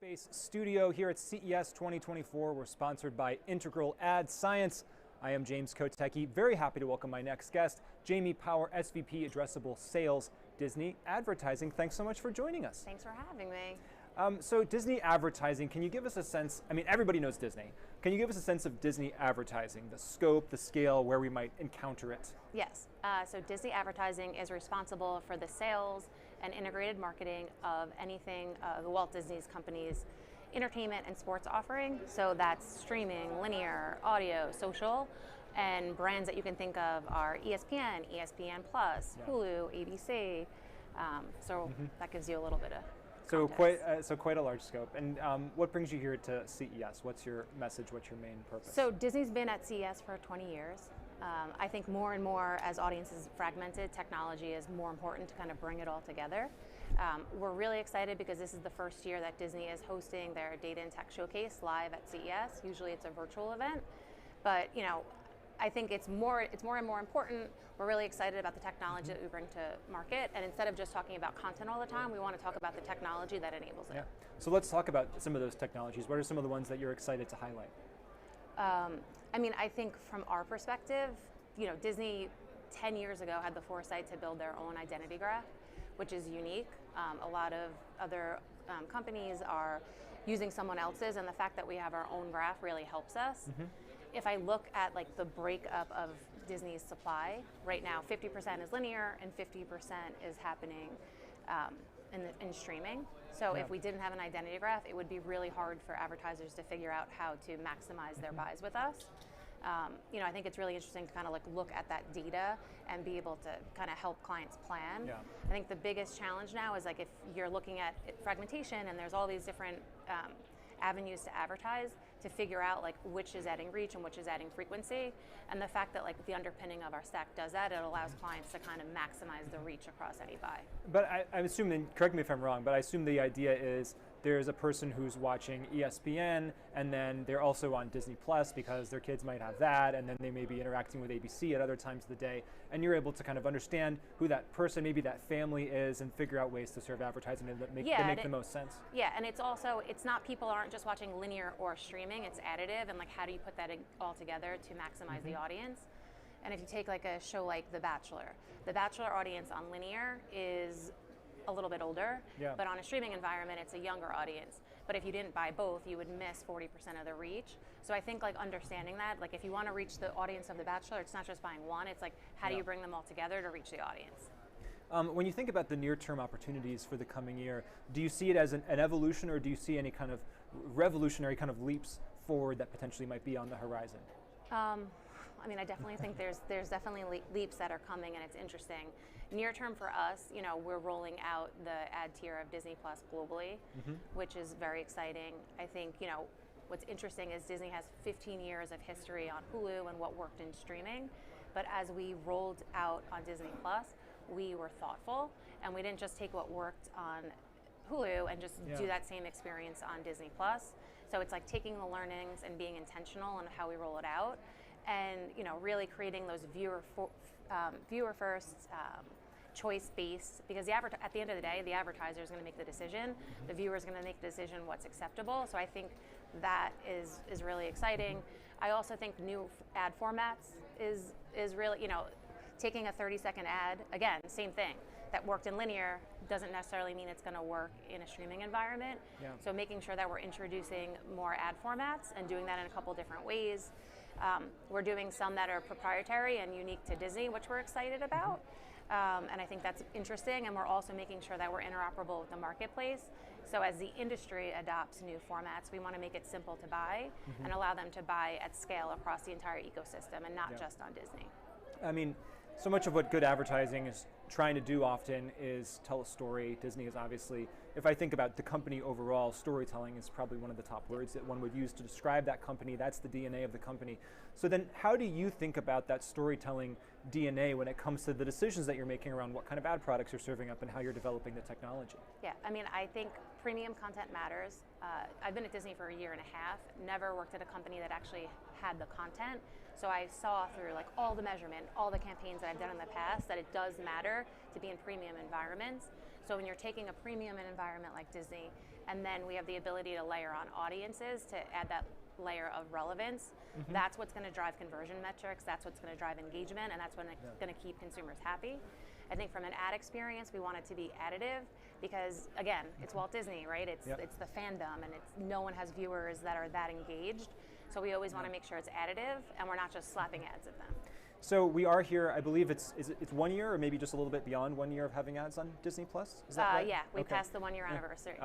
Space Studio here at CES 2024. We're sponsored by Integral Ad Science. I am James Kotecki. Very happy to welcome my next guest, Jamie Power, SVP Addressable Sales, Disney Advertising. Thanks so much for joining us. Thanks for having me. So Disney advertising, can you give us a sense, I mean, everybody knows Disney. Can you give us a sense of Disney advertising, the scope, the scale, where we might encounter it? Yes, so Disney Advertising is responsible for the sales and integrated marketing of anything the Walt Disney's companies entertainment and sports offering. So that's streaming, linear, audio, social, and brands that you can think of are ESPN, ESPN Plus, Hulu, ABC. That gives you a little bit of context. So quite a large scope. And what brings you here to CES? What's your message? What's your main purpose? So Disney's been at CES for 20 years. I think more and more as audiences fragmented, technology is more important to kind of bring it all together. We're really excited because this is the first year that Disney is hosting their Data and Tech Showcase live at CES. Usually it's a virtual event, but I think it's more and more important. We're really excited about the technology that we bring to market, and instead of just talking about content all the time, we want to talk about the technology that enables it. Yeah. So let's talk about some of those technologies. What are some of the ones that you're excited to highlight? I think from our perspective, Disney 10 years ago had the foresight to build their own identity graph, which is unique. A lot of other companies are using someone else's, and the fact that we have our own graph really helps us. If I look at the breakup of Disney's supply, right now 50% is linear and 50% is happening in streaming. So if we didn't have an identity graph, it would be really hard for advertisers to figure out how to maximize their buys with us. I think it's really interesting to kind of look at that data and be able to kind of help clients plan. Yeah. I think the biggest challenge now is if you're looking at fragmentation and there's all these different avenues to advertise, to figure out which is adding reach and which is adding frequency, and the fact that the underpinning of our stack does that, it allows clients to kind of maximize the reach across any buy. But I'm assuming, correct me if I'm wrong, but I assume the idea is there's a person who's watching ESPN and then they're also on Disney Plus because their kids might have that, and then they may be interacting with ABC at other times of the day, and you're able to kind of understand who that person, maybe that family is, and figure out ways to serve advertising that make the most sense. Yeah, and it's not, people aren't just watching linear or streaming, it's additive, and how do you put that all together to maximize the audience? And if you take a show like The Bachelor audience on linear is a little bit older, but on a streaming environment, it's a younger audience. But if you didn't buy both, you would miss 40% of the reach. So I think understanding that, if you want to reach the audience of The Bachelor, it's not just buying one, it's how do you bring them all together to reach the audience? When you think about the near-term opportunities for the coming year, do you see it as an evolution, or do you see any kind of revolutionary kind of leaps forward that potentially might be on the horizon? I definitely think there's definitely leaps that are coming, and it's interesting. Near term for us, we're rolling out the ad tier of Disney Plus globally, which is very exciting. I think, what's interesting is Disney has 15 years of history on Hulu and what worked in streaming, but as we rolled out on Disney Plus, we were thoughtful, and we didn't just take what worked on Hulu and just do that same experience on Disney Plus. So it's taking the learnings and being intentional on how we roll it out, and really creating those viewer first, choice based, because at the end of the day, the advertiser is going to make the decision, the viewer is going to make the decision what's acceptable. So I think that is really exciting. I also think new ad formats is really, taking a 30-second ad, again, same thing, that worked in linear doesn't necessarily mean it's going to work in a streaming environment. So making sure that we're introducing more ad formats and doing that in a couple different ways. We're doing some that are proprietary and unique to Disney, which we're excited about. And I think that's interesting, and we're also making sure that we're interoperable with the marketplace. So as the industry adopts new formats, we want to make it simple to buy and allow them to buy at scale across the entire ecosystem and not just on Disney. So much of what good advertising is trying to do often is tell a story. Disney is obviously, if I think about the company overall, storytelling is probably one of the top words that one would use to describe that company. That's the DNA of the company. So then how do you think about that storytelling DNA when it comes to the decisions that you're making around what kind of ad products you're serving up and how you're developing the technology? Yeah, I think premium content matters. I've been at Disney for a year and a half, never worked at a company that actually had the content. So I saw through all the measurement, all the campaigns that I've done in the past, that it does matter to be in premium environments. So when you're taking a premium environment like Disney and then we have the ability to layer on audiences to add that layer of relevance. That's what's going to drive conversion metrics, that's what's going to drive engagement, and that's what's going to keep consumers happy. I think from an ad experience, we want it to be additive because, again, it's Walt Disney, right? It's the fandom, and no one has viewers that are that engaged. So we always want to make sure it's additive, and we're not just slapping ads at them. So we are here, I believe it's 1 year, or maybe just a little bit beyond 1 year of having ads on Disney Plus? Is that right? Yeah, we passed the 1 year anniversary.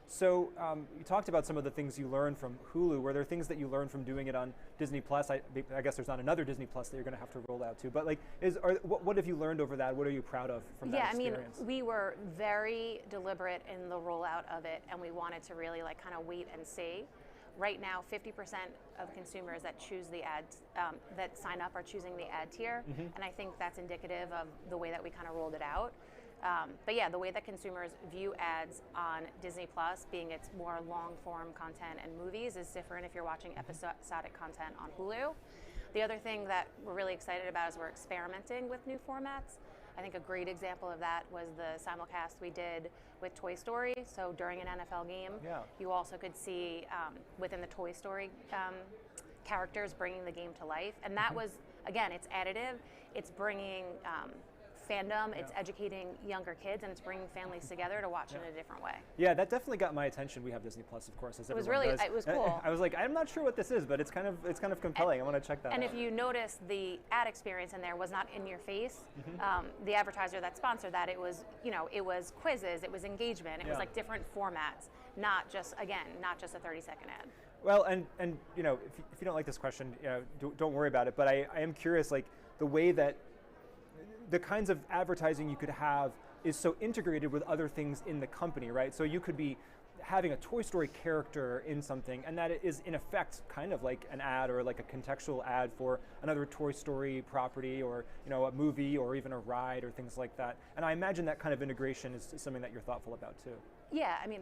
So you talked about some of the things you learned from Hulu. Were there things that you learned from doing it on Disney Plus? I guess there's not another Disney Plus that you're going to have to roll out to. But like, what have you learned over that? What are you proud of from that experience? I mean, we were very deliberate in the rollout of it, and we wanted to really like kind of wait and see. Right now, 50% of consumers that choose the ads, that sign up, are choosing the ad tier, and I think that's indicative of the way that we kind of rolled it out. But yeah, the way that consumers view ads on Disney Plus, being it's more long-form content and movies, is different if you're watching episodic content on Hulu. The other thing that we're really excited about is we're experimenting with new formats. I think a great example of that was the simulcast we did with Toy Story. So during an NFL game, you also could see within the Toy Story characters bringing the game to life. And that was, again, it's additive. It's bringing fandom, it's educating younger kids, and it's bringing families together to watch in a different way. Yeah, that definitely got my attention. We have Disney Plus, of course, as everyone does. It was cool. I was like, I'm not sure what this is, but it's kind of compelling. I want to check that out. And if you notice, the ad experience in there was not in your face. The advertiser that sponsored that, it was quizzes, it was engagement, it was like different formats, not just a 30-second ad. Well, and you know, if you don't like this question, you know, don't worry about it. But I am curious, like the way that the kinds of advertising you could have is so integrated with other things in the company, right? So you could be having a Toy Story character in something, and that is in effect kind of like an ad or like a contextual ad for another Toy Story property, or you know, a movie, or even a ride, or things like that. And I imagine that kind of integration is something that you're thoughtful about too. Yeah, I mean,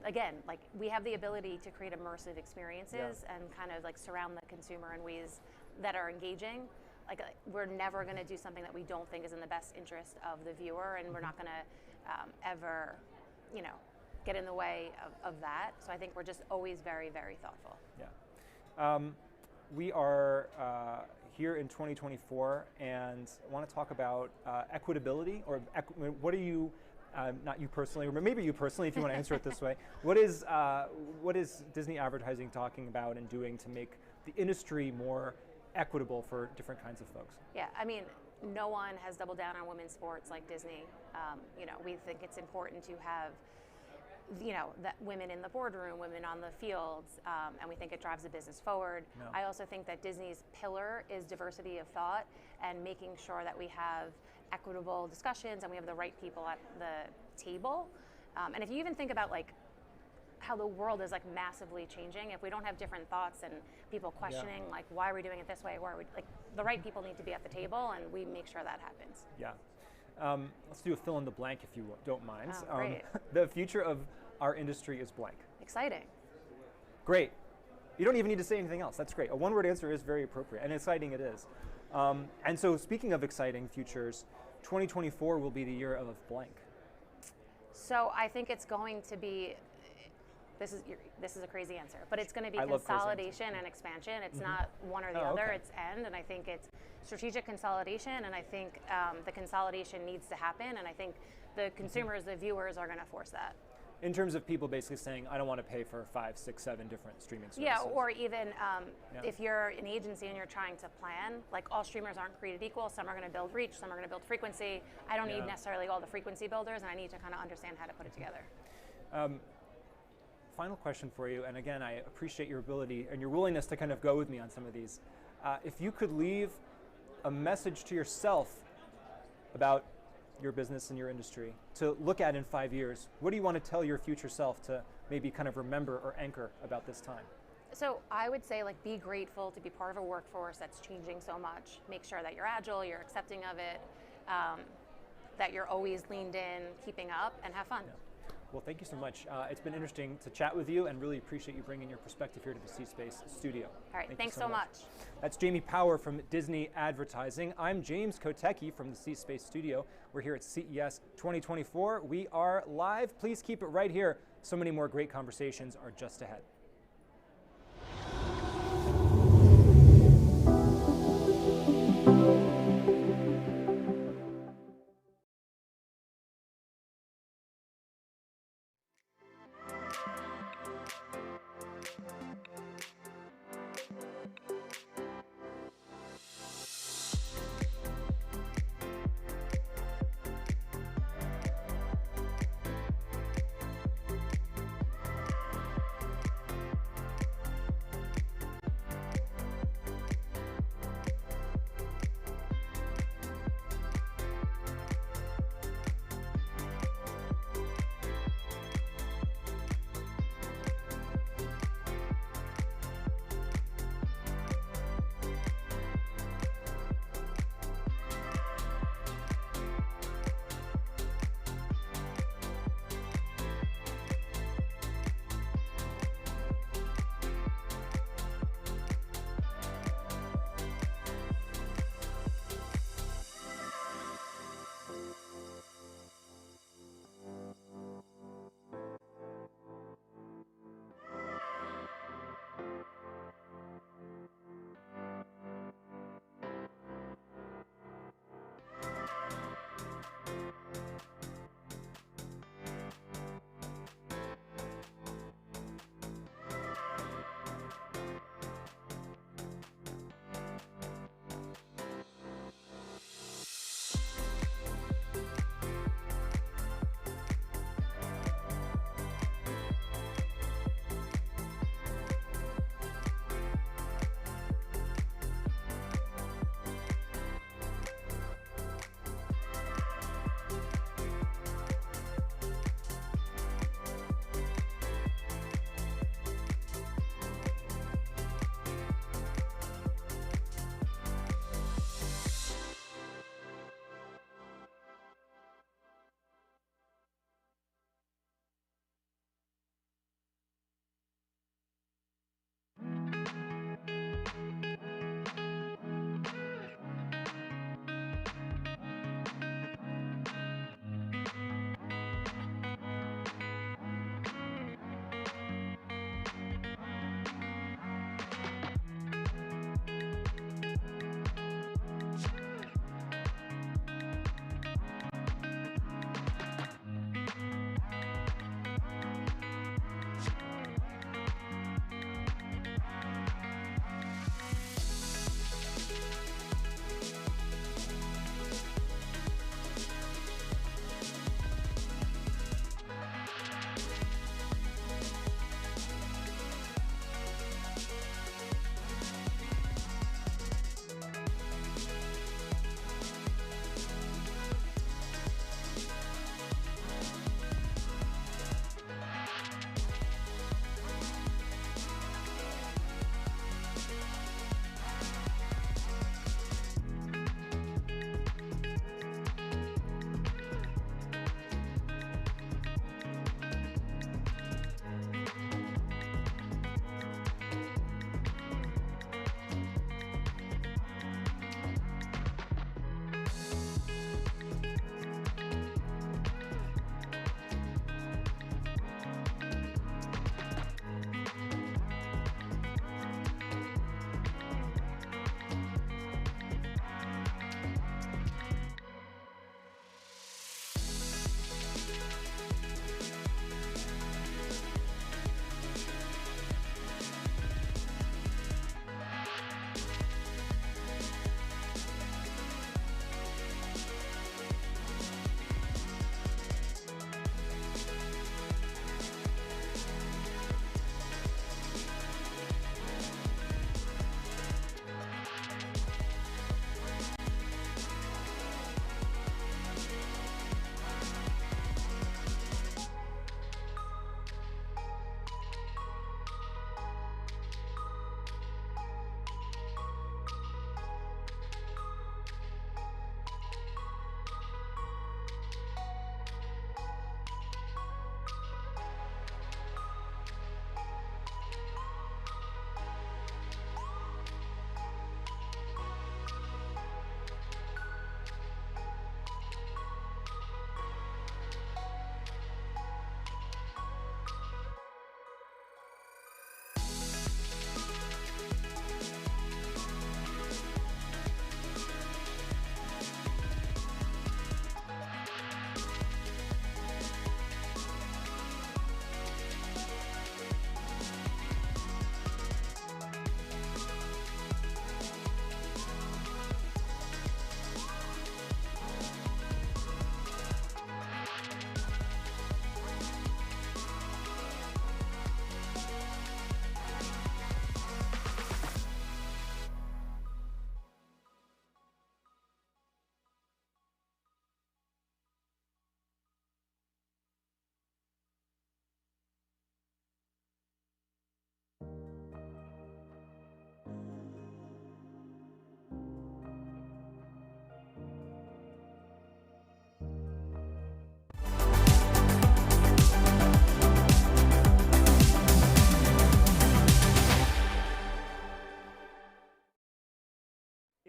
again, like we have the ability to create immersive experiences and kind of like surround the consumer in ways that are engaging. Like we're never going to do something that we don't think is in the best interest of the viewer, and we're not going to ever, you know, get in the way of that. So I think we're just always very, very thoughtful. Yeah. We are here in 2024 and want to talk about equitability, or what are you, not you personally, or maybe you personally if you want to answer it this way, what is Disney advertising talking about and doing to make the industry more equitable for different kinds of folks? Yeah, I mean, no one has doubled down on women's sports like Disney. You know, we think it's important to have, you know, that women in the boardroom, women on the fields, and we think it drives the business forward. I also think that Disney's pillar is diversity of thought and making sure that we have equitable discussions and we have the right people at the table. And if you even think about like how the world is like massively changing, if we don't have different thoughts and people questioning like why are we doing it this way, why are we, like the right people need to be at the table, and we make sure that happens. Yeah. Let's do a fill in the blank if you don't mind. Oh, great. The future of our industry is blank. Exciting. Great. You don't even need to say anything else. That's great. A one-word answer is very appropriate, and exciting it is. And so speaking of exciting futures, 2024 will be the year of blank. So I think it's going to be, this is a crazy answer, but it's going to be consolidation and expansion. It's not one or the other, it's and I think it's strategic consolidation, and I think the consolidation needs to happen, and I think the consumers, the viewers are going to force that. In terms of people basically saying, I don't want to pay for 5, 6, 7 different streaming services. Yeah, or even if you're an agency and you're trying to plan, like all streamers aren't created equal. Some are going to build reach, some are going to build frequency. I don't need necessarily all the frequency builders, and I need to kind of understand how to put it together. Final question for you, and again, I appreciate your ability and your willingness to kind of go with me on some of these. If you could leave a message to yourself about your business and your industry to look at in 5 years, what do you want to tell your future self to maybe kind of remember or anchor about this time? So I would say, like, be grateful to be part of a workforce that's changing so much. Make sure that you're agile, you're accepting of it, that you're always leaned in, keeping up, and have fun. Yeah. Well, thank you so much. It's been interesting to chat with you, and really appreciate you bringing your perspective here to the C-Space studio. All right, thanks so much. That's Jamie Power from Disney Advertising. I'm James Kotecki from the C-Space studio. We're here at CES 2024. We are live. Please keep it right here so many more great conversations are just ahead.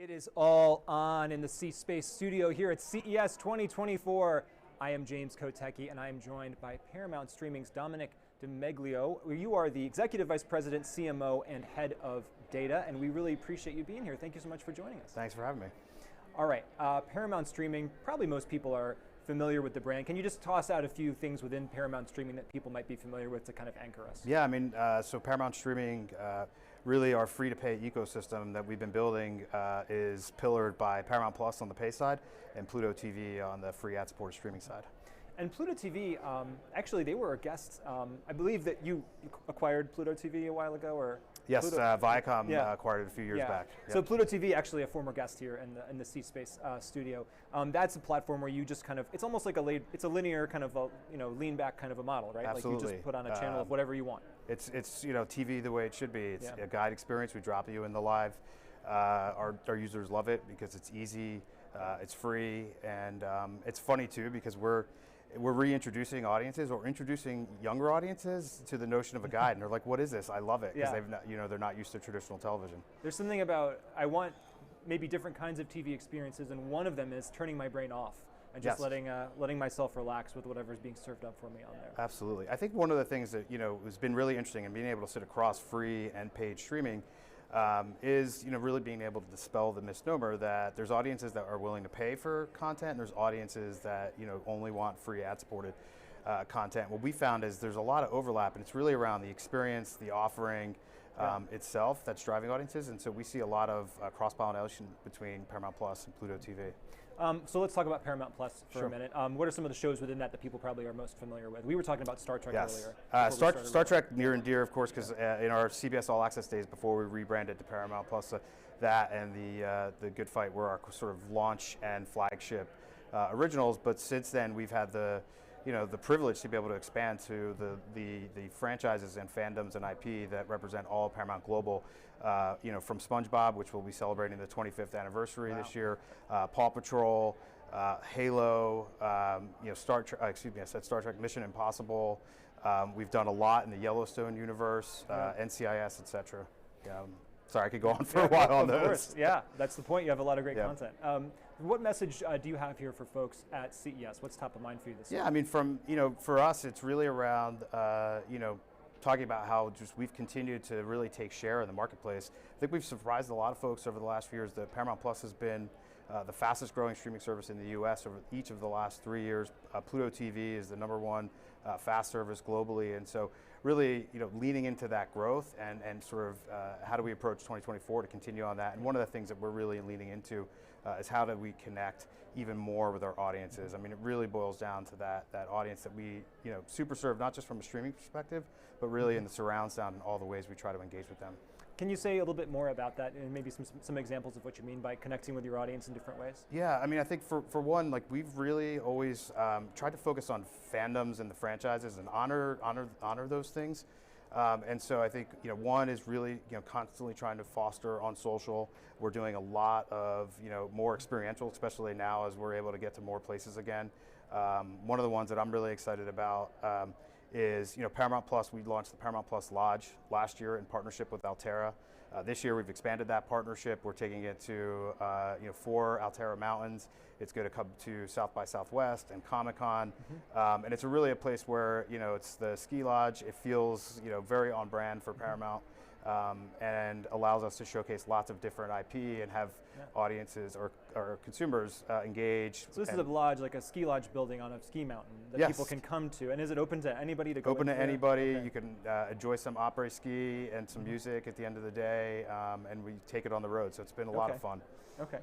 It is all on in the C-Space studio here at CES 2024. I am James Kotecki, and I am joined by Paramount Streaming's Dominic DeMeglio. You are the Executive Vice President, CMO, and Head of Data, and we really appreciate you being here. Thank you so much for joining us. Thanks for having me. All right, Paramount Streaming, probably most people are familiar with the brand. Can you just toss out a few things within Paramount Streaming that people might be familiar with to kind of anchor us? Yeah, I mean, so Paramount Streaming, really our free-to-pay ecosystem that we've been building is pillared by Paramount Plus on the pay side and Pluto TV on the free ad-supported streaming side. And Pluto TV, actually they were a guest, I believe that you acquired Pluto TV a while ago, or? Yes, Pluto? Viacom acquired it a few years back. Yep. So Pluto TV, actually a former guest here in the C-Space studio. That's a platform where you just kind of, it's almost like it's a linear kind of lean back kind of a model, right? Absolutely. Like you just put on a channel of whatever you want. It's TV the way it should be. It's a guide experience. We drop you in the live. Our users love it because it's easy, it's free, and it's funny too because we're reintroducing audiences or introducing younger audiences to the notion of a guide, and they're like, "What is this? I love it," because they're not used to traditional television. There's something about I want maybe different kinds of TV experiences, and one of them is turning my brain off and just letting myself relax with whatever's being served up for me on there. Absolutely. I think one of the things that has been really interesting in being able to sit across free and paid streaming is really being able to dispel the misnomer that there's audiences that are willing to pay for content and there's audiences that only want free ad-supported content. What we found is there's a lot of overlap, and it's really around the experience, the offering itself that's driving audiences, and so we see a lot of cross-pollination between Paramount Plus and Pluto TV. So let's talk about Paramount Plus for a minute. What are some of the shows within that people probably are most familiar with? We were talking about Star Trek earlier. Star Trek near and dear, of course, because in our CBS All Access days before we rebranded to Paramount Plus, that and the Good Fight were our sort of launch and flagship originals. But since then, we've had the privilege to be able to expand to the franchises and fandoms and IP that represent all of Paramount Global. From SpongeBob, which we'll be celebrating the 25th anniversary this year, Paw Patrol, Halo, Star Trek. I said Star Trek, Mission Impossible. We've done a lot in the Yellowstone universe, NCIS, etc. Sorry, I could go on for a while on those. Of course, that's the point. You have a lot of great content. What message do you have here for folks at CES? What's top of mind for you this year? Yeah, I mean, for us, it's really around talking about how just we've continued to really take share in the marketplace. I think we've surprised a lot of folks over the last few years that Paramount Plus has been the fastest growing streaming service in the US over each of the last 3 years. Pluto TV is the #1 fast service globally, and so really leaning into that growth and sort of how do we approach 2024 to continue on that. And one of the things that we're really leaning into is how do we connect even more with our audiences. I mean, it really boils down to that audience that we super serve, not just from a streaming perspective, but really in the surround sound and all the ways we try to engage with them. Can you say a little bit more about that and maybe some examples of what you mean by connecting with your audience in different ways? Yeah, I mean, I think for one, like we've really always tried to focus on fandoms and the franchises and honor those things. And so I think one is really constantly trying to foster on social. We're doing a lot of more experiential, especially now as we're able to get to more places again. One of the ones that I'm really excited about is Paramount Plus. We launched the Paramount Plus Lodge last year in partnership with Altera. This year we've expanded that partnership. We're taking it to 4 Altera mountains. It's going to come to South by Southwest and Comic-Con, and it's really a place where it's the ski lodge. It feels very on brand for Paramount, and allows us to showcase lots of different IP and have audiences or consumers engage. So this is a lodge, like a ski lodge building on a ski mountain that people can come to, and is it open to anybody to go? Open to anybody. Okay. You can enjoy some après ski and some music at the end of the day, and we take it on the road. So it's been a lot of fun. Okay.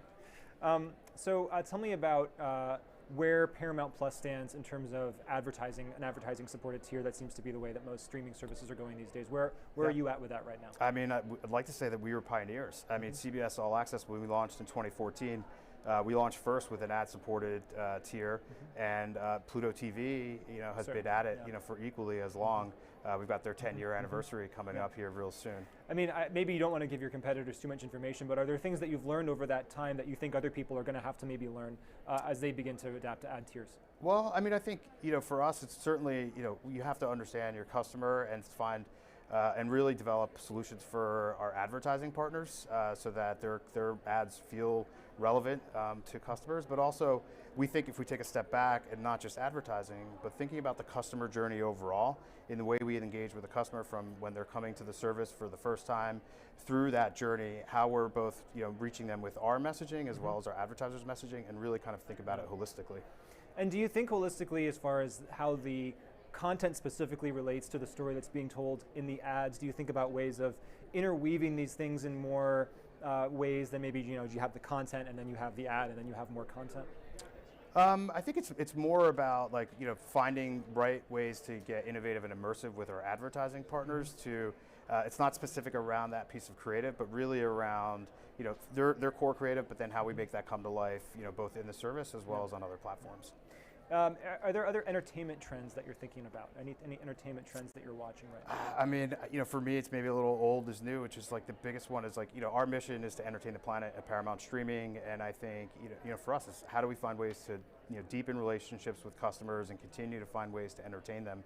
So tell me about where Paramount Plus stands in terms of advertising, an advertising supported tier. That seems to be the way that most streaming services are going these days. Where are you at with that right now? I mean, I'd like to say that we were pioneers. I mean, CBS All Access, when we launched in 2014, we launched first with an ad-supported tier, and Pluto TV, has been at it, for equally as long. We've got their 10-year anniversary coming up here real soon. I mean, maybe you don't want to give your competitors too much information, but are there things that you've learned over that time that you think other people are going to have to maybe learn as they begin to adapt to ad tiers? Well, I mean, I think, for us, it's certainly, you have to understand your customer and find and really develop solutions for our advertising partners so that their ads feel relevant to customers. But also, we think if we take a step back and not just advertising, but thinking about the customer journey overall in the way we engage with the customer from when they're coming to the service for the first time through that journey, how we're both reaching them with our messaging as well as our advertisers' messaging, and really kind of think about it holistically. And do you think holistically, as far as how the content specifically relates to the story that's being told in the ads, do you think about ways of interweaving these things in more ways than maybe you have the content and then you have the ad and then you have more content? I think it's more about finding right ways to get innovative and immersive with our advertising partners. To it's not specific around that piece of creative, but really around their core creative, but then how we make that come to life, both in the service as well as on other platforms. Are there other entertainment trends that you're thinking about? Any entertainment trends that you're watching right now? I mean, for me, it's maybe a little old is new, which is the biggest one is our mission is to entertain the planet at Paramount Streaming, and I think for us, is how do we find ways to deepen relationships with customers and continue to find ways to entertain them,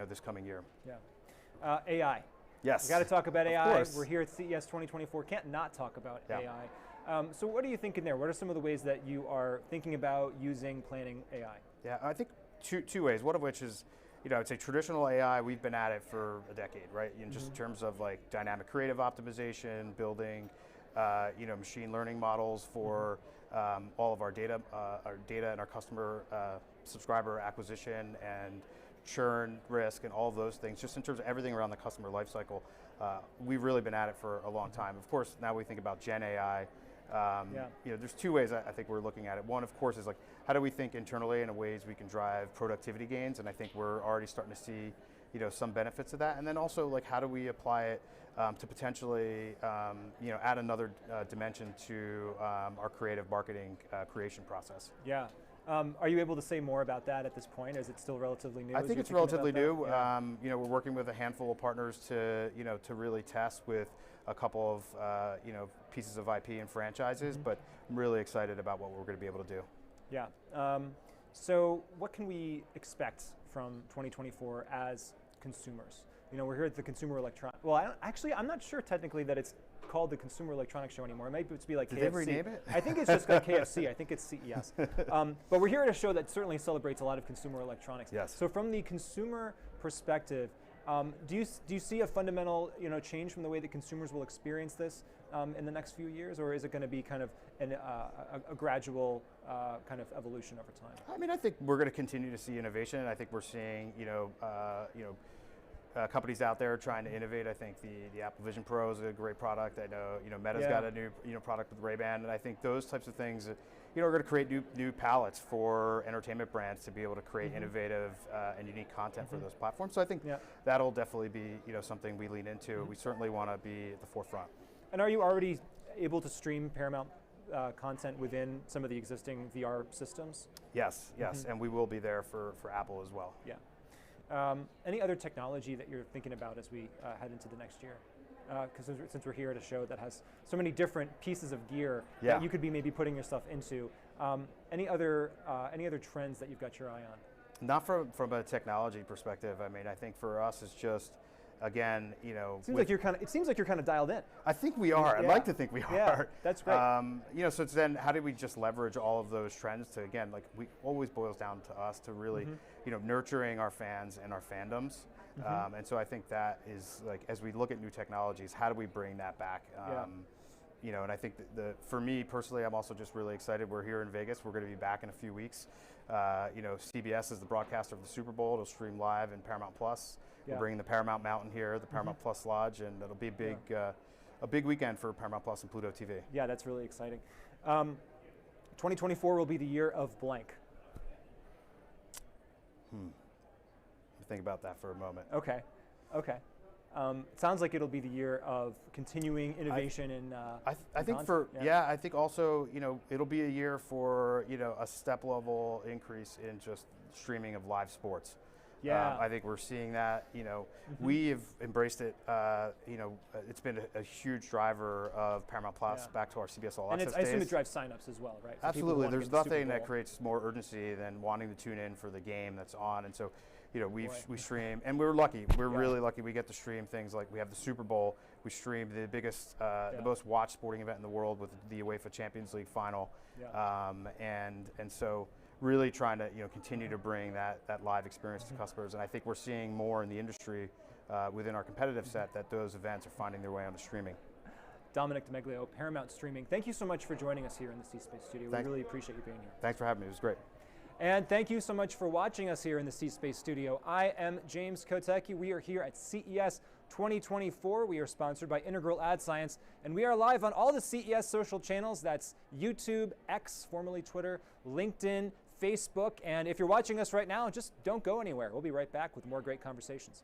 this coming year. Yeah. AI. Yes. We got to talk about AI. Course. We're here at CES 2024. Can't not talk about Yeah. AI. So what are you thinking there? What are some of the ways that you are thinking about planning AI? Yeah, I think two ways. One of which is, I'd say traditional AI, we've been at it for a decade, right? Just in terms of dynamic creative optimization, building, machine learning models for all of our data and our customer subscriber acquisition and churn risk and all of those things. Just in terms of everything around the customer lifecycle, we've really been at it for a long time. Of course, now we think about Gen AI. There's two ways I think we're looking at it. One, of course, is how do we think internally in ways we can drive productivity gains, and I think we're already starting to see some benefits of that. And then also how do we apply it to potentially add another dimension to our creative marketing creation process. Yeah. Are you able to say more about that at this point? Is it still relatively new? I think it's relatively new. Yeah. We're working with a handful of partners to really test with a couple of pieces of IP and franchises, but I'm really excited about what we're going to be able to do. Yeah. So what can we expect from 2024 as consumers? We're here at the Consumer Electronics. Well, I'm not sure technically that it's called the Consumer Electronics Show anymore. It might be like Did KFC. they rename it? I think it's just like KFC. I think it's CES. But we're here at a show that certainly celebrates a lot of consumer electronics. Yes. So from the consumer perspective, do you see a fundamental change from the way that consumers will experience this in the next few years, or is it going to be kind of a gradual kind of evolution over time? I mean, I think we're going to continue to see innovation. I think we're seeing companies out there trying to innovate. I think the Apple Vision Pro is a great product. I know Meta's got a new product with Ray-Ban, and I think those types of things are going to create new palettes for entertainment brands to be able to create innovative and unique content for those platforms. So I think that'll definitely be something we lean into. We certainly want to be at the forefront. And are you already able to stream Paramount content within some of the existing VR systems? Yes, and we will be there for Apple as well. Yeah. Any other technology that you're thinking about as we head into the next year? Because since we're here at a show that has so many different pieces of gear that you could be maybe putting yourself into, any other trends that you've got your eye on? Not from a technology perspective. I mean, I think for us it's just, again, it seems like you're kind of dialed in. I think we are. I'd like to think we are. Yeah, that's great. So it's then how do we just leverage all of those trends to, again, we always boils down to us to really, nurturing our fans and our fandoms. And so I think that is as we look at new technologies, how do we bring that back? And I think for me personally, I'm also just really excited. We're here in Vegas. We're going to be back in a few weeks. CBS is the broadcaster of the Super Bowl. It'll stream live in Paramount Plus. We're bringing the Paramount Mountain here, the Paramount Plus Lodge, and it'll be a big weekend for Paramount Plus and Pluto TV. Yeah, that's really exciting. 2024 will be the year of blank. Think about that for a moment. Okay. It sounds like it'll be the year of continuing innovation in I think I think also it'll be a year for a step level increase in just streaming of live sports. Yeah. I think we're seeing that. We have embraced it. It's been a huge driver of Paramount Plus back to our CBS All Access days. I assume it days. drives signups as well, right? Absolutely. There's nothing that creates more urgency than wanting to tune in for the game that's on. And so you know, we stream, and we're lucky. We're really lucky. We get to stream things like we have the Super Bowl. We streamed the biggest, the most watched sporting event in the world with the UEFA Champions League final, and so really trying to continue to bring that live experience to customers. And I think we're seeing more in the industry within our competitive set that those events are finding their way on the streaming. Dominic Demeglio, Paramount Streaming. Thank you so much for joining us here in the C-Space studio. We really appreciate you being here. Thanks for having me. It was great. And thank you so much for watching us here in the C-Space studio. I am James Kotecki. We are here at CES 2024. We are sponsored by Integral Ad Science, and we are live on all the CES social channels. That's YouTube, X, formerly Twitter, LinkedIn, Facebook. And if you're watching us right now, just don't go anywhere. We'll be right back with more great conversations.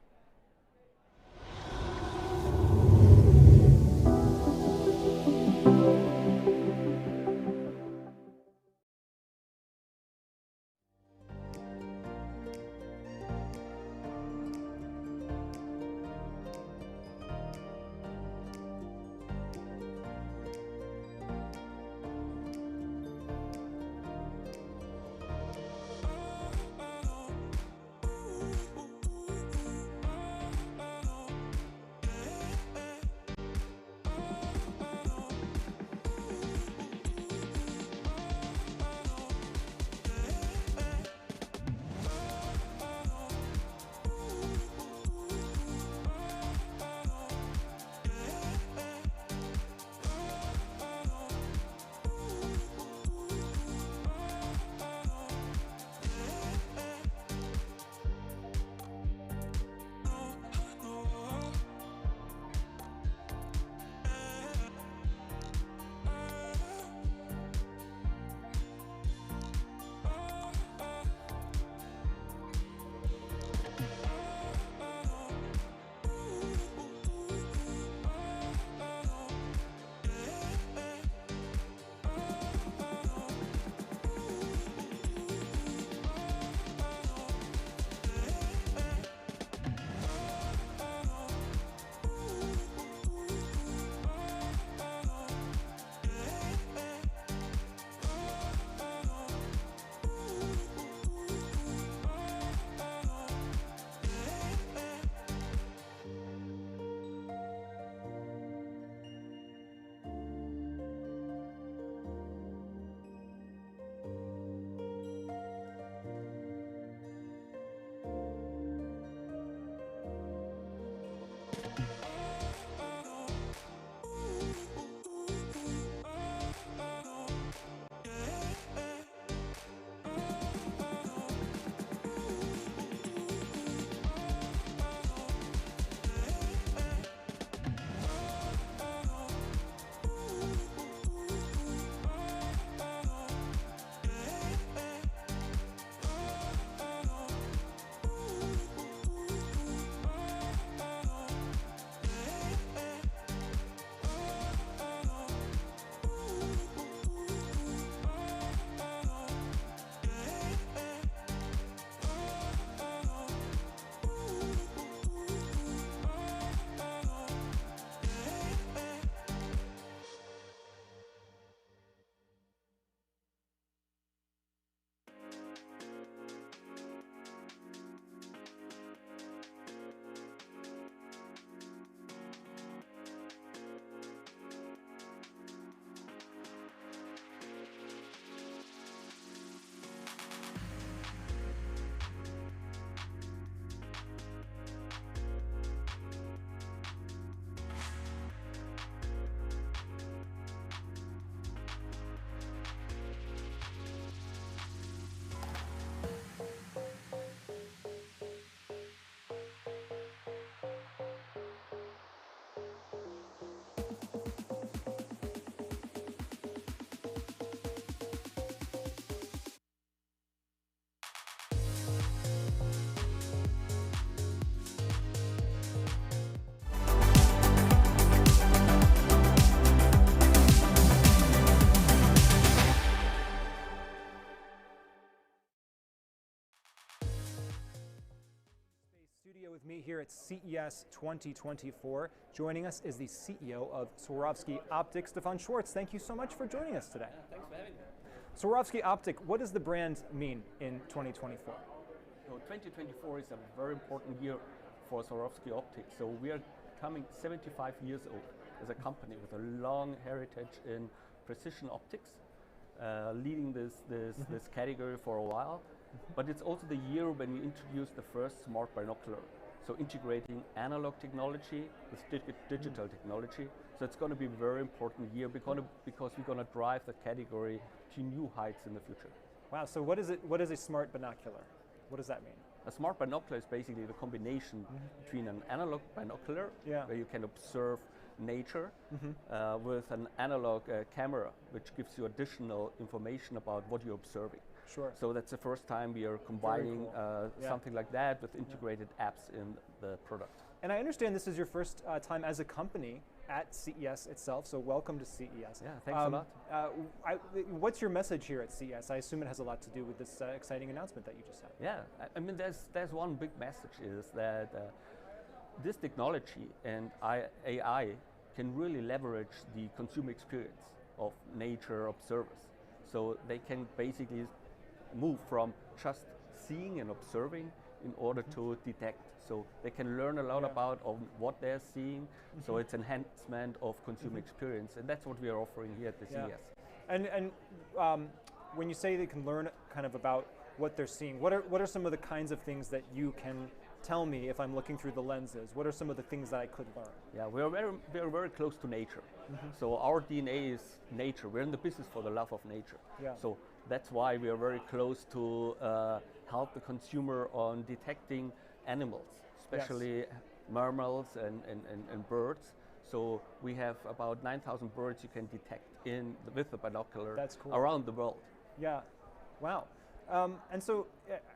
With me here at CES 2024. Joining us is the CEO of Swarovski Optik, Stefan Schwarz. Thank you so much for joining us today. Thanks for having me. Swarovski Optik, what does the brand mean in 2024? So 2024 is a very important year for Swarovski Optics. So we are coming 75 years old as a company with a long heritage in precision optics, leading this category for a while. But it's also the year when we introduced the first smart binocular. So integrating analog technology with digital technology. So it's going to be a very important year because we're going to drive the category to new heights in the future. Wow, so what is a smart binocular? What does that mean? A smart binocular is basically the combination between an analog binocular, where you can observe nature, with an analog camera, which gives you additional information about what you're observing. Sure. So that's the first time we are combining cool. something like that with integrated apps in the product. And I understand this is your first time as a company at CES itself, so welcome to CES. Yeah, thanks a lot. What's your message here at CES? I assume it has a lot to do with this exciting announcement that you just had. Yeah, I mean, there's one big message is that this technology and AI can really leverage the consumer experience of nature observers. So they can basically move from just seeing and observing in order to detect. So they can learn a lot about what they're seeing. So it's enhancement of consumer experience, and that's what we are offering here at the CES. And when you say they can learn kind of about what they're seeing, what are some of the kinds of things that you can tell me if I'm looking through the lenses? What are some of the things that I could learn? Yeah, we are very close to nature. So our DNA is nature. We're in the business for the love of nature. Yeah. So that's why we are very close to help the consumer on detecting animals, especially mammals and birds. So we have about 9,000 birds you can detect with the binocular around the world. Yeah, wow. And so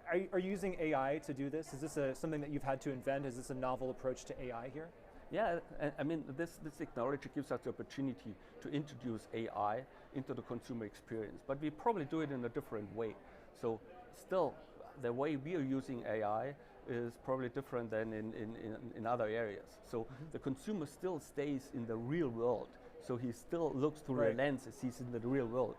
are you using AI to do this? Is this something that you've had to invent? Is this a novel approach to AI here? Yeah, I mean, this technology gives us the opportunity to introduce AI into the consumer experience, but we probably do it in a different way. So still, the way we are using AI is probably different than in other areas. So the consumer still stays in the real world. So he still looks through the lenses, he's in the real world.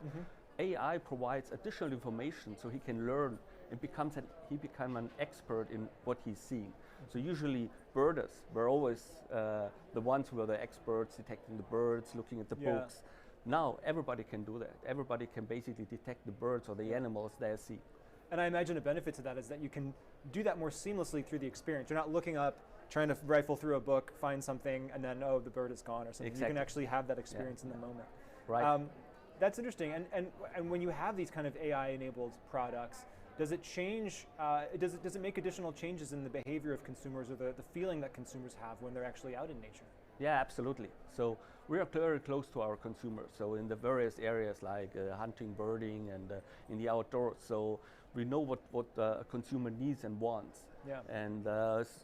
AI provides additional information so he can learn and becomes an expert in what he's seeing. So usually birders were always the ones who were the experts detecting the birds, looking at the books. Now everybody can do that. Everybody can basically detect the birds or the animals they see. And I imagine a benefit to that is that you can do that more seamlessly through the experience. You're not looking up, trying to rifle through a book, find something, and then, oh, the bird is gone or something. Exactly. You can actually have that experience in the moment. Right. That's interesting. And when you have these kind of AI-enabled products, does it change, does it make additional changes in the behavior of consumers or the feeling that consumers have when they're actually out in nature? Yeah, absolutely. So we are very close to our consumers. So in the various areas like hunting, birding, and in the outdoors. So we know what a consumer needs and wants. Yeah. And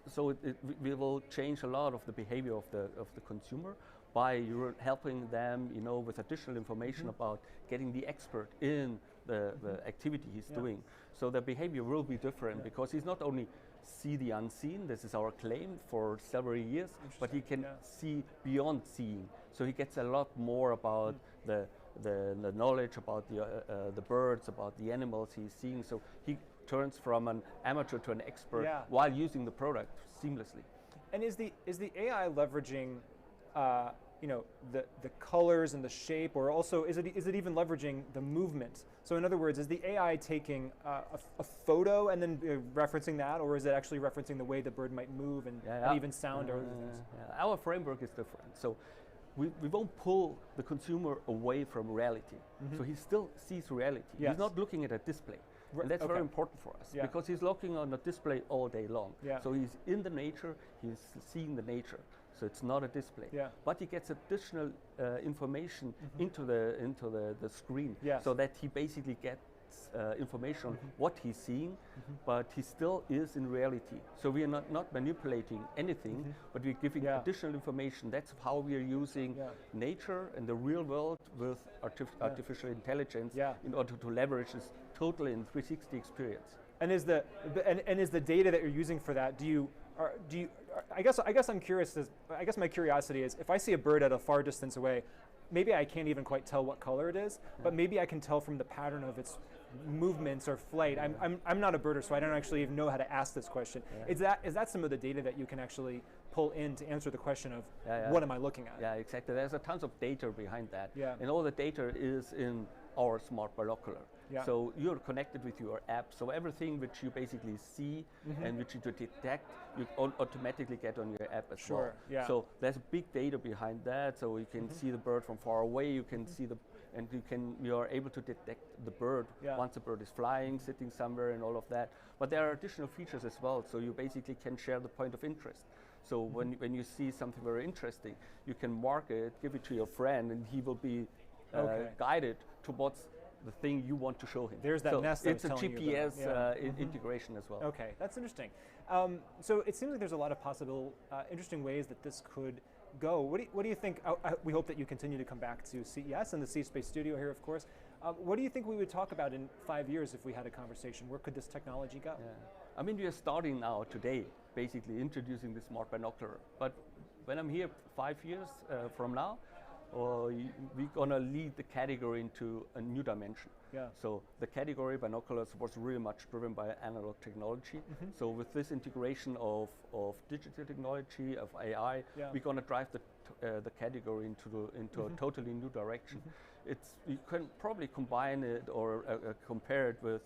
so we will change a lot of the behavior of the consumer by helping them, with additional information about getting the expert in the activity he's doing. So the behavior will be different because he's not only see the unseen, this is our claim for several years, but he can see beyond seeing. So he gets a lot more about the knowledge about the birds, about the animals he's seeing. So he turns from an amateur to an expert while using the product seamlessly. And is the AI leveraging the colors and the shape, or also is it even leveraging the movement? So in other words, is the AI taking a photo and then referencing that, or is it actually referencing the way the bird might move and even sound or other things? Our framework is different. So we won't pull the consumer away from reality. So he still sees reality. He's not looking at a display. And that's very important for us because he's looking on a display all day long. So he's in the nature, he's seeing the nature. So it's not a display, but he gets additional information into the screen, so that he basically gets information on what he's seeing, but he still is in reality. So we are not manipulating anything, but we're giving additional information. That's how we are using nature and the real world with artificial intelligence in order to leverage this totally in 360 experience. And is the data that you're using for that? I guess I'm curious. I guess my curiosity is, if I see a bird at a far distance away, maybe I can't even quite tell what color it is, but maybe I can tell from the pattern of its movements or flight. I'm not a birder, so I don't actually even know how to ask this question. Yeah. Is that some of the data that you can actually pull in to answer the question of what am I looking at? Yeah, exactly. There's a tons of data behind that. Yeah. And all the data is in our smart binocular. Yeah. So you're connected with your app. So everything which you basically see and which you detect, you automatically get on your app as well. Yeah. So there's big data behind that. So you can see the bird from far away. You can see and you are able to detect the bird once the bird is flying, sitting somewhere, and all of that. But there are additional features as well. So you basically can share the point of interest. So when you see something very interesting, you can mark it, give it to your friend, and he will be guided towards the thing you want to show him. There's that nest. It's a GPS integration as well. Okay, that's interesting. So it seems like there's a lot of possible, interesting ways that this could go. What do you think? We hope that you continue to come back to CES and the C-Space studio here, of course. What do you think we would talk about in 5 years if we had a conversation? Where could this technology go? Yeah. I mean, we are starting now today, basically introducing the smart binocular. But when I'm here 5 years from now, we're gonna lead the category into a new dimension. Yeah. So the category binoculars was really much driven by analog technology. So with this integration of digital technology, of AI, we're gonna drive the category into a totally new direction. You can probably combine it or compare it with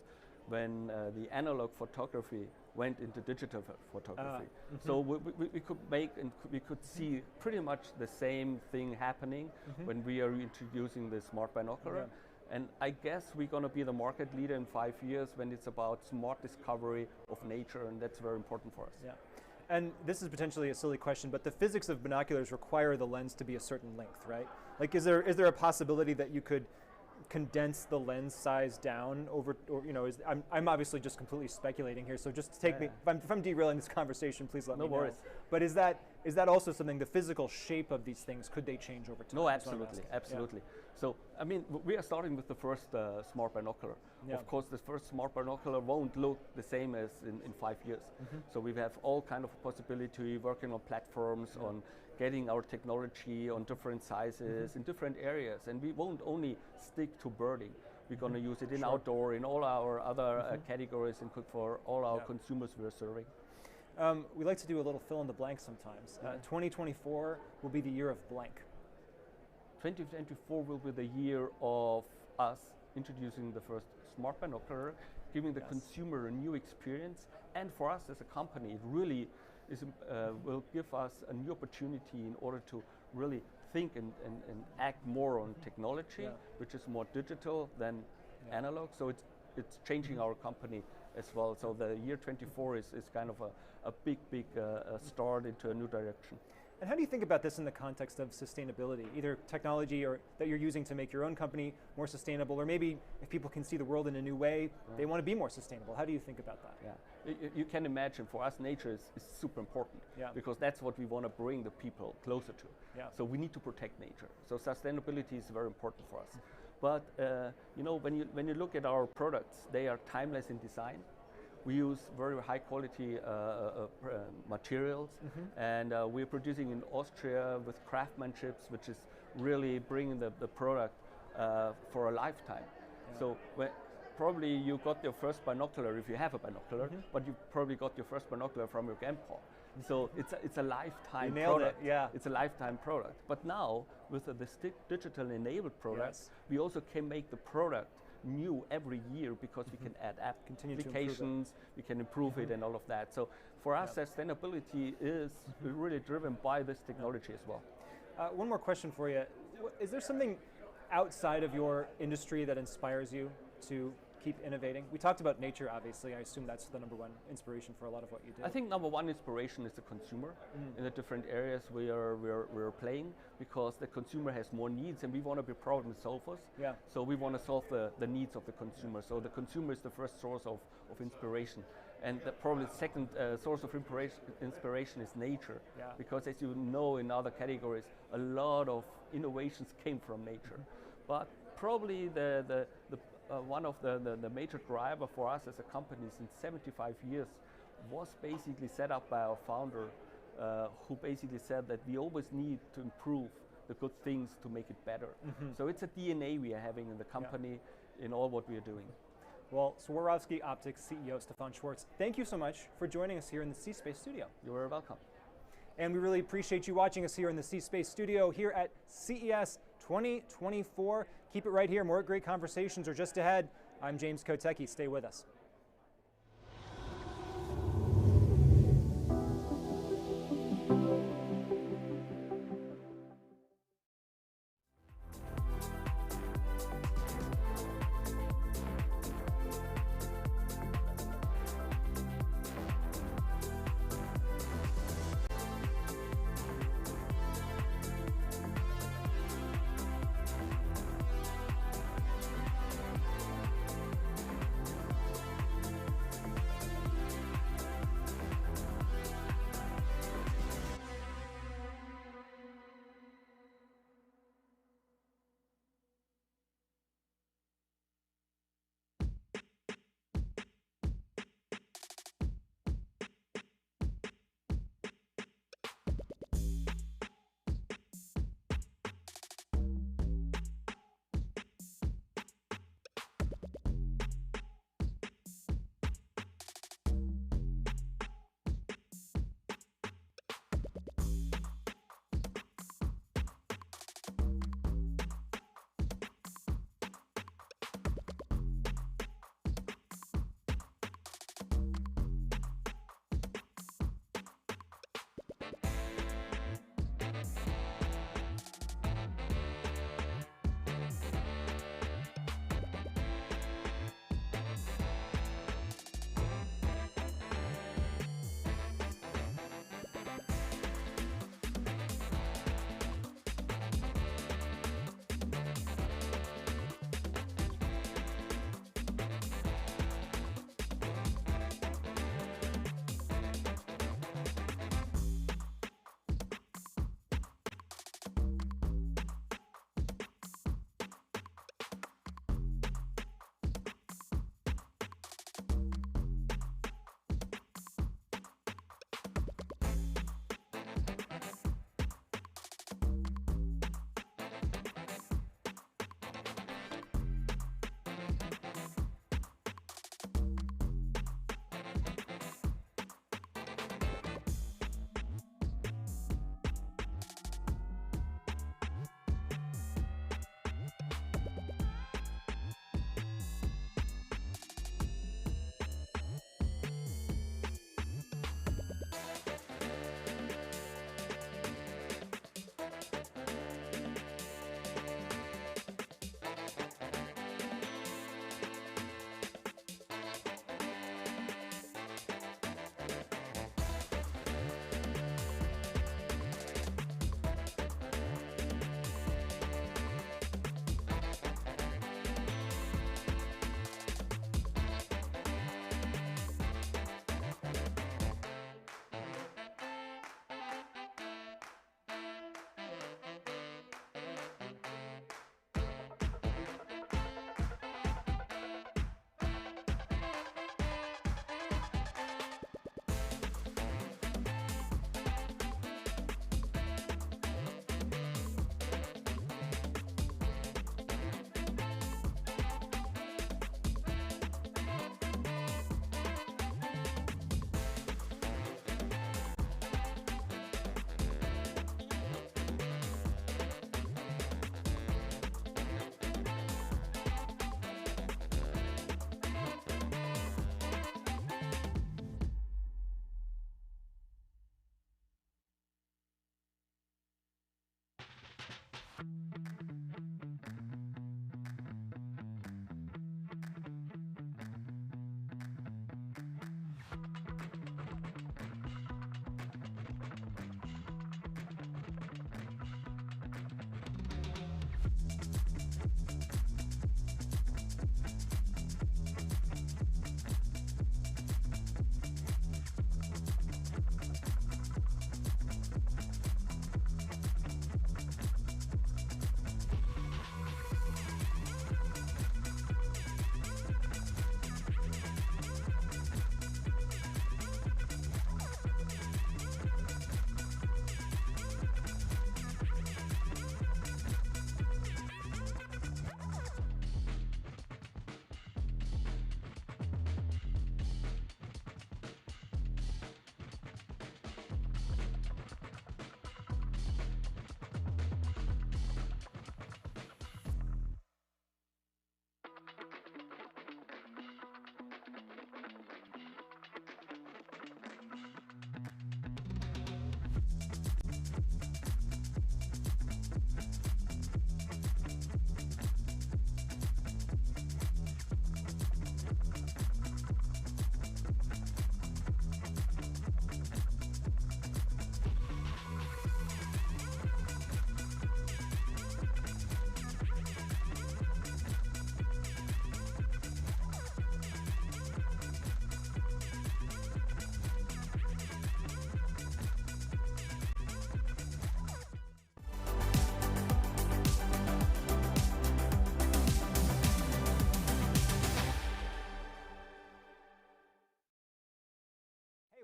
when the analog photography went into digital photography. So we could make and we could see pretty much the same thing happening when we are introducing the smart binocular. And I guess we're going to be the market leader in 5 years when it's about smart discovery of nature, and that's very important for us. Yeah. And this is potentially a silly question, but the physics of binoculars require the lens to be a certain length, right? Like, is there a possibility that you could condense the lens size down over, or I'm obviously just completely speculating here, so just take me, if I'm derailing this conversation, please let me know. No worries. But is that also something, the physical shape of these things, could they change over time? No, absolutely, absolutely. Yeah. So, I mean, we are starting with the first smart binocular. Yeah. Of course, the first smart binocular won't look the same as in 5 years. So we have all kind of possibility working on platforms, on getting our technology on different sizes in different areas, and we won't only stick to birding. We're going to use it in outdoor, in all our other categories, and for all our consumers we're serving. We like to do a little fill in the blank sometimes. 2024 will be the year of blank. 2024 will be the year of us introducing the first smart binocular, giving the consumer a new experience, and for us as a company, it really will give us a new opportunity in order to really think and act more on technology, which is more digital than analog. So it's changing our company as well. So the year 24 is kind of a big start into a new direction. And how do you think about this in the context of sustainability, either technology or that you're using to make your own company more sustainable, or maybe if people can see the world in a new way, they want to be more sustainable? How do you think about that? Yeah, you can imagine for us nature is super important because that's what we want to bring the people closer to. Yeah. So we need to protect nature. So sustainability is very important for us. But when you look at our products, they are timeless in design. We use very high quality materials, and we're producing in Austria with craftsmanship, which is really bringing the product for a lifetime. Yeah. So probably you got your first binocular, if you have a binocular, but you probably got your first binocular from your grandpa. So it's a lifetime product. It's a lifetime product. But now with the digital enabled products, we also can make the product new every year because we can add applications, we can improve it and all of that. So for us, sustainability is really driven by this technology as well. One more question for you. Is there something outside of your industry that inspires you to keep innovating? We talked about nature, obviously. I assume that's the number one inspiration for a lot of what you do. I think number one inspiration is the consumer in the different areas we're playing, because the consumer has more needs and we want to be problem solvers. Yeah. So we want to solve the needs of the consumer. So the consumer is the first source of inspiration. And probably the second source of inspiration is nature. Yeah. Because as you know, in other categories, a lot of innovations came from nature. But probably one of the major driver for us as a company since 75 years was basically set up by our founder, who basically said that we always need to improve the good things to make it better. So it's a DNA we are having in the company in all what we are doing. Well, Swarovski Optics CEO Stefan Schwartz, thank you so much for joining us here in the C-Space studio. You're welcome. And we really appreciate you watching us here in the C-Space studio here at CES 2024. Keep it right here. More great conversations are just ahead. I'm James Kotecki. Stay with us.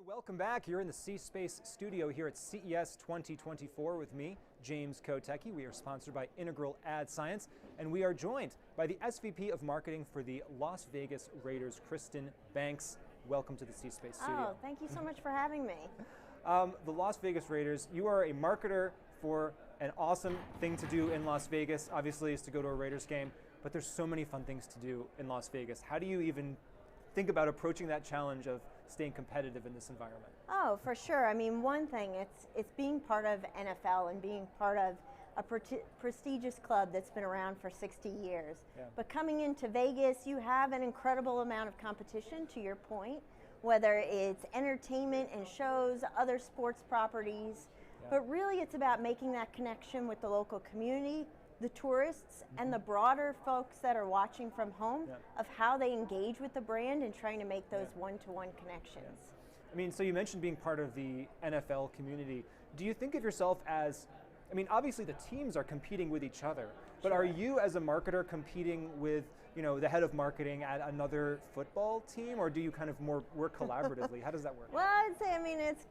Welcome back. You're in the C-Space studio here at CES 2024 with me, James Kotecki. We are sponsored by Integral Ad Science, and we are joined by the SVP of Marketing for the Las Vegas Raiders, Kristen Banks. Welcome to the C-Space studio. Oh, thank you so much for having me. The Las Vegas Raiders, you are a marketer for an awesome thing to do in Las Vegas, obviously, is to go to a Raiders game, but there's so many fun things to do in Las Vegas. How do you even think about approaching that challenge of staying competitive in this environment? Oh, for sure. I mean, one thing, it's being part of NFL and being part of a prestigious club that's been around for 60 years. Yeah. But coming into Vegas, you have an incredible amount of competition, to your point, whether it's entertainment and shows, other sports properties. Yeah. But really, it's about making that connection with the local community, the tourists, and the broader folks that are watching from home, of how they engage with the brand and trying to make those one-to-one connections. Yeah. I mean, so you mentioned being part of the NFL community. Do you think of yourself as, I mean, obviously the teams are competing with each other, but are you as a marketer competing with, you know, the head of marketing at another football team, or do you kind of more work collaboratively? How does that work? Well, I'd say, I mean, it's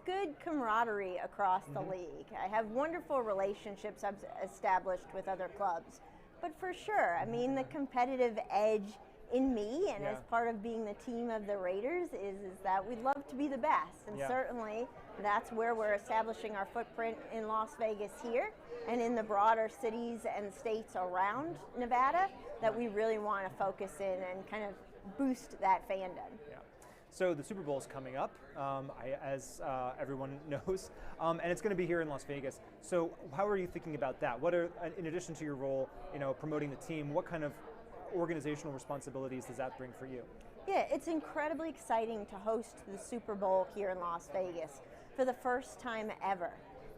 good camaraderie across the league. I have wonderful relationships I've established with other clubs. But for sure, I mean, the competitive edge in me and as part of being the team of the Raiders is that we'd love to be the best. And certainly that's where we're establishing our footprint in Las Vegas here and in the broader cities and states around Nevada, that we really want to focus in and kind of boost that fandom. Yeah. So the Super Bowl is coming up, as everyone knows, and it's going to be here in Las Vegas. So how are you thinking about that? What are, in addition to your role, you know, promoting the team, what kind of organizational responsibilities does that bring for you? Yeah, it's incredibly exciting to host the Super Bowl here in Las Vegas for the first time ever.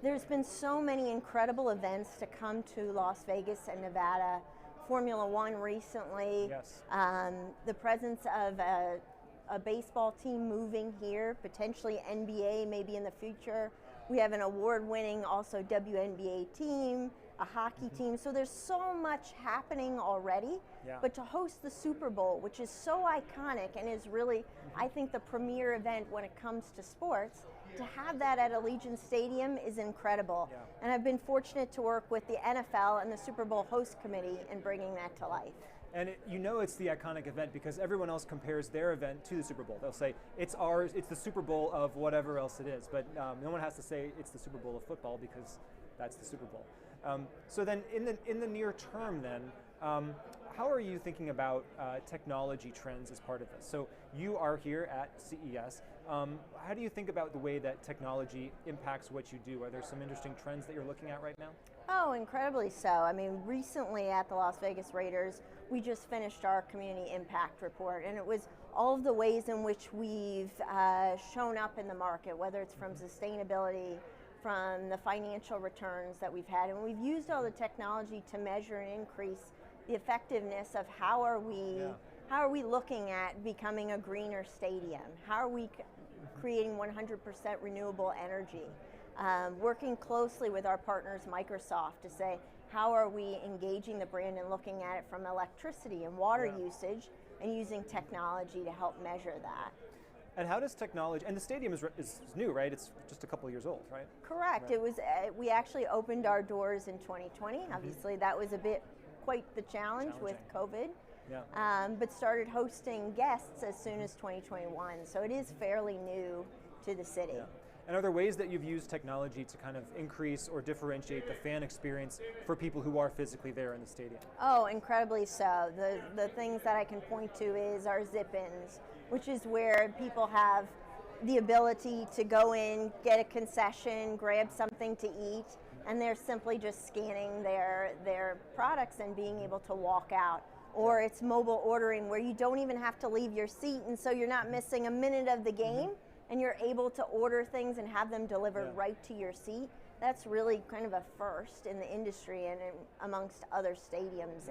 There's been so many incredible events to come to Las Vegas and Nevada. Formula One recently, the presence of a baseball team moving here, potentially NBA maybe in the future. We have an award-winning also WNBA team, a hockey team, so there's so much happening already. But to host the Super Bowl, which is so iconic and is really, I think, the premier event when it comes to sports, to have that at Allegiant Stadium is incredible. And I've been fortunate to work with the NFL and the Super Bowl host committee in bringing that to life. And you know it's the iconic event because everyone else compares their event to the Super Bowl. They'll say, it's ours, it's the Super Bowl of whatever else it is, but no one has to say it's the Super Bowl of football because that's the Super Bowl. So then in the near term then, how are you thinking about technology trends as part of this? So you are here at CES. How do you think about the way that technology impacts what you do? Are there some interesting trends that you're looking at right now? Oh, incredibly so. I mean, recently at the Las Vegas Raiders, we just finished our community impact report, and it was all of the ways in which we've shown up in the market, whether it's from sustainability, from the financial returns that we've had, and we've used all the technology to measure and increase the effectiveness of how are we looking at becoming a greener stadium? How are we creating 100% renewable energy? Working closely with our partners Microsoft to say, how are we engaging the brand and looking at it from electricity and water usage and using technology to help measure that. And how does technology, and the stadium is new, right? It's just a couple years old, right? Correct. Right. It was. We actually opened our doors in 2020. Obviously, that was quite the challenge with COVID. But started hosting guests as soon as 2021. So it is fairly new to the city. And are there ways that you've used technology to kind of increase or differentiate the fan experience for people who are physically there in the stadium? Oh, incredibly so. The things that I can point to is our zip-ins, which is where people have the ability to go in, get a concession, grab something to eat, and they're simply just scanning their products and being able to walk out. Or it's mobile ordering where you don't even have to leave your seat, and so you're not missing a minute of the game, and you're able to order things and have them delivered right to your seat. That's really kind of a first in the industry and amongst other stadiums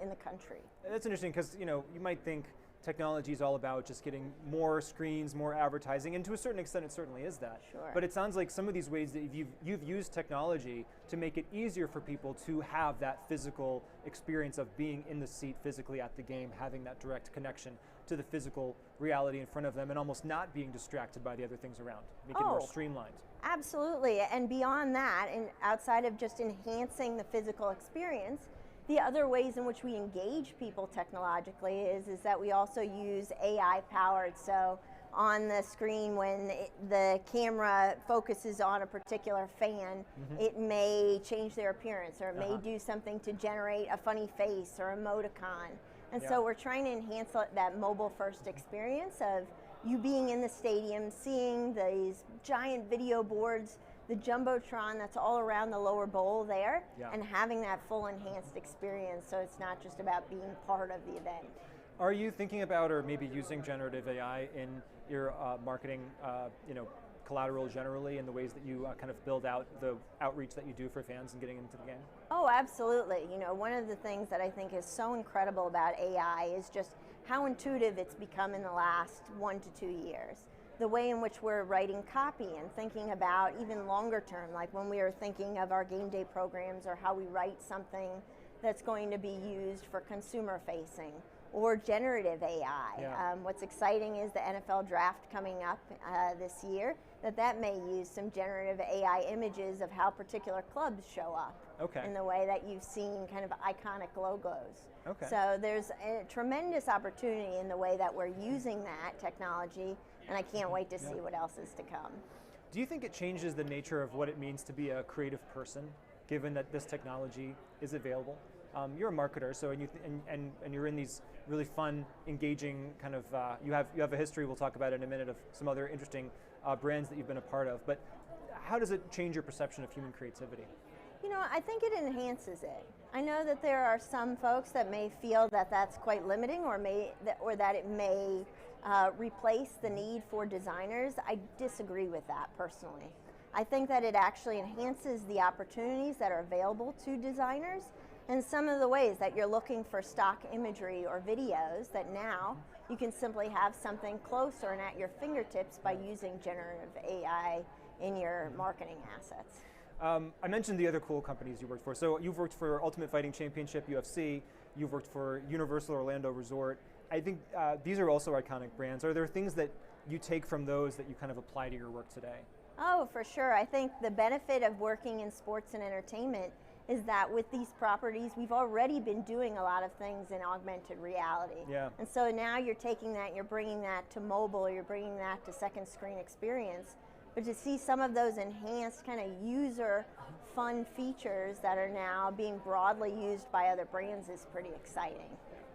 in the country. That's interesting because you might think technology is all about just getting more screens, more advertising, and to a certain extent it certainly is that. Sure. But it sounds like some of these ways that you've used technology to make it easier for people to have that physical experience of being in the seat physically at the game, having that direct connection to the physical reality in front of them, and almost not being distracted by the other things around, make it more streamlined. Absolutely, and beyond that, and outside of just enhancing the physical experience, the other ways in which we engage people technologically is that we also use AI powered. So on the screen, when the camera focuses on a particular fan, it may change their appearance, or it may do something to generate a funny face or emoticon. And so we're trying to enhance that mobile first experience of you being in the stadium, seeing these giant video boards, the Jumbotron that's all around the lower bowl there, and having that full enhanced experience, so it's not just about being part of the event. Are you thinking about, or maybe using generative AI in your marketing, collateral generally, in the ways that you kind of build out the outreach that you do for fans and getting into the game? Oh, absolutely. One of the things that I think is so incredible about AI is just how intuitive it's become in the last 1 to 2 years. The way in which we're writing copy and thinking about even longer term, like when we are thinking of our game day programs, or how we write something that's going to be used for consumer facing, or generative AI. What's exciting is the NFL draft coming up this year, that may use some generative AI images of how particular clubs show up in the way that you've seen kind of iconic logos. So there's a tremendous opportunity in the way that we're using that technology, and I can't wait to see what else is to come. Do you think it changes the nature of what it means to be a creative person, given that this technology is available? You're a marketer, so and you're in these really fun, engaging kind of. You have a history. We'll talk about it in a minute, of some other interesting brands that you've been a part of. But how does it change your perception of human creativity? I think it enhances it. I know that there are some folks that may feel that that's quite limiting, or that it may replace the need for designers. I disagree with that personally. I think that it actually enhances the opportunities that are available to designers, and some of the ways that you're looking for stock imagery or videos, that now you can simply have something closer and at your fingertips by using generative AI in your marketing assets. I mentioned the other cool companies you worked for. So you've worked for Ultimate Fighting Championship, UFC. You've worked for Universal Orlando Resort. I think these are also iconic brands. Are there things that you take from those that you kind of apply to your work today? Oh, for sure. I think the benefit of working in sports and entertainment is that with these properties, we've already been doing a lot of things in augmented reality. And so now you're taking that, you're bringing that to mobile, you're bringing that to second screen experience. But to see some of those enhanced kind of user fun features that are now being broadly used by other brands is pretty exciting.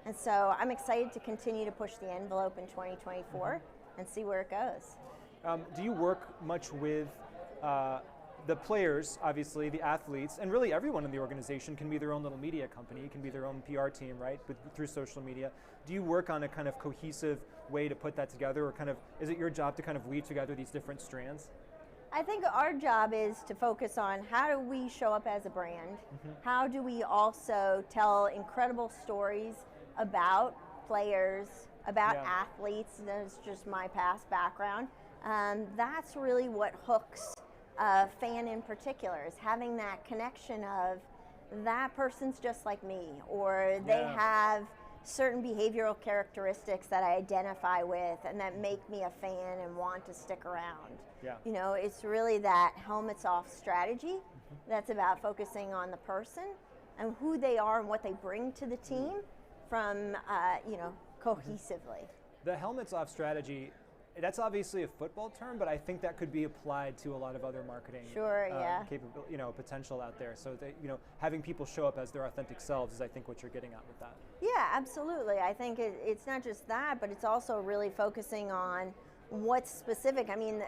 And so I'm excited to continue to push the envelope in 2024 and see where it goes. Do you work much with the players, obviously, the athletes, and really everyone in the organization can be their own little media company, can be their own PR team, right, through social media. Do you work on a kind of cohesive way to put that together, or kind of, is it your job to kind of weave together these different strands? I think our job is to focus on how do we show up as a brand, how do we also tell incredible stories about players, about athletes. That's just my past background. That's really what hooks a fan in particular, is having that connection of that person's just like me, or they have certain behavioral characteristics that I identify with and that make me a fan and want to stick around. It's really that helmets off strategy that's about focusing on the person and who they are and what they bring to the team from, cohesively. The helmets off strategy, that's obviously a football term, but I think that could be applied to a lot of other marketing capability, potential out there. So that, having people show up as their authentic selves is, I think, what you're getting at with that. Yeah, absolutely. I think it's not just that, but it's also really focusing on what's specific. I mean,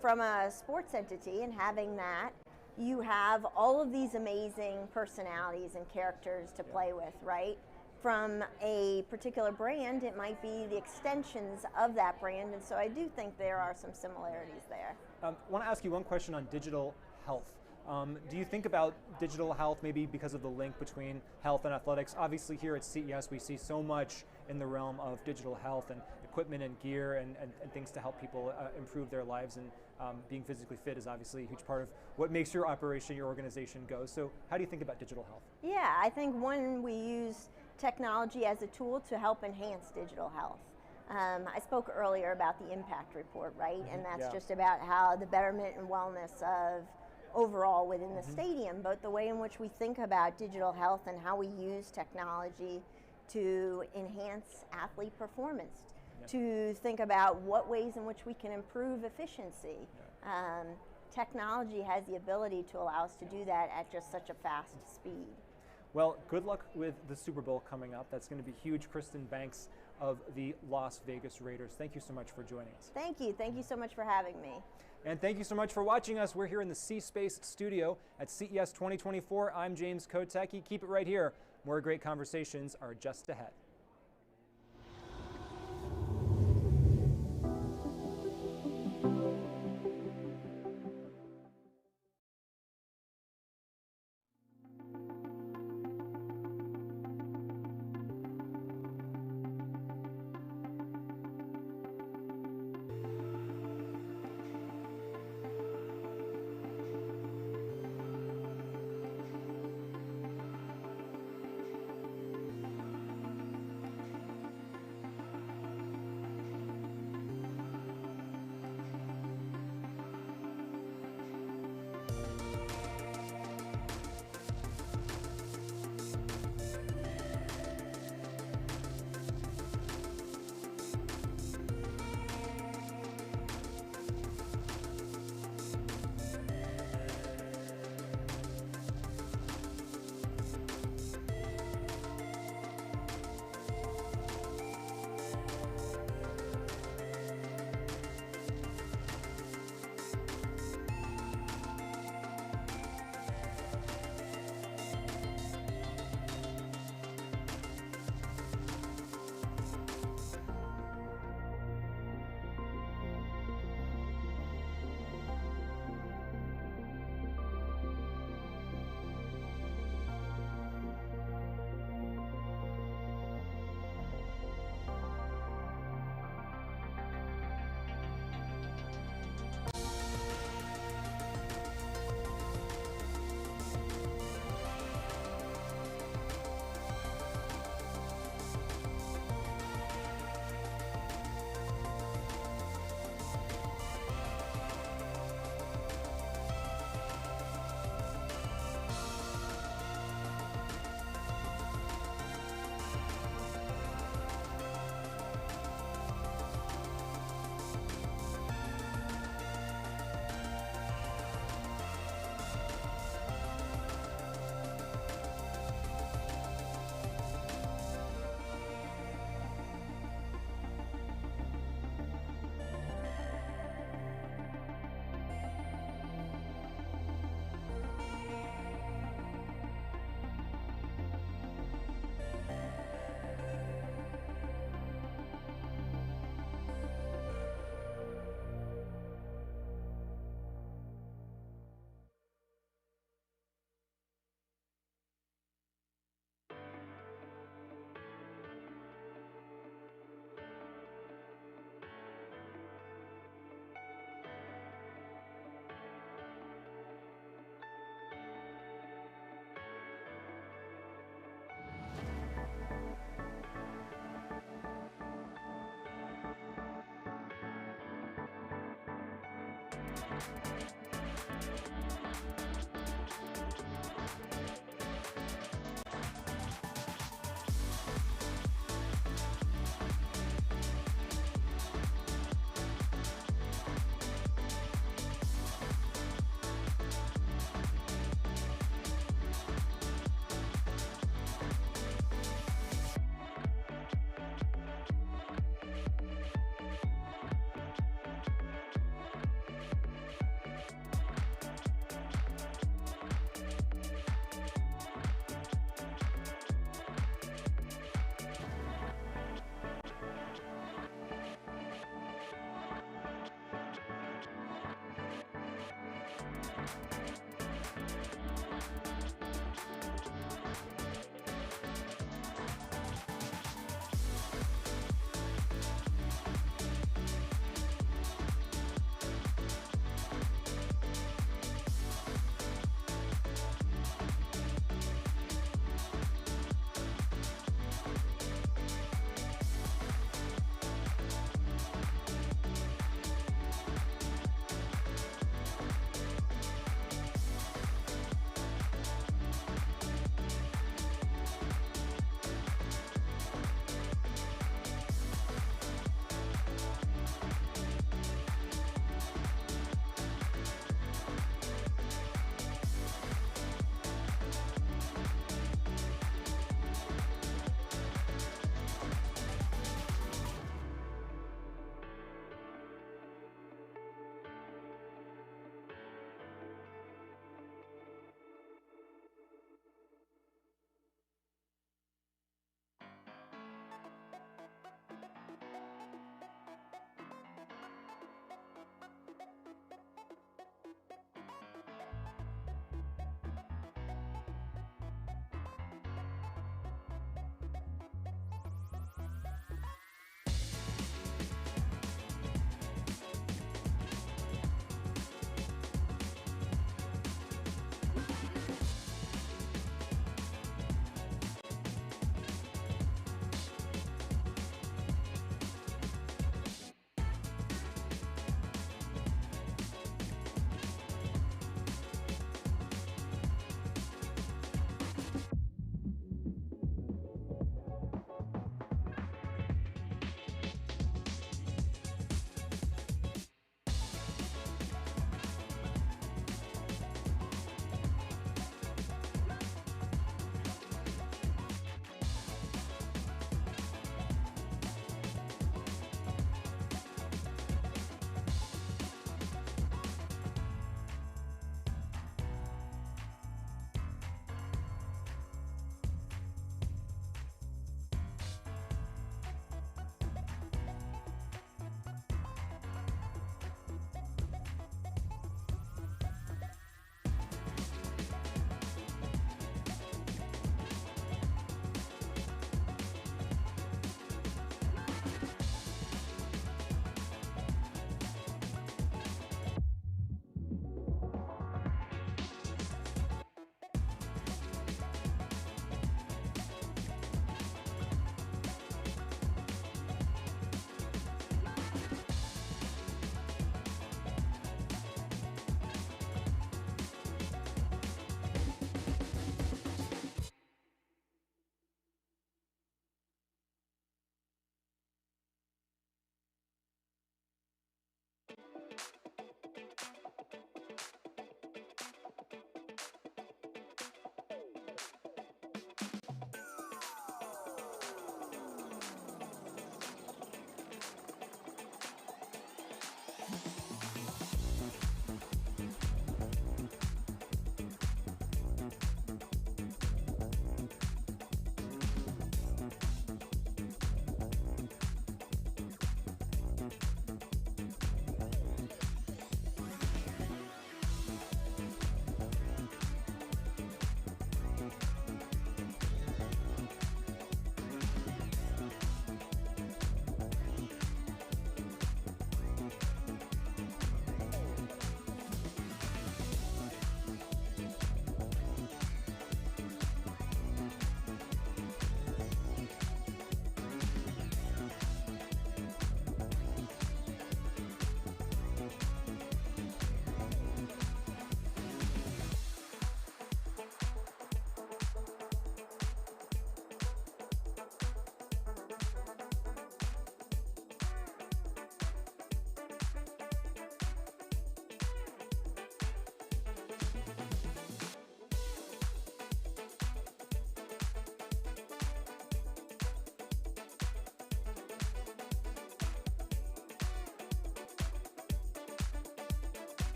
from a sports entity and having that, you have all of these amazing personalities and characters to play with, right? From a particular brand, it might be the extensions of that brand, and so I do think there are some similarities there. I want to ask you one question on digital health. Do you think about digital health maybe because of the link between health and athletics? Obviously here at CES we see so much in the realm of digital health and equipment and gear and things to help people improve their lives, and being physically fit is obviously a huge part of what makes your operation, your organization go. So how do you think about digital health? Yeah, I think one, we use technology as a tool to help enhance digital health. I spoke earlier about the impact report, right? And that's just about how the betterment and wellness of overall within the stadium, but the way in which we think about digital health and how we use technology to enhance athlete performance, to think about what ways in which we can improve efficiency. Technology has the ability to allow us to do that at just such a fast speed. Well, good luck with the Super Bowl coming up. That's going to be huge. Kristen Banks of the Las Vegas Raiders. Thank you so much for joining us. Thank you. Thank you so much for having me. And thank you so much for watching us. We're here in the C-Space studio at CES 2024. I'm James Kotecki. Keep it right here. More great conversations are just ahead.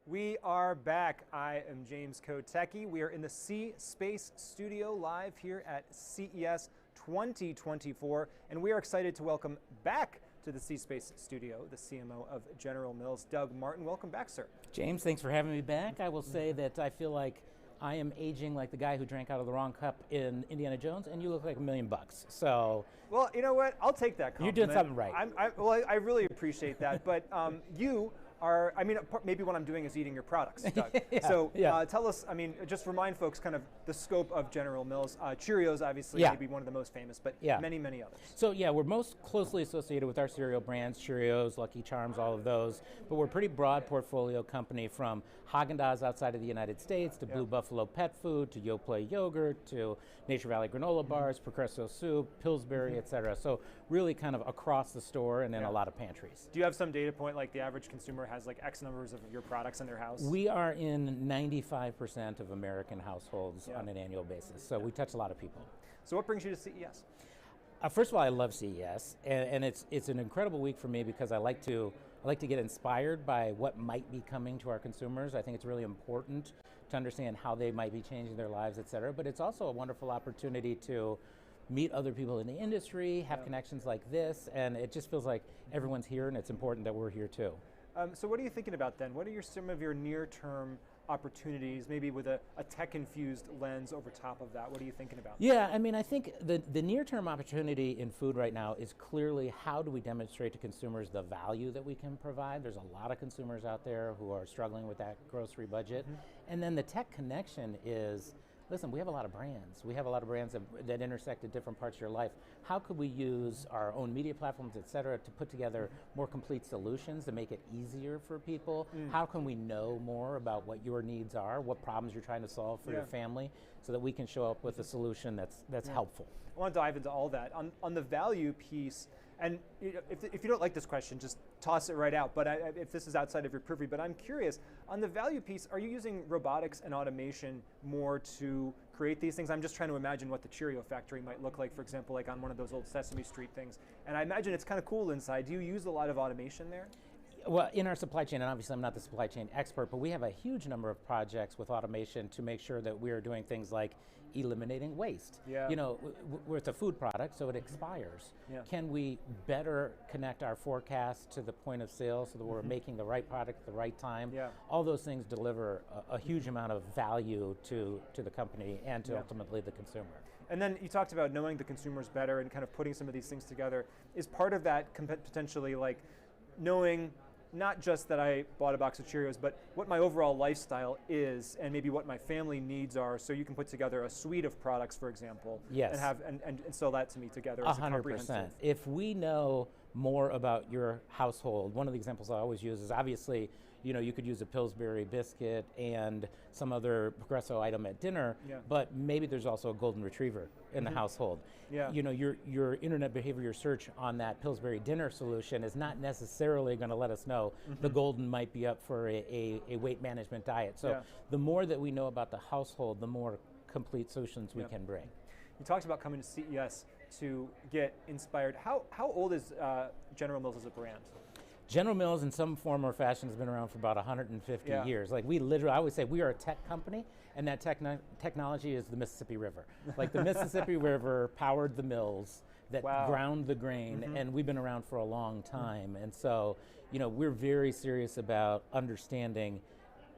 We are back. I am James Kotecki. We are in the C-Space studio live here at CES 2024, and we are excited to welcome back to the C-Space studio the CMO of General Mills, Doug Martin. Welcome back, sir. James, thanks for having me back. I will say that I feel like I am aging like the guy who drank out of the wrong cup in Indiana Jones, and you look like $1 million. So, well, you know what? I'll take that compliment. You're doing something right. I really appreciate that. But you are, maybe what I'm doing is eating your products, Doug. Tell us, just remind folks kind of the scope of General Mills. Cheerios, obviously, maybe one of the most famous, but many, many others. So we're most closely associated with our cereal brands, Cheerios, Lucky Charms, all of those. But we're a pretty broad portfolio company, from Haagen-Dazs outside of the United States to Blue Buffalo Pet Food to Yoplait Yogurt to Nature Valley Granola Bars, Progresso Soup, Pillsbury, et cetera. So really kind of across the store and in a lot of pantries. Do you have some data point, like the average consumer has like X numbers of your products in their house? We are in 95% of American households on an annual basis, so we touch a lot of people. So what brings you to CES? First of all, I love CES, and it's an incredible week for me because I like to get inspired by what might be coming to our consumers. I think it's really important to understand how they might be changing their lives, et cetera, but it's also a wonderful opportunity to meet other people in the industry, have connections like this, and it just feels like everyone's here, and it's important that we're here too. So what are you thinking about then? What are some of your near-term opportunities, maybe with a tech-infused lens over top of that? What are you thinking about? Yeah, I think the near-term opportunity in food right now is clearly how do we demonstrate to consumers the value that we can provide. There's a lot of consumers out there who are struggling with that grocery budget. And then the tech connection is, listen, we have a lot of brands. We have a lot of brands that intersect at different parts of your life. How could we use our own media platforms, et cetera, to put together more complete solutions to make it easier for people? How can we know more about what your needs are, what problems you're trying to solve for your family, so that we can show up with a solution that's helpful? I want to dive into all that. On the value piece, and if you don't like this question, just toss it right out, but if this is outside of your purview, but I'm curious, on the value piece, are you using robotics and automation more to create these things? I'm just trying to imagine what the Cheerio factory might look like, for example, like on one of those old Sesame Street things. And I imagine it's kind of cool inside. Do you use a lot of automation there? Well, in our supply chain, and obviously I'm not the supply chain expert, but we have a huge number of projects with automation to make sure that we are doing things like eliminating waste. You know, with a food product, so it expires. Can we better connect our forecast to the point of sale so that we're making the right product at the right time? All those things deliver a huge amount of value to the company and to ultimately the consumer. And then you talked about knowing the consumers better and kind of putting some of these things together. Is part of that potentially like knowing not just that I bought a box of Cheerios, but what my overall lifestyle is and maybe what my family needs are, so you can put together a suite of products, for example, and have and sell that to me together as a comprehensive. 100%. If we know more about your household, one of the examples I always use is obviously, you know, you could use a Pillsbury biscuit and some other Progresso item at dinner, but maybe there's also a golden retriever in the household. You know, your internet behavior search on that Pillsbury dinner solution is not necessarily going to let us know the golden might be up for a weight management diet. So the more that we know about the household, the more complete solutions we can bring. You talked about coming to CES to get inspired. How old is General Mills as a brand? General Mills in some form or fashion has been around for about 150 years. Like we literally, I always say we are a tech company, and that technology is the Mississippi River. Like the Mississippi River powered the mills that ground the grain, and we've been around for a long time. And so, you know, we're very serious about understanding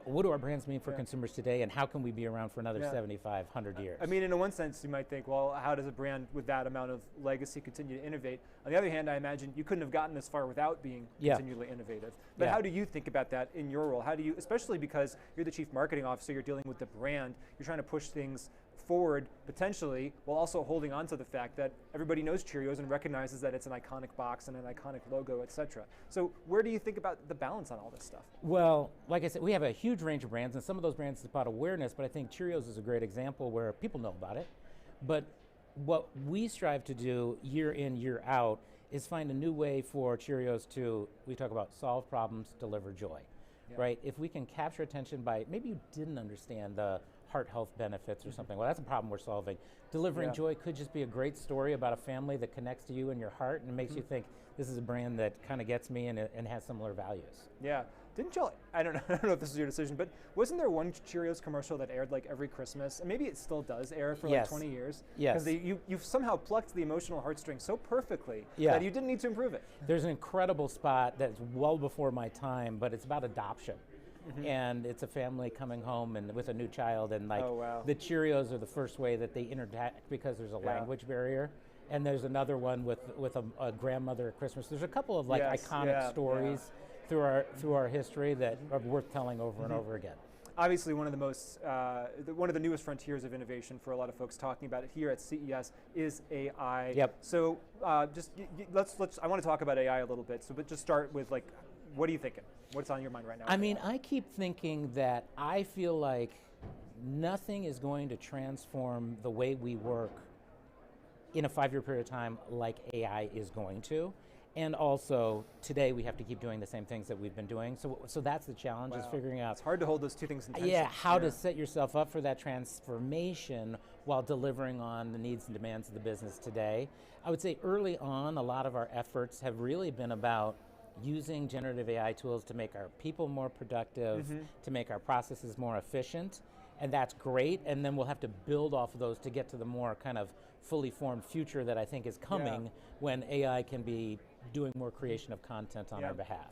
what do our brands mean for consumers today, and how can we be around for another 75, 100 years? I mean, in one sense, you might think, well, how does a brand with that amount of legacy continue to innovate? On the other hand, I imagine you couldn't have gotten this far without being continually innovative. But how do you think about that in your role? How do you, especially because you're the chief marketing officer, you're dealing with the brand, you're trying to push things forward potentially, while also holding on to the fact that everybody knows Cheerios and recognizes that it's an iconic box and an iconic logo, et cetera. So where do you think about the balance on all this stuff? Well, like I said, we have a huge range of brands, and some of those brands is about awareness, but I think Cheerios is a great example where people know about it. But what we strive to do year in, year out is find a new way for Cheerios to, we talk about solve problems, deliver joy, right? If we can capture attention by, maybe you didn't understand the heart health benefits or something. Well, that's a problem we're solving. Delivering joy could just be a great story about a family that connects to you and your heart and makes you think, this is a brand that kind of gets me and has similar values. Yeah. Didn't y'all, I don't know, I don't know if this is your decision, but wasn't there one Cheerios commercial that aired like every Christmas? And maybe it still does air for like 20 years. Yes. Because you've somehow plucked the emotional heartstrings so perfectly Yeah. that you didn't need to improve it. There's an incredible spot that's well before my time, but it's about adoption. And it's a family coming home and with a new child, and like the Cheerios are the first way that they interact because there's a language barrier. And there's another one with a grandmother at Christmas. There's a couple of like iconic stories through our history that are worth telling over and over again. Obviously, one of the most, one of the newest frontiers of innovation for a lot of folks talking about it here at CES is AI. Yep. So just let's. I want to talk about AI a little bit. So, but just start with like, what are you thinking? What's on your mind right now? I mean, I keep thinking that I feel like nothing is going to transform the way we work in a 5-year period of time like AI is going to. And also, today we have to keep doing the same things that we've been doing. So that's the challenge, is figuring out. It's hard to hold those two things in tension. Yeah, how to set yourself up for that transformation while delivering on the needs and demands of the business today. I would say early on, a lot of our efforts have really been about using generative AI tools to make our people more productive, to make our processes more efficient. And that's great, and then we'll have to build off of those to get to the more kind of fully formed future that I think is coming when AI can be doing more creation of content on our behalf.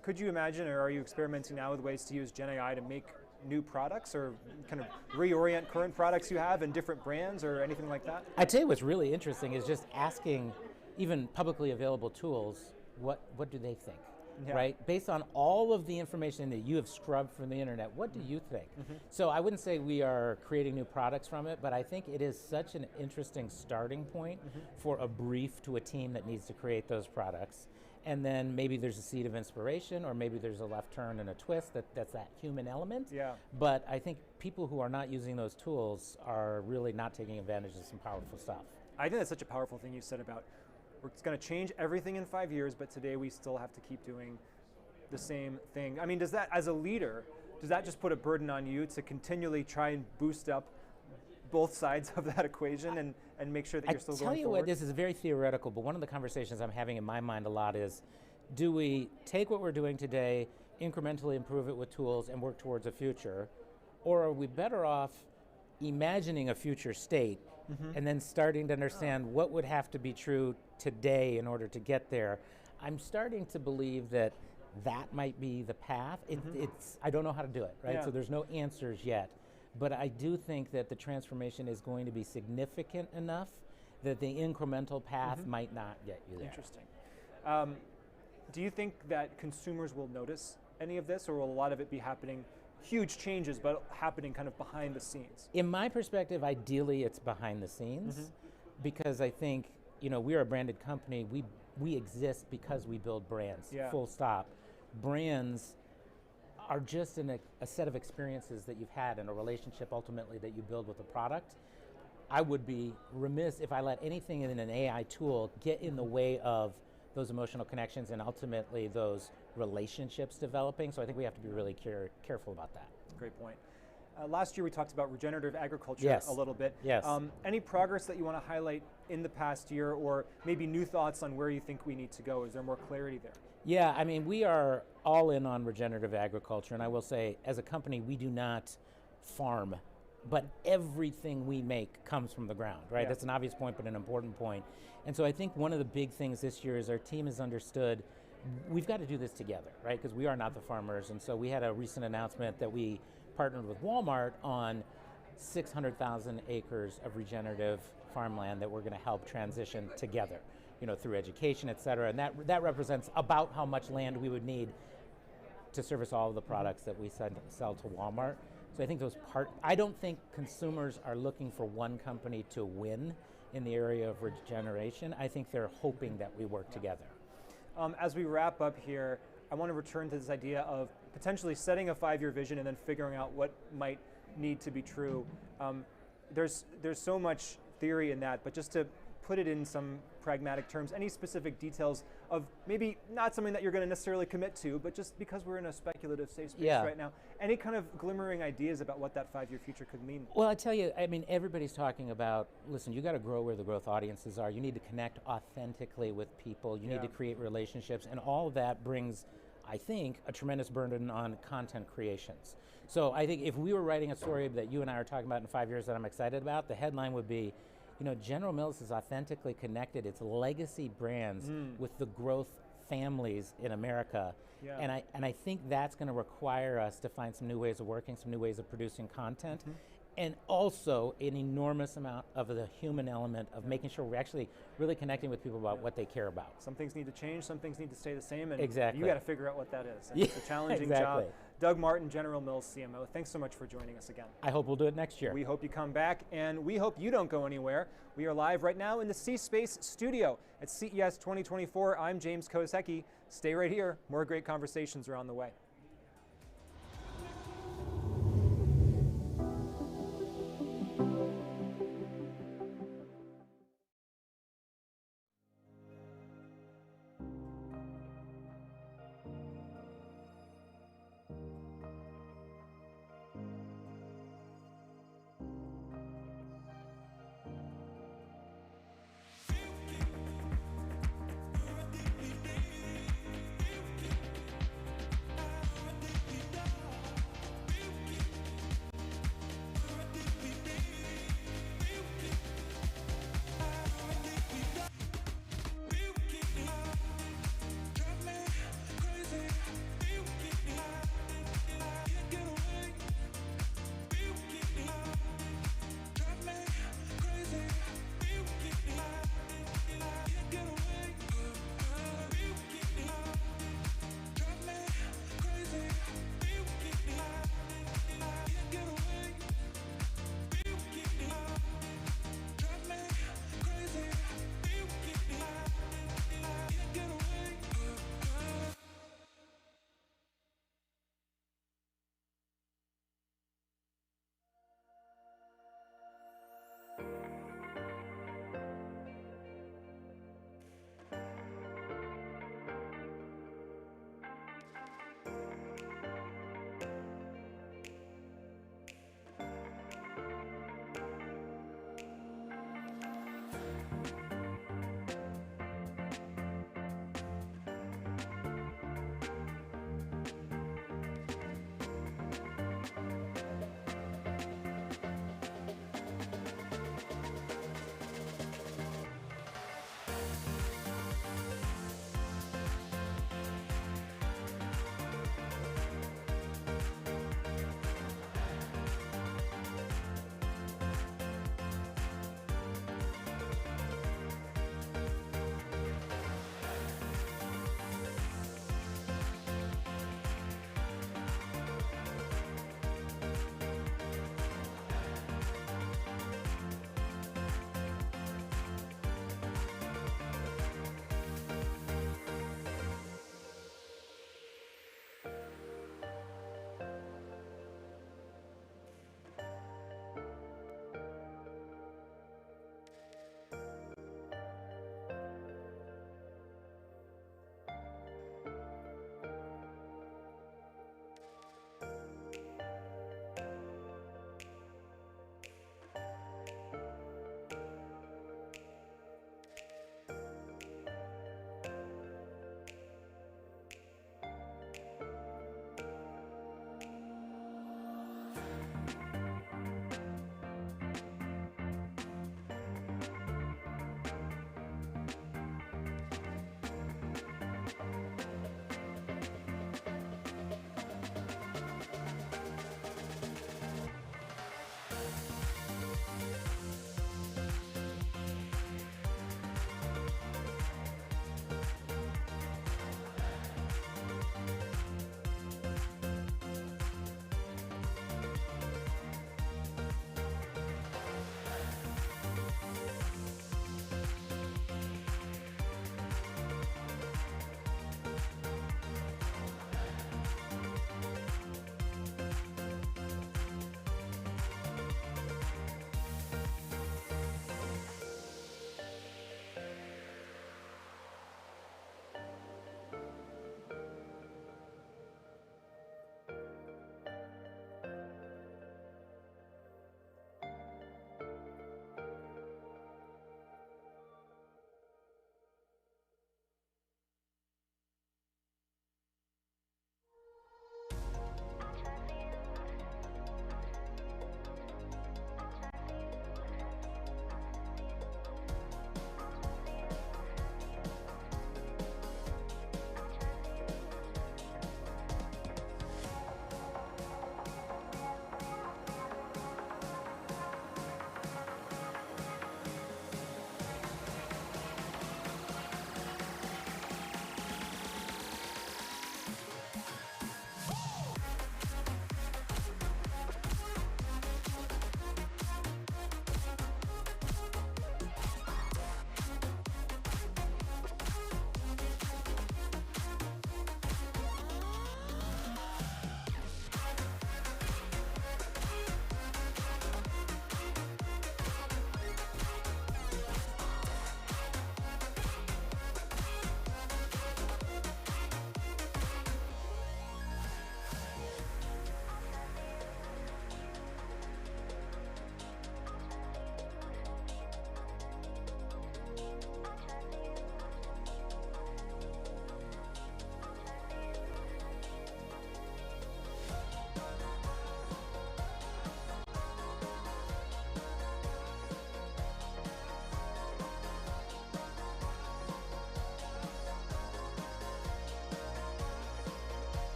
Could you imagine, or are you experimenting now with ways to use Gen AI to make new products or kind of reorient current products you have in different brands or anything like that? I'd say what's really interesting is just asking even publicly available tools, what do they think? Right? Based on all of the information that you have scrubbed from the internet, what do you think? So I wouldn't say we are creating new products from it, but I think it is such an interesting starting point for a brief to a team that needs to create those products. And then maybe there's a seed of inspiration, or maybe there's a left turn and a twist that's that human element. Yeah. But I think people who are not using those tools are really not taking advantage of some powerful stuff. I think that's such a powerful thing you said about it's going to change everything in 5 years, but today we still have to keep doing the same thing. I mean, does that, as a leader, does that just put a burden on you to continually try and boost up both sides of that equation and make sure that you're still going forward? I tell you what, this is very theoretical, but one of the conversations I'm having in my mind a lot is, do we take what we're doing today, incrementally improve it with tools, and work towards a future, or are we better off imagining a future state and then starting to understand what would have to be true today in order to get there? I'm starting to believe that might be the path. It's I don't know how to do it, right? Yeah. So there's no answers yet. But I do think that the transformation is going to be significant enough that the incremental path might not get you there. Interesting. Do you think that consumers will notice any of this, or will a lot of it be happening, huge changes, but happening kind of behind the scenes? In my perspective, ideally it's behind the scenes, because I think, we're a branded company. We exist because we build brands, full stop. Brands are just a set of experiences that you've had and a relationship ultimately that you build with a product. I would be remiss if I let anything in an AI tool get in the way of those emotional connections and ultimately those relationships developing. So I think we have to be really careful about that. Great point. Last year we talked about regenerative agriculture a little bit. Yes. Any progress that you want to highlight in the past year, or maybe new thoughts on where you think we need to go? Is there more clarity there? Yeah, I mean, we are all in on regenerative agriculture, and I will say, as a company, we do not farm, but everything we make comes from the ground, right? That's an obvious point, but an important point. And so I think one of the big things this year is our team has understood we've got to do this together, right? Because we are not the farmers, and so we had a recent announcement that we partnered with Walmart on 600,000 acres of regenerative farmland that we're going to help transition together, through education, et cetera. And that represents about how much land we would need to service all of the products that we sell to Walmart. So I think I don't think consumers are looking for one company to win in the area of regeneration. I think they're hoping that we work together. As we wrap up here, I want to return to this idea of potentially setting a 5-year vision and then figuring out what might need to be true. There's so much theory in that, but just to put it in some pragmatic terms, any specific details of maybe not something that you're going to necessarily commit to, but just because we're in a speculative safe space right now, any kind of glimmering ideas about what that 5-year future could mean? Well, I tell you, I mean, everybody's talking about, listen, you got to grow where the growth audiences are. You need to connect authentically with people. You need to create relationships, and all of that brings, I think, a tremendous burden on content creations. So I think if we were writing a story that you and I are talking about in 5 years that I'm excited about, the headline would be, you know, General Mills has authentically connected its legacy brands with the growth families in America. Yeah. And I think that's going to require us to find some new ways of working, some new ways of producing content, and also an enormous amount of the human element of making sure we're actually really connecting with people about what they care about. Some things need to change, some things need to stay the same, and exactly. you got to figure out what that is. And it's a challenging job. Doug Martin, General Mills CMO, thanks so much for joining us again. I hope we'll do it next year. We hope you come back, and we hope you don't go anywhere. We are live right now in the C-Space studio at CES 2024. I'm James Kosecki. Stay right here. More great conversations are on the way.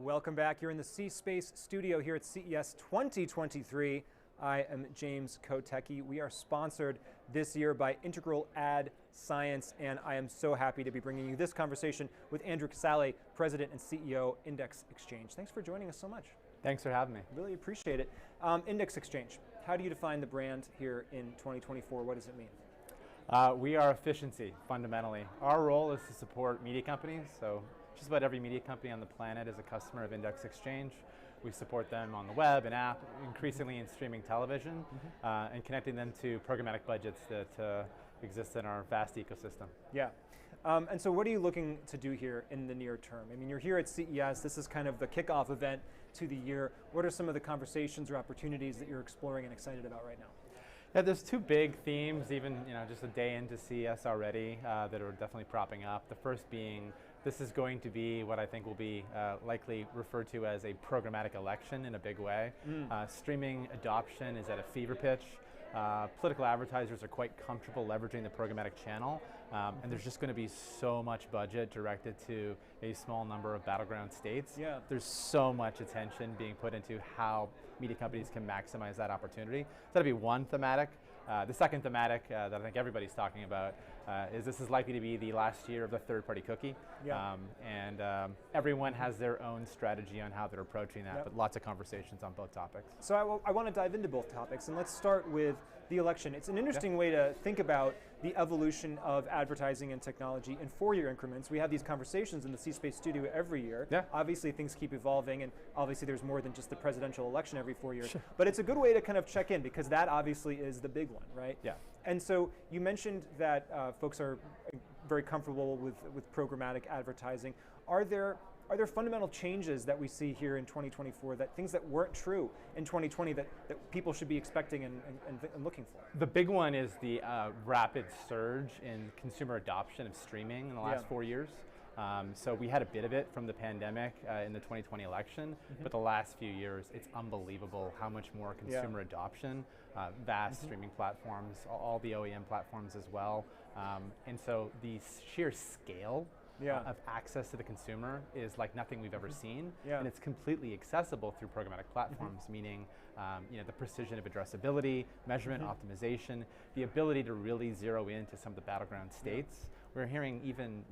Welcome back. You're in the C-Space studio here at CES 2023. I am James Kotecki. We are sponsored this year by Integral Ad Science, and I am so happy to be bringing you this conversation with Andrew Casale, President and CEO, Index Exchange. Thanks for joining us so much. Thanks for having me. Really appreciate it. Index Exchange, how do you define the brand here in 2024? What does it mean? We are efficiency, fundamentally. Our role is to support media companies, so just about every media company on the planet is a customer of Index Exchange. We support them on the web and app, increasingly in streaming television, and connecting them to programmatic budgets that exist in our vast ecosystem. Yeah. And so what are you looking to do here in the near term? I mean, you're here at CES. This is kind of the kickoff event to the year. What are some of the conversations or opportunities that you're exploring and excited about right now? Yeah, there's two big themes, even just a day into CES already, that are definitely propping up. The first being, this is going to be what I think will be likely referred to as a programmatic election in a big way. Streaming adoption is at a fever pitch. Political advertisers are quite comfortable leveraging the programmatic channel, and there's just going to be so much budget directed to a small number of battleground states. Yeah. There's so much attention being put into how media companies can maximize that opportunity. So that'll be one thematic. The second thematic that I think everybody's talking about is this is likely to be the last year of the third-party cookie. Yeah. And everyone has their own strategy on how they're approaching that, Yep. but lots of conversations on both topics. So I want to dive into both topics, and let's start with the election. It's an interesting way to think about the evolution of advertising and technology in 4-year increments. We have these conversations in the C-Space studio every year. Yeah. Obviously things keep evolving, and obviously there's more than just the presidential election every 4 years. Sure. But it's a good way to kind of check in, because that obviously is the big one, right? Yeah. And so you mentioned that folks are very comfortable with programmatic advertising. Are there fundamental changes that we see here in 2024, that things that weren't true in 2020 that people should be expecting and looking for? The big one is the rapid surge in consumer adoption of streaming in the last 4 years. So we had a bit of it from the pandemic in the 2020 election, but the last few years, it's unbelievable how much more consumer adoption, vast streaming platforms, all the OEM platforms as well. And so the sheer scale of access to the consumer is like nothing we've ever seen, and it's completely accessible through programmatic platforms, meaning the precision of addressability, measurement, optimization, the ability to really zero into some of the battleground states. We're hearing even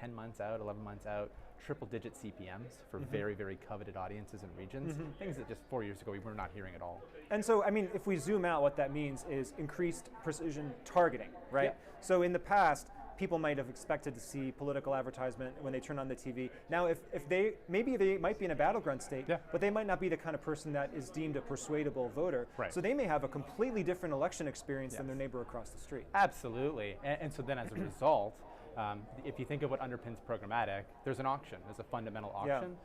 10 months out, 11 months out, triple-digit CPMs for very, very coveted audiences and regions, things that just 4 years ago we were not hearing at all. And so, I mean, if we zoom out, what that means is increased precision targeting, right? Yeah. So in the past, people might have expected to see political advertisement when they turn on the TV. Now, if they might be in a battleground state, but they might not be the kind of person that is deemed a persuadable voter. Right. So they may have a completely different election experience than their neighbor across the street. Absolutely, and so then as a result, if you think of what underpins programmatic, there's an auction, there's a fundamental auction.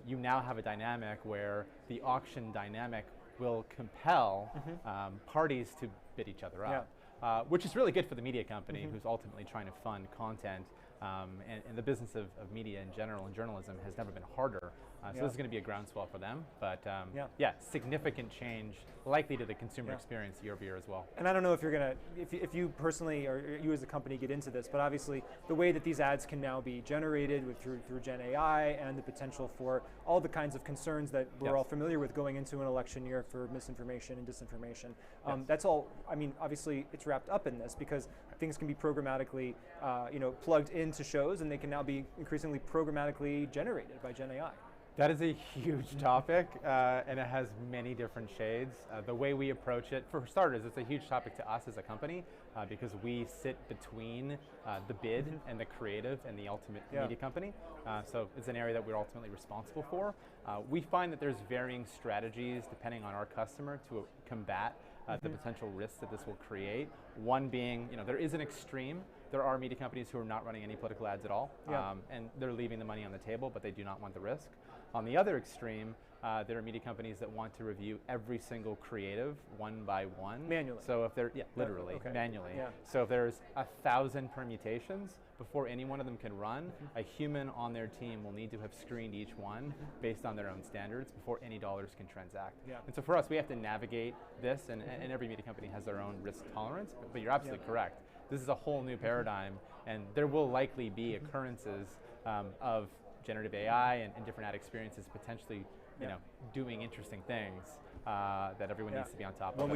You now have a dynamic where the auction dynamic will compel parties to bid each other up. Which is really good for the media company who's ultimately trying to fund content, and the business of media in general and journalism has never been harder. So this is going to be a groundswell for them, but significant change likely to the consumer experience year over year as well. And I don't know if you're going to, if you personally or you as a company get into this, but obviously the way that these ads can now be generated through Gen AI and the potential for all the kinds of concerns that we're all familiar with going into an election year for misinformation and disinformation. That's all, I mean, obviously it's wrapped up in this because things can be programmatically plugged into shows, and they can now be increasingly programmatically generated by Gen AI. That is a huge topic, and it has many different shades. The way we approach it, for starters, it's a huge topic to us as a company because we sit between the bid and the creative and the ultimate media company. So it's an area that we're ultimately responsible for. We find that there's varying strategies depending on our customer to combat the potential risks that this will create. One being, there is an extreme. There are media companies who are not running any political ads at all, and they're leaving the money on the table, but they do not want the risk. On the other extreme, there are media companies that want to review every single creative one by one. Manually. So if they're, literally, manually. So if there's 1,000 permutations, before any one of them can run, a human on their team will need to have screened each one based on their own standards before any dollars can transact. And so for us, we have to navigate this, and every media company has their own risk tolerance, but you're absolutely correct. This is a whole new paradigm, and there will likely be occurrences of generative AI and different ad experiences potentially, you know, doing interesting things that everyone needs to be on top of.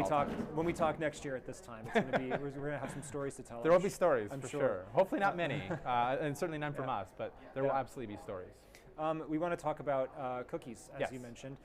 When we talk next year at this time, it's going to be we're going to have some stories to tell. There will be stories, I'm for sure. sure. Hopefully not many, and certainly none from us, but there will absolutely be stories. We want to talk about cookies, as you mentioned.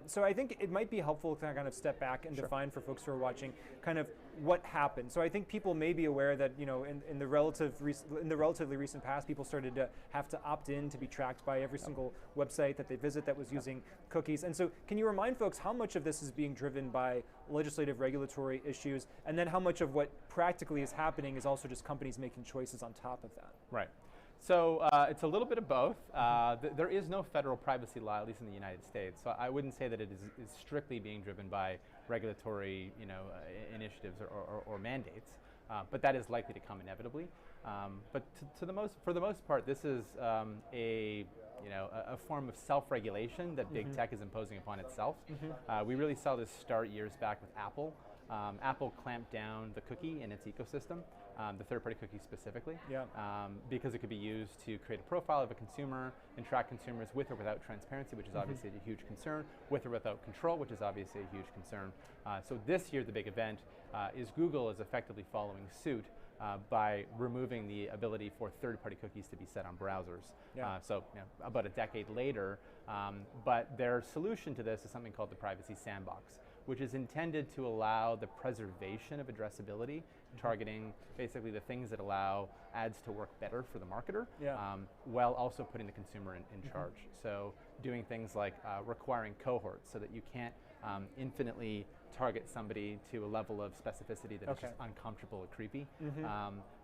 So I think it might be helpful to kind of step back and define for folks who are watching kind of what happened. So I think people may be aware that, you know, in the relatively recent past, people started to have to opt in to be tracked by every single website that they visit that was using cookies. And so can you remind folks how much of this is being driven by legislative regulatory issues, and then how much of what practically is happening is also just companies making choices on top of that? Right. So it's a little bit of both. There is no federal privacy law, at least in the United States. So I wouldn't say that it is strictly being driven by regulatory, you know, initiatives or mandates, but that is likely to come inevitably. But for the most part, this is a form of self-regulation that big tech is imposing upon itself. We really saw this start years back with Apple. Apple clamped down the cookie in its ecosystem, the third-party cookie specifically, because it could be used to create a profile of a consumer and track consumers with or without transparency, which is obviously a huge concern, with or without control, which is obviously a huge concern. So this year, the big event is Google is effectively following suit by removing the ability for third-party cookies to be set on browsers. So you know, about a decade later, but their solution to this is something called the Privacy Sandbox, which is intended to allow the preservation of addressability, targeting basically the things that allow ads to work better for the marketer, while also putting the consumer in charge. So doing things like requiring cohorts so that you can't infinitely target somebody to a level of specificity that is just uncomfortable or creepy,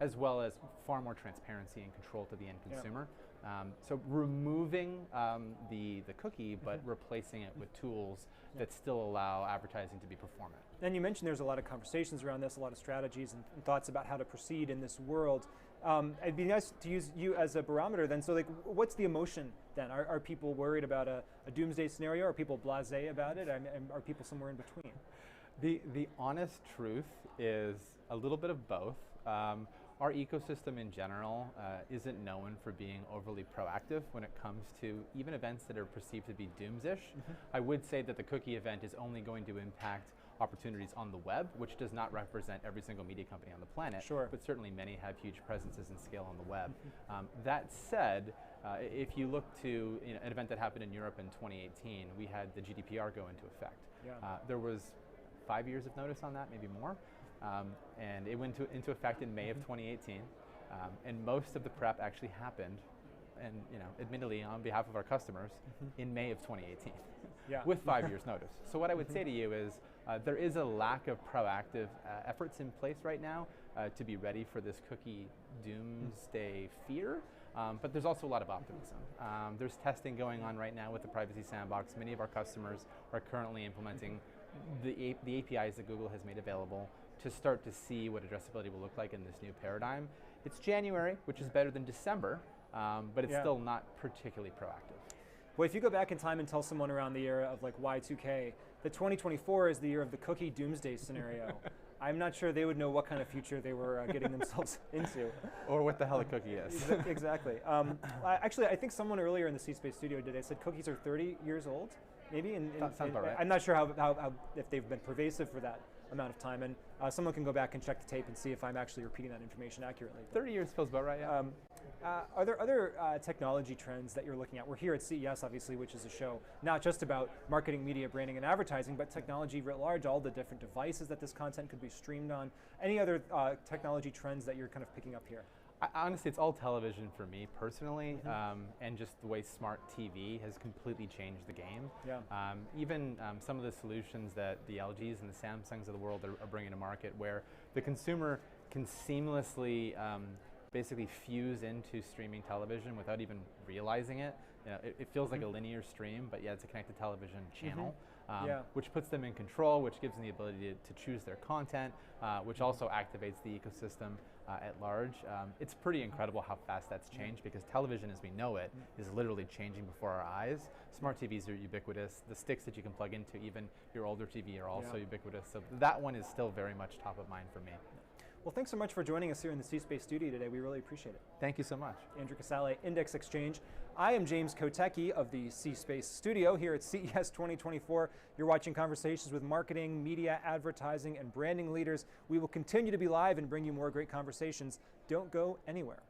as well as far more transparency and control to the end consumer. So removing the cookie, but replacing it with tools that still allow advertising to be performant. And you mentioned there's a lot of conversations around this, a lot of strategies and thoughts about how to proceed in this world. It'd be nice to use you as a barometer then. So like, what's the emotion then? Are people worried about a doomsday scenario? Are people blasé about it? Are people somewhere in between? The honest truth is a little bit of both. Our ecosystem in general isn't known for being overly proactive when it comes to even events that are perceived to be doomsish. I would say that the cookie event is only going to impact opportunities on the web, which does not represent every single media company on the planet, but certainly many have huge presences and scale on the web. That said, if you look to an event that happened in Europe in 2018, we had the GDPR go into effect. There was 5 years of notice on that, maybe more. And it went into effect in May of 2018, and most of the prep actually happened, and admittedly on behalf of our customers, in May of 2018, with 5 years notice. So what I would say to you is there is a lack of proactive efforts in place right now to be ready for this cookie doomsday fear, but there's also a lot of optimism. There's testing going on right now with the Privacy Sandbox. Many of our customers are currently implementing the APIs that Google has made available to start to see what addressability will look like in this new paradigm. It's January, which is better than December, but it's still not particularly proactive. Well, if you go back in time and tell someone around the era of like Y2K that 2024 is the year of the cookie doomsday scenario, I'm not sure they would know what kind of future they were getting themselves into. Or what the hell a cookie is. Exactly. Actually, I think someone earlier in the C-Space studio today said cookies are 30 years old, maybe. That sounds about right. I'm not sure how if they've been pervasive for that amount of time, and someone can go back and check the tape and see if I'm actually repeating that information accurately. 30 years feels about right, yeah. Are there other technology trends that you're looking at? We're here at CES, obviously, which is a show not just about marketing, media, branding, and advertising, but technology writ large, all the different devices that this content could be streamed on. Any other technology trends that you're kind of picking up here? Honestly, it's all television for me personally, and just the way smart TV has completely changed the game. Even some of the solutions that the LGs and the Samsungs of the world are bringing to market, where the consumer can seamlessly basically fuse into streaming television without even realizing it. It feels like a linear stream, but it's a connected television channel, which puts them in control, which gives them the ability to choose their content, which also activates the ecosystem at large. It's pretty incredible how fast that's changed, because television as we know it is literally changing before our eyes. Smart TVs are ubiquitous. The sticks that you can plug into even your older TV are also ubiquitous. So that one is still very much top of mind for me. Well, thanks so much for joining us here in the C-Space studio today. We really appreciate it. Thank you so much. Andrew Casale, Index Exchange. I am James Kotecki of the C-Space studio here at CES 2024. You're watching conversations with marketing, media, advertising, and branding leaders. We will continue to be live and bring you more great conversations. Don't go anywhere.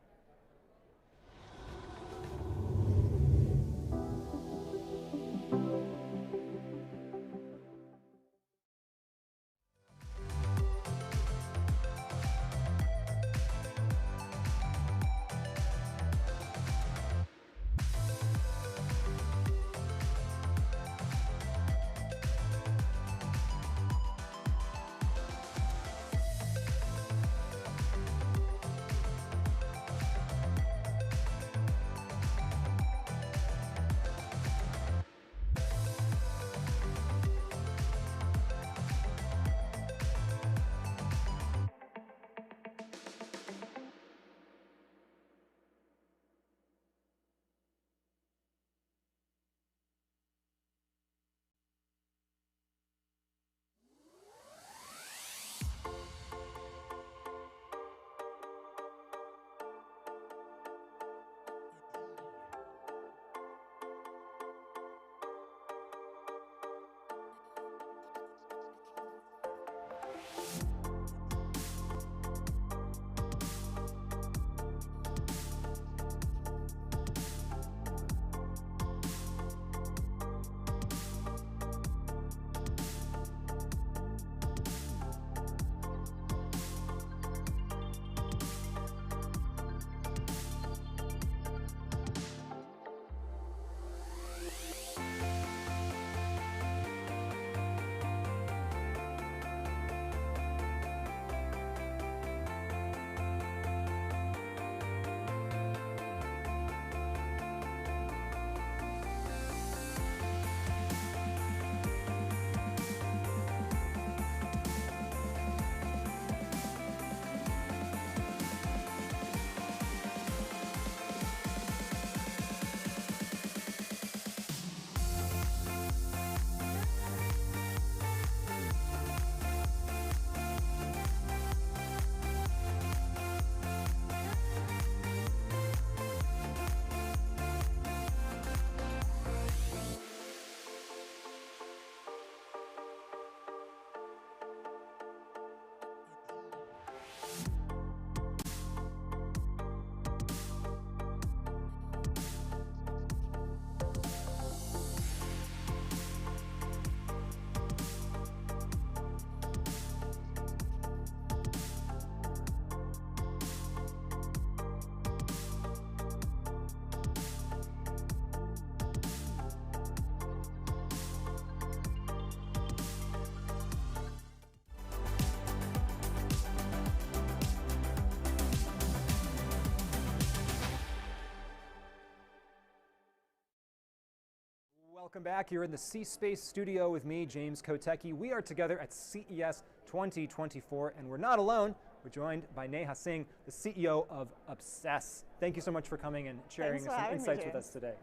Welcome back. You're in the C-Space studio with me, James Kotecki. We are together at CES 2024, and we're not alone. We're joined by Neha Singh, the CEO of Obsess. Thank you so much for coming and sharing some insights with us today.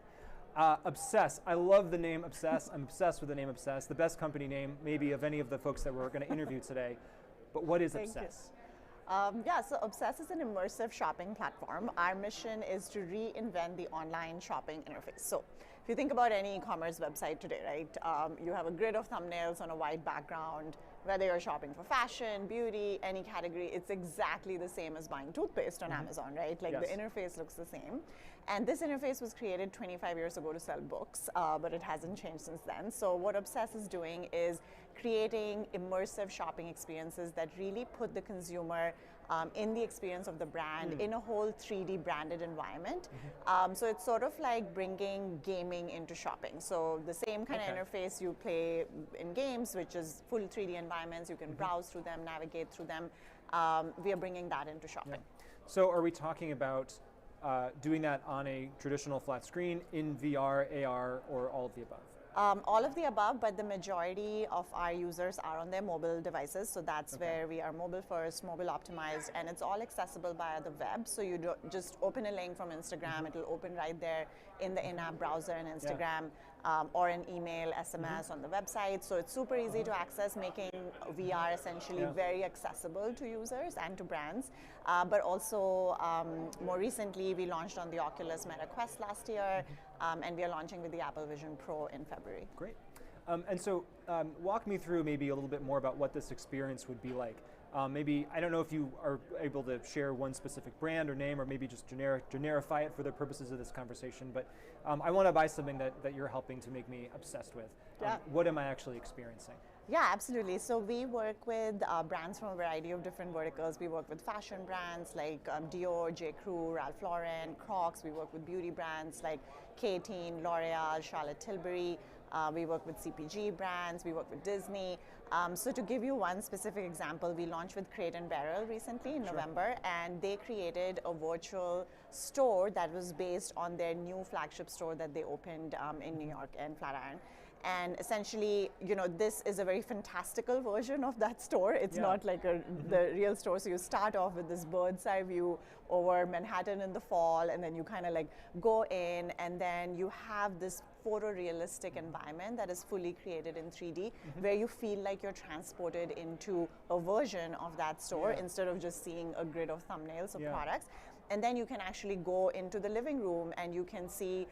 Obsess, I love the name Obsess. I'm obsessed with the name Obsess, the best company name maybe of any of the folks that we're going to interview today. But what is Obsess? So Obsess is an immersive shopping platform. Our mission is to reinvent the online shopping interface. So if you think about any e-commerce website today, right, you have a grid of thumbnails on a white background. Whether you're shopping for fashion, beauty, any category, it's exactly the same as buying toothpaste on Amazon, right? Like the interface looks the same. And this interface was created 25 years ago to sell books, but it hasn't changed since then. So what Obsess is doing is creating immersive shopping experiences that really put the consumer in the experience of the brand in a whole 3D branded environment. So it's sort of like bringing gaming into shopping. So the same kind of interface you play in games, which is full 3D environments, you can browse through them, navigate through them. We are bringing that into shopping. So are we talking about doing that on a traditional flat screen, in VR, AR, or all of the above? All of the above, but the majority of our users are on their mobile devices. So that's where we are mobile first, mobile optimized, and it's all accessible via the web. So you just open a link from Instagram, it'll open right there in the in-app browser in Instagram. or an email, SMS on the website. So it's super easy to access, making VR essentially very accessible to users and to brands. But also, more recently, we launched on the Oculus Meta Quest last year, and we are launching with the Apple Vision Pro in February. Great. And so walk me through maybe a little bit more about what this experience would be like. Maybe, I don't know if you are able to share one specific brand or name, or maybe just generify it for the purposes of this conversation, but I want to buy something that you're helping to make me obsessed with. What am I actually experiencing? Yeah, absolutely. So we work with brands from a variety of different verticals. We work with fashion brands like Dior, J. Crew, Ralph Lauren, Crocs. We work with beauty brands like K-Teen, L'Oreal, Charlotte Tilbury. We work with CPG brands, we work with Disney. So to give you one specific example, we launched with Crate & Barrel recently in November, and they created a virtual store that was based on their new flagship store that they opened in New York and Flatiron. And essentially, you know, this is a very fantastical version of that store. It's not like the real store. So you start off with this bird's eye view over Manhattan in the fall, and then you kind of like go in, and then you have this photorealistic environment that is fully created in 3D, where you feel like you're transported into a version of that store instead of just seeing a grid of thumbnails of products. And then you can actually go into the living room and you can see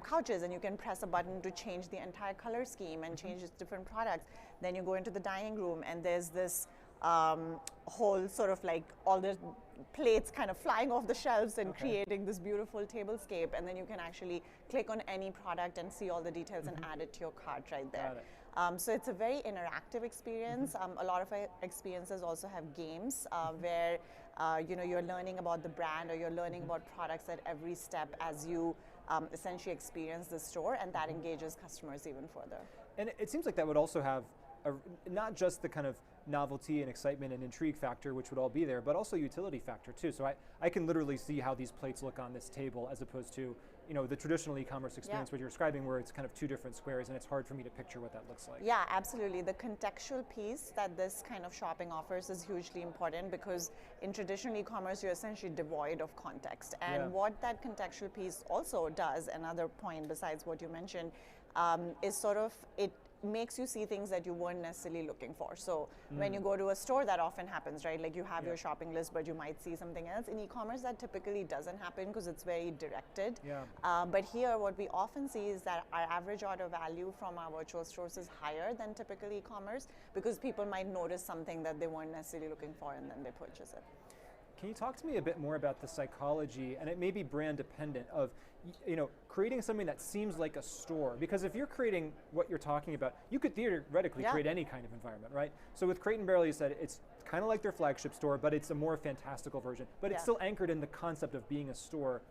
couches, and you can press a button to change the entire color scheme and change different products. Then you go into the dining room, and there's this whole sort of like all the plates kind of flying off the shelves and creating this beautiful tablescape. And then you can actually click on any product and see all the details and add it to your cart right there. So it's a very interactive experience. A lot of our experiences also have games where you know, you're learning about the brand, or you're learning about products at every step as you essentially experience the store, and that engages customers even further. And it seems like that would also have not just the kind of novelty and excitement and intrigue factor, which would all be there, but also utility factor too. So I can literally see how these plates look on this table, as opposed to, you know, the traditional e-commerce experience what you're describing, where it's kind of two different squares and it's hard for me to picture what that looks like. Yeah, absolutely. The contextual piece that this kind of shopping offers is hugely important, because in traditional e-commerce you're essentially devoid of context. And what that contextual piece also does, another point besides what you mentioned, is sort of, it makes you see things that you weren't necessarily looking for. So when you go to a store, that often happens, right? Like you have your shopping list, but you might see something else. In e-commerce, that typically doesn't happen because it's very directed. But here, what we often see is that our average order value from our virtual stores is higher than typical e-commerce, because people might notice something that they weren't necessarily looking for, and then they purchase it. Can you talk to me a bit more about the psychology, and it may be brand dependent, of, you know, creating something that seems like a store? Because if you're creating what you're talking about, you could theoretically create any kind of environment, right? So with Crate & Barrel, you said it's kind of like their flagship store, but it's a more fantastical version. But it's still anchored in the concept of being a store.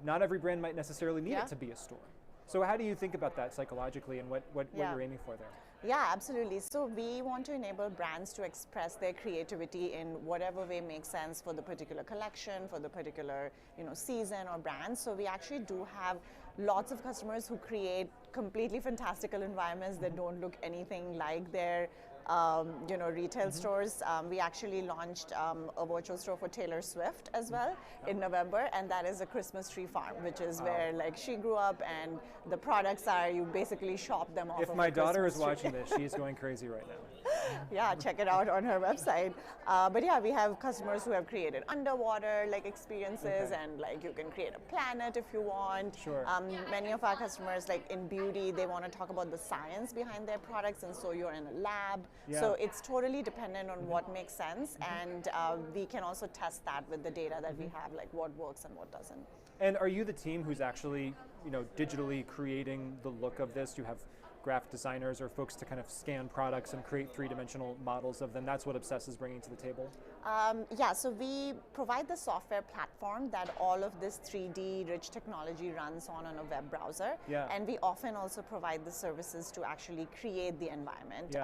Not every brand might necessarily need it to be a store. So how do you think about that psychologically, and what you're aiming for there? Yeah, absolutely. So we want to enable brands to express their creativity in whatever way makes sense for the particular collection, for the particular, you know, season or brand. So we actually do have lots of customers who create completely fantastical environments that don't look anything like their you know, retail stores. We actually launched a virtual store for Taylor Swift as well in November, and that is a Christmas tree farm, which is where like she grew up, and the products are, you basically shop them off. If my daughter is watching this, she is going crazy right now. Yeah, check it out on her website. But yeah, we have customers who have created underwater like experiences, and like you can create a planet if you want. Many of our customers, like in beauty, they want to talk about the science behind their products, and so you're in a lab. So it's totally dependent on what makes sense, and we can also test that with the data that we have, like what works and what doesn't. And are you the team who's actually, you know, digitally creating the look of this? You have graphic designers or folks to kind of scan products and create three-dimensional models of them. That's what Obsess is bringing to the table? Yeah, so we provide the software platform that all of this 3D rich technology runs on a web browser. And we often also provide the services to actually create the environment.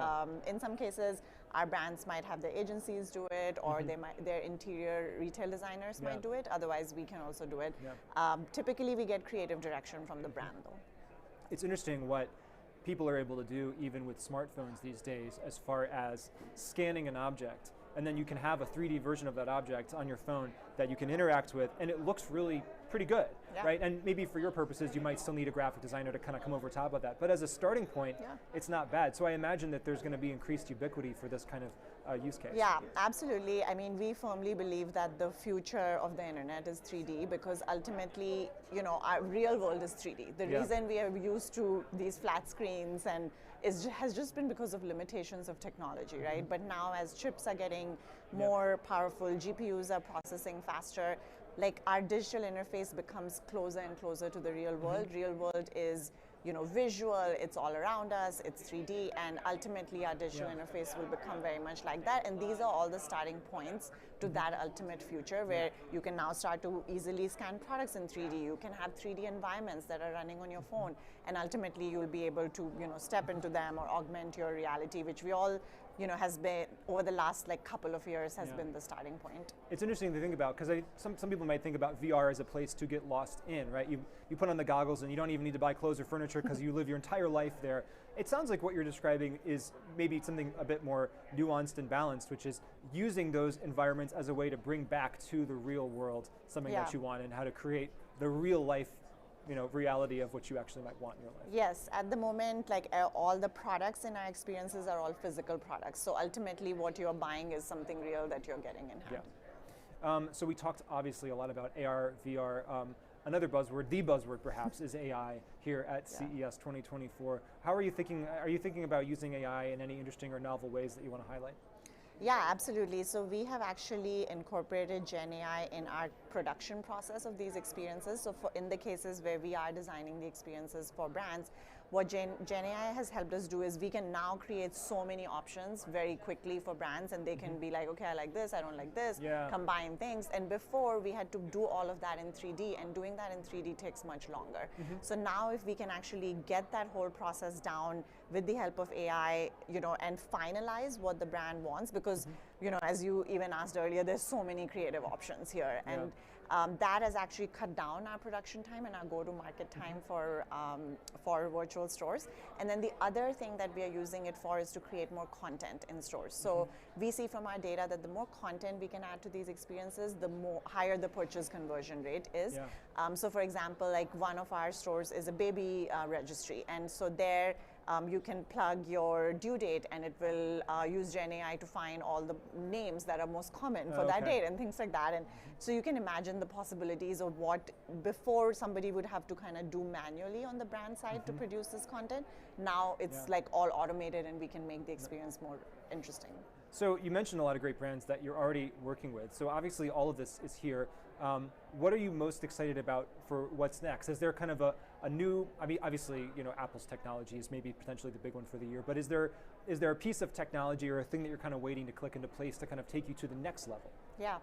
In some cases, our brands might have their agencies do it, or their interior retail designers might do it. Otherwise, we can also do it. Typically, we get creative direction from the brand, though. It's interesting what people are able to do even with smartphones these days, as far as scanning an object and then you can have a 3D version of that object on your phone that you can interact with, and it looks really pretty good, right? And maybe for your purposes, you might still need a graphic designer to kind of come over top of that. But as a starting point, it's not bad. So I imagine that there's going to be increased ubiquity for this kind of use case. Yeah, absolutely. I mean, we firmly believe that the future of the internet is 3D because ultimately, you know, our real world is 3D. The reason we are used to these flat screens and has just been because of limitations of technology, right? But now as chips are getting more powerful, GPUs are processing faster, like our digital interface becomes closer and closer to the real world. Real world is, you know, visual, it's all around us, it's 3D, and ultimately our digital interface will become very much like that. And these are all the starting points to that ultimate future where you can now start to easily scan products in 3D. You can have 3D environments that are running on your phone, and ultimately you'll be able to, you know, step into them or augment your reality, which we all, you know, has been over the last like couple of years has been the starting point. It's interesting to think about because some people might think about VR as a place to get lost in, right? You put on the goggles and you don't even need to buy clothes or furniture because you live your entire life there. It sounds like what you're describing is maybe something a bit more nuanced and balanced, which is using those environments as a way to bring back to the real world something that you want and how to create the real life, you know, reality of what you actually might want in your life. Yes, at the moment, like all the products in our experiences are all physical products. So ultimately what you're buying is something real that you're getting in hand. So we talked obviously a lot about AR, VR. Another buzzword, the buzzword perhaps, is AI here at CES 2024. How are you thinking? Are you thinking about using AI in any interesting or novel ways that you want to highlight? Yeah, absolutely. So we have actually incorporated Gen AI in our production process of these experiences. So in the cases where we are designing the experiences for brands, what Gen AI has helped us do is we can now create so many options very quickly for brands, and they can be like, okay, I like this, I don't like this, combine things. And before we had to do all of that in 3D, and doing that in 3D takes much longer. So now if we can actually get that whole process down with the help of AI, you know, and finalize what the brand wants, because, you know, as you even asked earlier, there's so many creative options here. And that has actually cut down our production time and our go-to-market time for virtual stores. And then the other thing that we are using it for is to create more content in stores. So we see from our data that the more content we can add to these experiences, the higher the purchase conversion rate is. So for example, like one of our stores is a baby registry, and so there you can plug your due date and it will use Gen AI to find all the names that are most common for that date and things like that. And so you can imagine the possibilities of what before somebody would have to kind of do manually on the brand side to produce this content. Now it's like all automated and we can make the experience more interesting. So you mentioned a lot of great brands that you're already working with. So obviously all of this is here. What are you most excited about for what's next? Is there kind of a new, I mean, obviously, you know, Apple's technology is maybe potentially the big one for the year, but is there a piece of technology or a thing that you're kind of waiting to click into place to kind of take you to the next level? Yeah,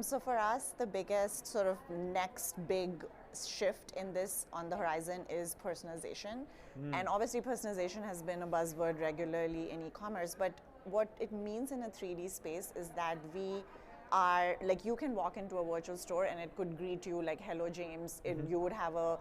so for us, the biggest sort of next big shift in this on the horizon is personalization. And obviously personalization has been a buzzword regularly in e-commerce, but what it means in a 3D space is that we are, like, you can walk into a virtual store and it could greet you like, hello James. You would have a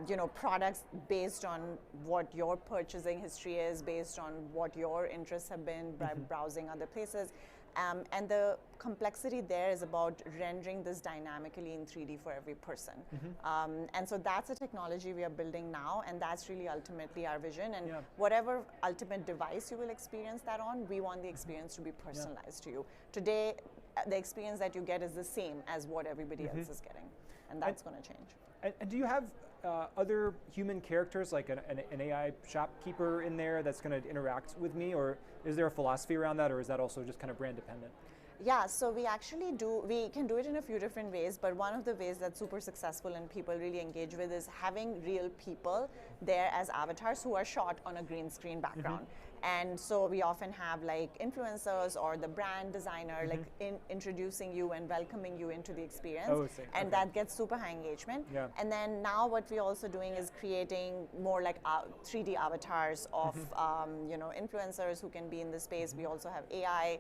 you know, products based on what your purchasing history is, based on what your interests have been by browsing other places. And the complexity there is about rendering this dynamically in 3D for every person. And so that's a technology we are building now, and that's really ultimately our vision. And whatever ultimate device you will experience that on, we want the experience to be personalized to you. Today, the experience that you get is the same as what everybody else is getting, and that's going to change. And do you have other human characters, like an AI shopkeeper in there that's going to interact with me, or is there a philosophy around that, or is that also just kind of brand dependent? Yeah, so we actually we can do it in a few different ways, but one of the ways that's super successful and people really engage with is having real people there as avatars who are shot on a green screen background. And so we often have like influencers or the brand designer like introducing you and welcoming you into the experience, and that gets super high engagement. And then now what we're also doing is creating more like 3D avatars of you know, influencers who can be in the space. We also have AI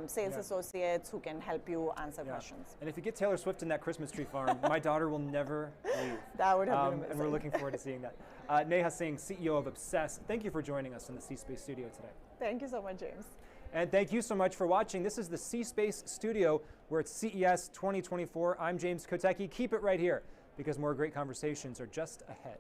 sales associates who can help you answer questions. And if you get Taylor Swift in that Christmas tree farm, my daughter will never leave. That would have been amazing. And we're looking forward to seeing that. Neha Singh, CEO of Obsess, thank you for joining us in the C-Space studio today. Thank you so much, James. And thank you so much for watching. This is the C-Space Studio. We're at CES 2024. I'm James Kotecki. Keep it right here because more great conversations are just ahead.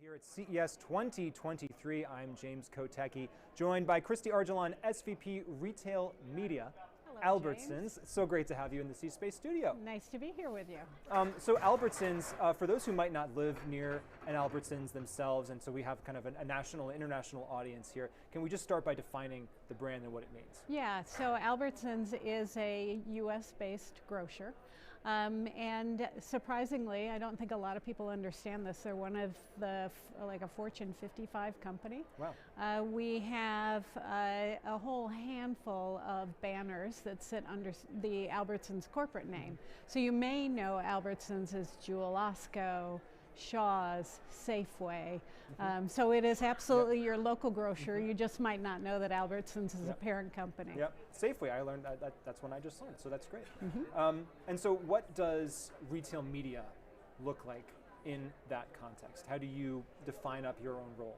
Here at CES 2023, I'm James Kotecki, joined by Christy Argelon, SVP Retail Media. Hello, Albertsons. James. It's so great to have you in the C-Space studio. Nice to be here with you. So Albertsons, for those who might not live near an Albertsons themselves, and so we have kind of a national, international audience here, can we just start by defining the brand and what it means? Yeah, so Albertsons is a US-based grocer. And surprisingly, I don't think a lot of people understand this. They're one of the, like a Fortune 55 company. Wow. We have a whole handful of banners that sit under the Albertsons corporate name. So you may know Albertsons as Jewel Osco, Shaw's, Safeway. So it is absolutely your local grocer. You just might not know that Albertsons is a parent company. Yep. Safeway, I learned that's one I just learned, so that's great. And so what does retail media look like in that context? How do you define up your own role?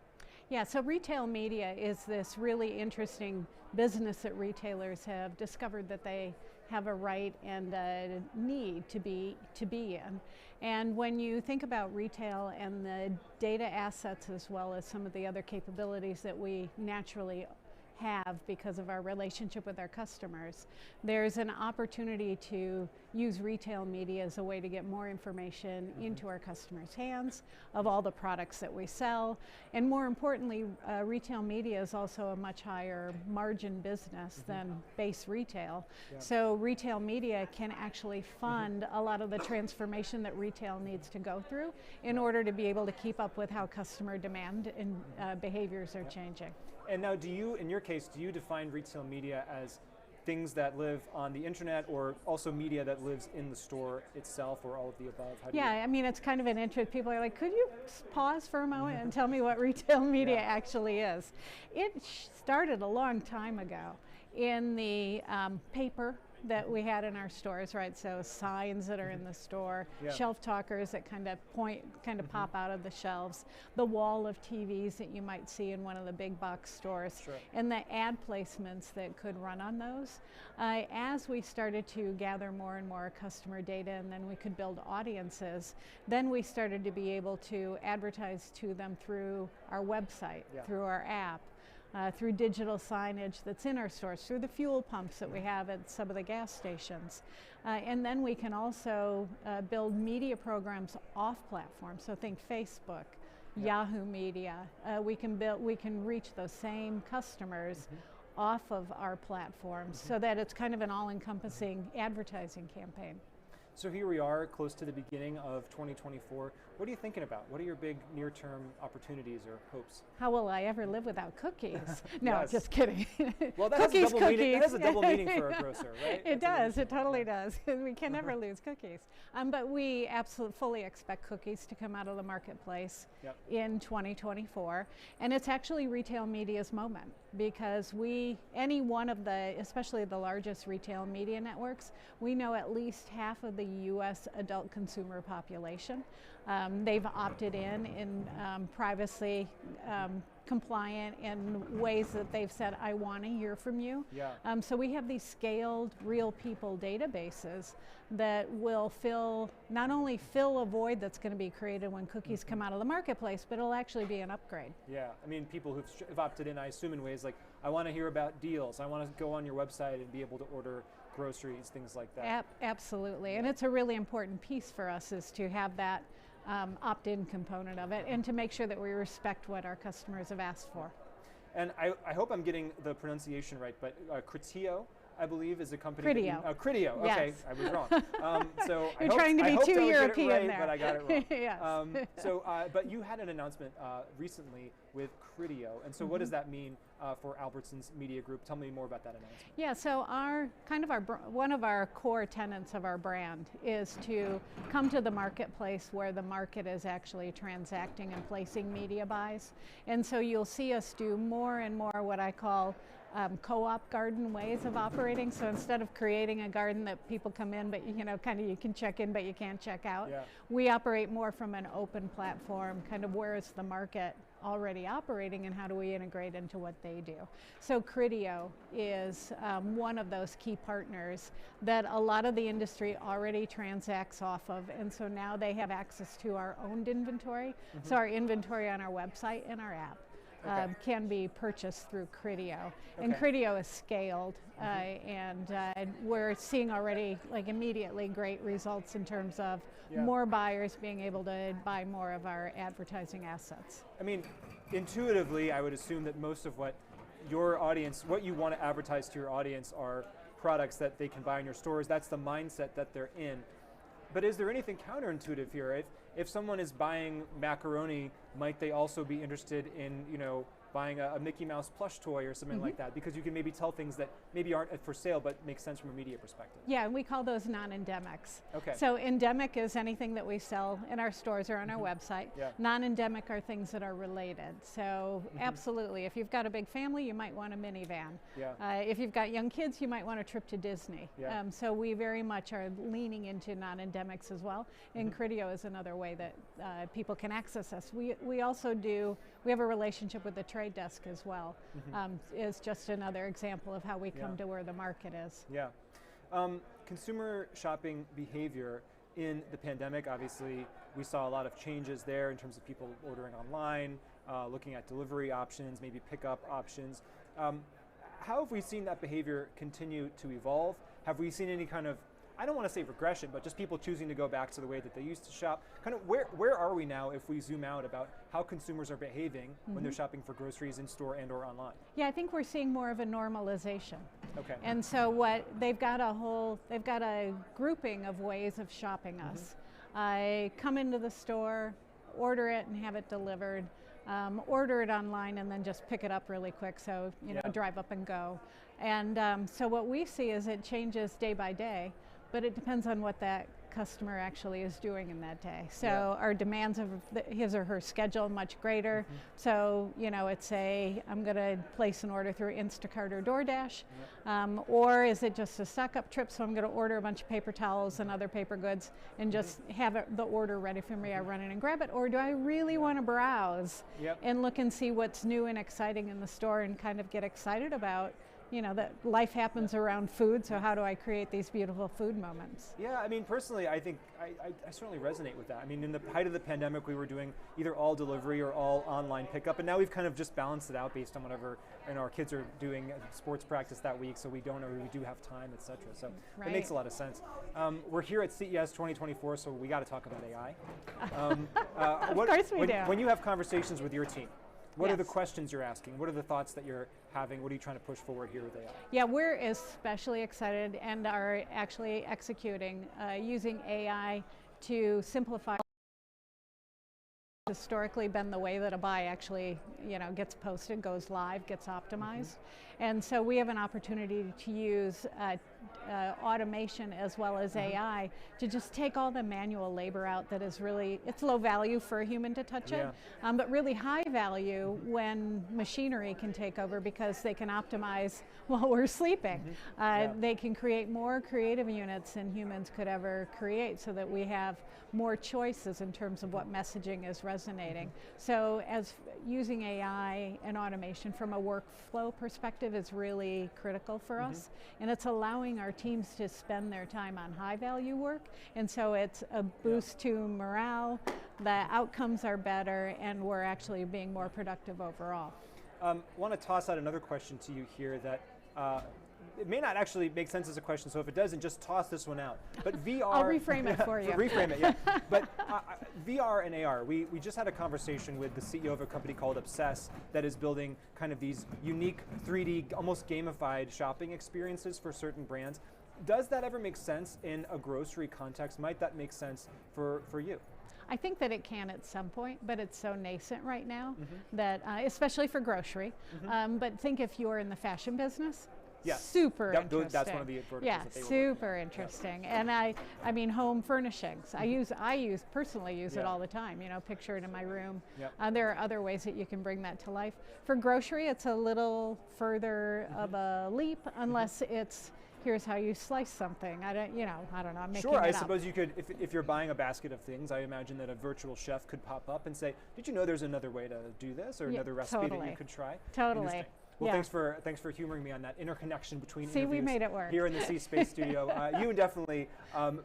Yeah, so retail media is this really interesting business that retailers have discovered that they have a right and a need to be in. And when you think about retail and the data assets as well as some of the other capabilities that we naturally have because of our relationship with our customers, there's an opportunity to use retail media as a way to get more information into our customers' hands of all the products that we sell. And more importantly, retail media is also a much higher margin business than base retail. So retail media can actually fund a lot of the transformation that retail needs to go through in order to be able to keep up with how customer demand and behaviors are changing. And now, do you, in your case, do you define retail media as things that live on the internet or also media that lives in the store itself, or all of the above? I mean, it's kind of an interest. People are like, could you pause for a moment and tell me what retail media actually is? It started a long time ago in the paper that we had in our stores, right? So signs that are in the store, shelf talkers that kind of pop out of the shelves, the wall of TVs that you might see in one of the big box stores, and the ad placements that could run on those. As we started to gather more and more customer data, and then we could build audiences, then we started to be able to advertise to them through our website, through our app, through digital signage that's in our stores, through the fuel pumps that we have at some of the gas stations. And then we can also build media programs off platform, so think Facebook, Yahoo Media. We can reach those same customers off of our platforms so that it's kind of an all-encompassing advertising campaign. So here we are, close to the beginning of 2024. What are you thinking about? What are your big near-term opportunities or hopes? How will I ever live without cookies? No, just kidding. Well, that cookies, has a double meaning for a grocer, right? It does. It totally does. We can never lose cookies. But we absolutely fully expect cookies to come out of the marketplace in 2024. And it's actually retail media's moment, because any one of the, especially the largest retail media networks, we know at least half of the U.S. adult consumer population. They've opted in privacy compliant in ways that they've said, I want to hear from you. So we have these scaled real people databases that will not only fill a void that's going to be created when cookies come out of the marketplace, but it'll actually be an upgrade. Yeah, I mean, people who've opted in, I assume, in ways like, I want to hear about deals, I want to go on your website and be able to order groceries, things like that. Absolutely, and it's a really important piece for us is to have that opt-in component of it and to make sure that we respect what our customers have asked for. And I hope I'm getting the pronunciation right, but Criteo, I believe, is a company. Criteo. Criteo. Okay, yes. I was wrong. So you're trying to be too European right, there, but I got it wrong. Yes. But you had an announcement recently with Criteo, and so what does that mean for Albertsons Media Group? Tell me more about that announcement. Yeah. So one of our core tenets of our brand is to come to the marketplace where the market is actually transacting and placing media buys, and so you'll see us do more and more what I call co-op garden ways of operating. So instead of creating a garden that people come in, but you can check in, but you can't check out, we operate more from an open platform, kind of where is the market already operating and how do we integrate into what they do. So Criteo is one of those key partners that a lot of the industry already transacts off of, and so now they have access to our owned inventory. So our inventory on our website and our app can be purchased through Criteo. And Criteo is scaled, and we're seeing already like immediately great results in terms of more buyers being able to buy more of our advertising assets. I mean, intuitively, I would assume that most of what your audience, what you want to advertise to your audience are products that they can buy in your stores. That's the mindset that they're in. But is there anything counterintuitive here? If someone is buying macaroni, might they also be interested in, you know, buying a Mickey Mouse plush toy or something like that? Because you can maybe tell things that maybe aren't for sale but make sense from a media perspective. Yeah, and we call those non-endemics. Okay. So endemic is anything that we sell in our stores or on our website. Non-endemic are things that are related. So absolutely, if you've got a big family, you might want a minivan. If you've got young kids, you might want a trip to Disney. So we very much are leaning into non-endemics as well. And Criteo is another way that people can access us. We also we have a relationship with the trade desk as well. Is just another example of how we come to where the market is. Consumer shopping behavior in the pandemic, obviously we saw a lot of changes there in terms of people ordering online, looking at delivery options, maybe pickup options. How have we seen that behavior continue to evolve? Have we seen any kind of, I don't want to say regression, but just people choosing to go back to the way that they used to shop? Kind of where are we now if we zoom out about how consumers are behaving when they're shopping for groceries in store and or online? Yeah, I think we're seeing more of a normalization. Okay. And so they've got a grouping of ways of shopping us. I come into the store, order it and have it delivered, order it online and then just pick it up really quick, so you know, drive up and go. And so what we see is it changes day by day, but it depends on what that customer actually is doing in that day. So our demands of his or her schedule much greater. So, you know, it's I'm going to place an order through Instacart or DoorDash, or is it just a stock-up trip? So I'm going to order a bunch of paper towels and other paper goods and just have the order ready for me. I run in and grab it, or do I really want to browse and look and see what's new and exciting in the store and kind of get excited about, you know, that life happens around food, so how do I create these beautiful food moments? Yeah, I mean, personally, I think I certainly resonate with that. I mean, in the height of the pandemic, we were doing either all delivery or all online pickup, and now we've kind of just balanced it out based on whatever, and our kids are doing sports practice that week, so we do have time, etc. So it makes a lot of sense. We're here at CES 2024, so we got to talk about AI. Of course we do. When you have conversations with your team, what are the questions you're asking? What are the thoughts that you're having? What are you trying to push forward here with AI? Yeah, we're especially excited and are actually executing using AI to simplify. Historically been the way that a buy actually, you know, gets posted, goes live, gets optimized. And so we have an opportunity to use automation as well as AI to just take all the manual labor out that is really, it's low value for a human to touch it, but really high value when machinery can take over because they can optimize while we're sleeping. They can create more creative units than humans could ever create so that we have more choices in terms of what messaging is resonating. So as using AI and automation from a workflow perspective is really critical for us, and it's allowing our teams to spend their time on high value work, and so it's a boost to morale, the outcomes are better, and we're actually being more productive overall. I want to toss out another question to you here that it may not actually make sense as a question, so if it doesn't, just toss this one out. But VR... I'll reframe it for you. Reframe it, yeah. But VR and AR, we just had a conversation with the CEO of a company called Obsess that is building kind of these unique 3D, almost gamified shopping experiences for certain brands. Does that ever make sense in a grocery context? Might that make sense for you? I think that it can at some point, but it's so nascent right now that, especially for grocery, but think if you're in the fashion business, super interesting. That's one of the verticals that they were super interesting. And I mean, home furnishings. I personally use it all the time. You know, picture it in my room. There are other ways that you can bring that to life. For grocery, it's a little further of a leap, unless it's here's how you slice something. I don't know, I'm making Sure, it I up. suppose you could, if you're buying a basket of things, I imagine that a virtual chef could pop up and say, did you know there's another way to do this, or another recipe that you could try? Totally. Well, thanks for humoring me on that interconnection between See, we made it work. here in the C-Space studio. You definitely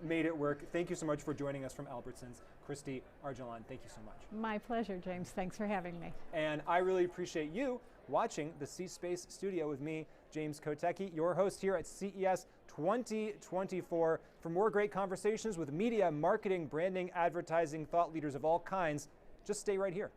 made it work. Thank you so much for joining us from Albertsons. Christy Argelon, thank you so much. My pleasure, James. Thanks for having me. And I really appreciate you watching the C-Space studio with me, James Kotecki, your host here at CES 2024. For more great conversations with media, marketing, branding, advertising, thought leaders of all kinds, just stay right here.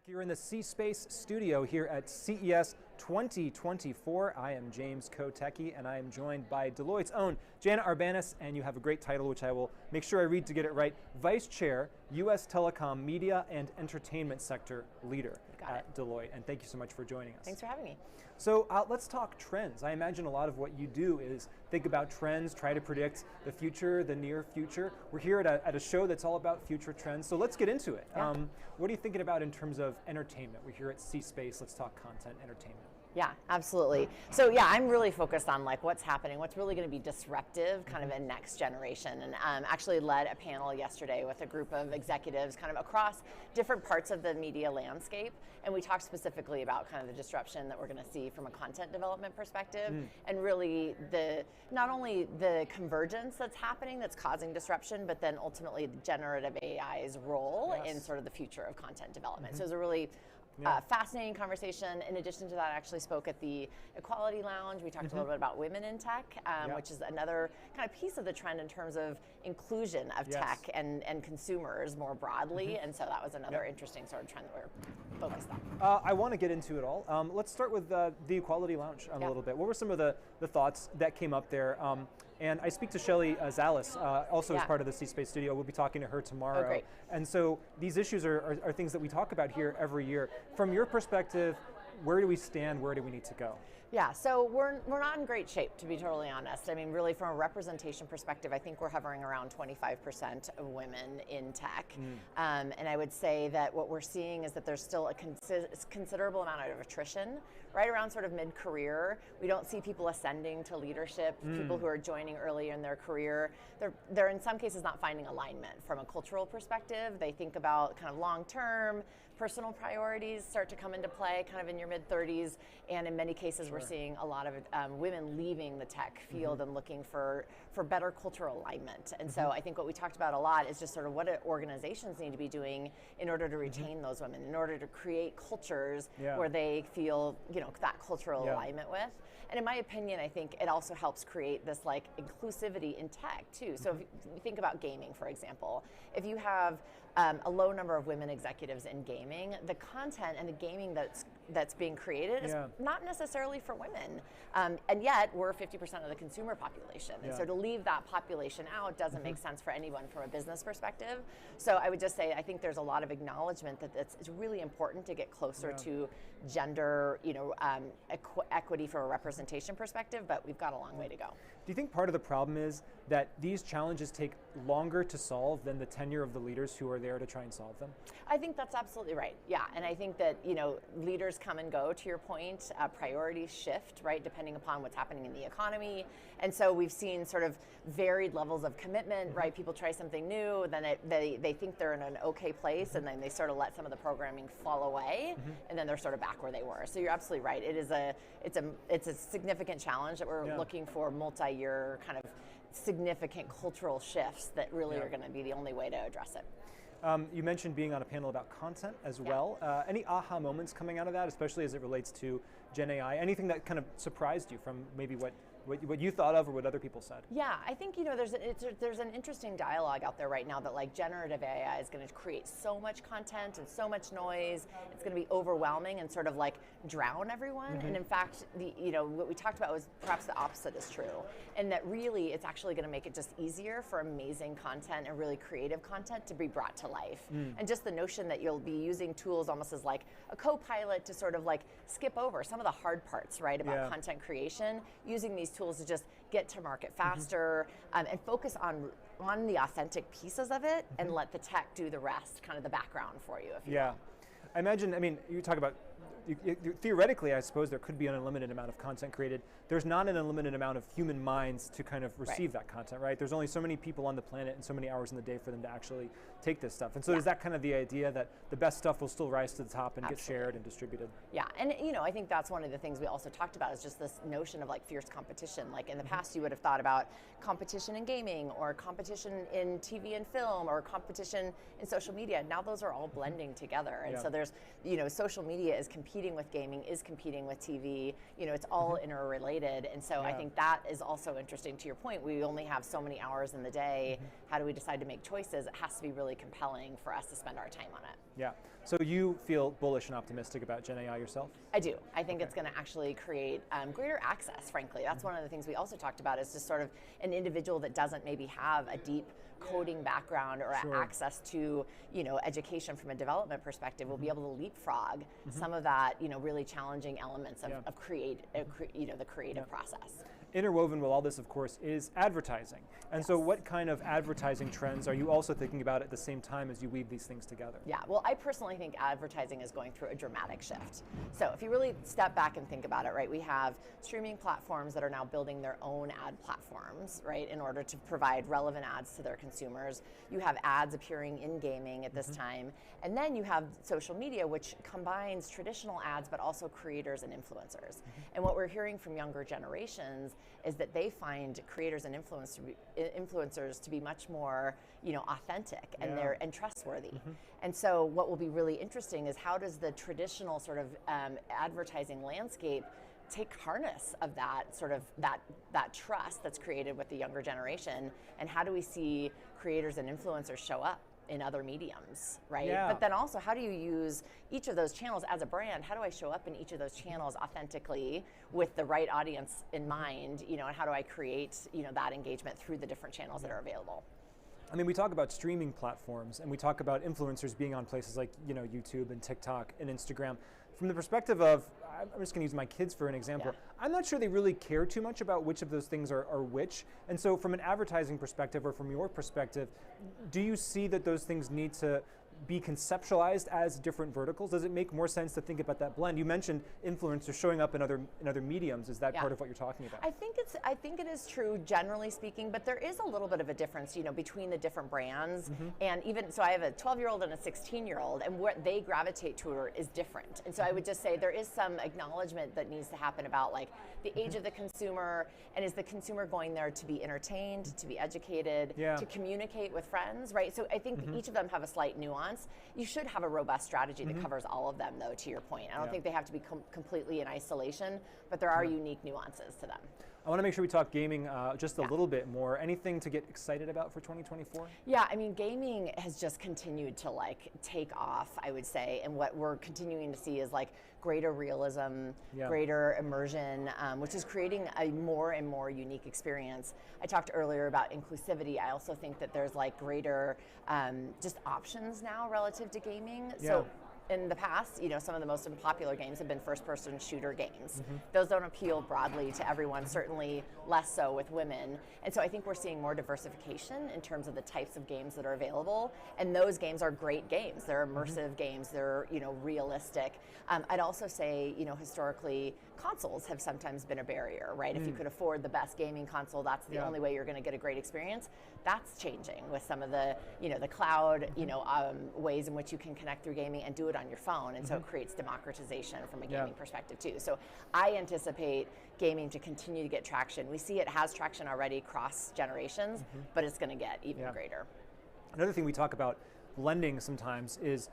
You're in the C-Space studio here at CES 2024. I am James Kotecki, and I am joined by Deloitte's own Jana Arbanis, and you have a great title, which I will make sure I read to get it right. Vice Chair, U.S. Telecom Media and Entertainment Sector Leader at Deloitte. And thank you so much for joining us. Thanks for having me. So let's talk trends. I imagine a lot of what you do is think about trends, try to predict the future, the near future. We're here at a show that's all about future trends, so let's get into it. Yeah. What are you thinking about in terms of entertainment? We're here at C-Space, let's talk content, entertainment. Yeah, absolutely. So yeah, I'm really focused on like what's happening, what's really going to be disruptive kind of in next generation, and actually led a panel yesterday with a group of executives kind of across different parts of the media landscape, and we talked specifically about kind of the disruption that we're going to see from a content development perspective, and really not only the convergence that's happening that's causing disruption, but then ultimately the generative AI's role in sort of the future of content development. So it was a really fascinating conversation. In addition to that, I actually spoke at the Equality Lounge. We talked a little bit about women in tech, which is another kind of piece of the trend in terms of inclusion of tech and consumers more broadly. And so that was another interesting sort of trend that we're focused on. I want to get into it all. Let's start with the Equality Lounge a little bit. What were some of the thoughts that came up there? And I speak to Shelly Zalis, also as part of the C-Space Studio. We'll be talking to her tomorrow. Oh, great. And so these issues are things that we talk about here every year. From your perspective, where do we stand? Where do we need to go? Yeah, so we're not in great shape, to be totally honest. I mean, really from a representation perspective, I think we're hovering around 25% of women in tech. And I would say that what we're seeing is that there's still a considerable amount of attrition right around sort of mid-career. We don't see people ascending to leadership, people who are joining early in their career. They're in some cases not finding alignment from a cultural perspective. They think about kind of long-term, personal priorities start to come into play kind of in your mid-30s, and in many cases we're seeing a lot of women leaving the tech field and looking for better cultural alignment. And so I think what we talked about a lot is just sort of what organizations need to be doing in order to retain those women, in order to create cultures where they feel, that cultural alignment with. And in my opinion, I think it also helps create this like inclusivity in tech too. So if you think about gaming, for example, if you have a low number of women executives in gaming, the content and the gaming that's being created is not necessarily for women. And yet we're 50% of the consumer population. And so to leave that population out doesn't make sense for anyone from a business perspective. So I would just say, I think there's a lot of acknowledgement that it's really important to get closer to gender, equity from a representation perspective, but we've got a long way to go. Do you think part of the problem is that these challenges take longer to solve than the tenure of the leaders who are there to try and solve them? I think that's absolutely right. Yeah, and I think that leaders come and go. To your point, priorities shift, right, depending upon what's happening in the economy. And so we've seen sort of varied levels of commitment, right? People try something new, then they think they're in an okay place, and then they sort of let some of the programming fall away, and then they're sort of back where they were. So you're absolutely right. It's a significant challenge that we're looking for multi-year kind of significant cultural shifts that really are going to be the only way to address it. You mentioned being on a panel about content as well. Any aha moments coming out of that, especially as it relates to Gen AI? Anything that kind of surprised you from maybe what you thought of or what other people said? Yeah, I think there's an interesting dialogue out there right now that like generative AI is going to create so much content and so much noise. It's going to be overwhelming and sort of like drown everyone. And in fact, what we talked about was perhaps the opposite is true, and that really it's actually going to make it just easier for amazing content and really creative content to be brought to life. And just the notion that you'll be using tools almost as like a co-pilot to sort of like skip over some of the hard parts, right, about content creation, using these tools to just get to market faster and focus on the authentic pieces of it and let the tech do the rest, kind of the background for you. If you will. I imagine, you talk about, theoretically, I suppose there could be an unlimited amount of content created. There's not an unlimited amount of human minds to kind of receive that content, right? There's only so many people on the planet and so many hours in the day for them to actually take this stuff. And so is that kind of the idea that the best stuff will still rise to the top and get shared and distributed? Yeah, and I think that's one of the things we also talked about is just this notion of like fierce competition. Like in the past you would have thought about competition in gaming or competition in TV and film or competition in social media. Now those are all blending together. And so there's, social media is competing with gaming, is competing with TV, it's all interrelated. And so I think that is also interesting to your point. We only have so many hours in the day. How do we decide to make choices? It has to be really compelling for us to spend our time on it. Yeah. So you feel bullish and optimistic about Gen AI yourself? I do. I think it's going to actually create greater access, frankly. That's one of the things we also talked about is just sort of an individual that doesn't maybe have a deep coding background or access to education from a development perspective will be able to leapfrog some of that really challenging elements of the creative process. interwoven with all this, of course, is advertising. And so what kind of advertising trends are you also thinking about at the same time as you weave these things together? Yeah, well, I personally think advertising is going through a dramatic shift. So if you really step back and think about it, right, we have streaming platforms that are now building their own ad platforms, right, in order to provide relevant ads to their consumers. You have ads appearing in gaming at this time. And then you have social media, which combines traditional ads, but also creators and influencers. And what we're hearing from younger generations is that they find creators and influencers to be much more, authentic and trustworthy. And so what will be really interesting is how does the traditional sort of advertising landscape take harness of that sort of that trust that's created with the younger generation, and how do we see creators and influencers show up in other mediums, right? Yeah. But then also, how do you use each of those channels as a brand? How do I show up in each of those channels authentically with the right audience in mind, and how do I create, that engagement through the different channels that are available? I mean, we talk about streaming platforms and we talk about influencers being on places like, YouTube and TikTok and Instagram. From the perspective of, I'm just going to use my kids for an example, I'm not sure they really care too much about which of those things are which. And so from an advertising perspective, or from your perspective, do you see that those things need to be conceptualized as different verticals? Does it make more sense to think about that blend? You mentioned influencers showing up in other mediums. Is that part of what you're talking about? I think it is true generally speaking, but there is a little bit of a difference, between the different brands. And even so, I have a 12-year-old and a 16-year-old, and what they gravitate to is different. And so I would just say there is some acknowledgement that needs to happen about like the age of the consumer, and is the consumer going there to be entertained, to be educated, to communicate with friends, right? So I think each of them have a slight nuance. You should have a robust strategy that covers all of them, though, to your point. I don't think they have to be completely in isolation, but there are unique nuances to them. I want to make sure we talk gaming just a little bit more. Anything to get excited about for 2024? Yeah, I mean, gaming has just continued to take off, I would say, and what we're continuing to see is greater realism, greater immersion, which is creating a more and more unique experience. I talked earlier about inclusivity. I also think that there's greater just options now relative to gaming. So in the past, some of the most popular games have been first-person shooter games. Those don't appeal broadly to everyone, certainly less so with women. And so I think we're seeing more diversification in terms of the types of games that are available. And those games are great games. They're immersive games. They're, realistic. I'd also say, historically, consoles have sometimes been a barrier, right? If you could afford the best gaming console, that's the only way you're going to get a great experience. That's changing with some of the, the cloud, ways in which you can connect through gaming and do it on your phone. And so it creates democratization from a gaming perspective too. So I anticipate gaming to continue to get traction. We see it has traction already across generations, but it's going to get even greater. Another thing we talk about blending sometimes is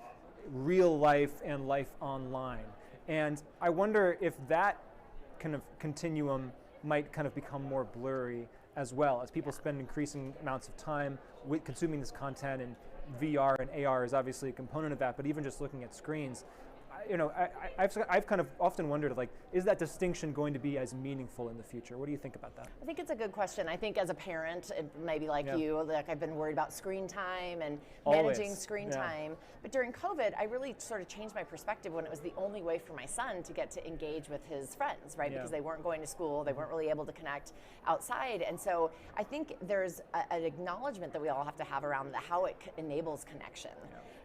real life and life online. And I wonder if that kind of continuum might kind of become more blurry as well, as people spend increasing amounts of time with consuming this content, and VR and AR is obviously a component of that, but even just looking at screens, I've kind of often wondered, is that distinction going to be as meaningful in the future? What do you think about that? I think it's a good question. I think as a parent, maybe you, I've been worried about screen time and managing screen time. But during COVID, I really sort of changed my perspective when it was the only way for my son to get to engage with his friends, right? Because they weren't going to school, they weren't really able to connect outside. And so I think there's an acknowledgement that we all have to have around how it enables connection.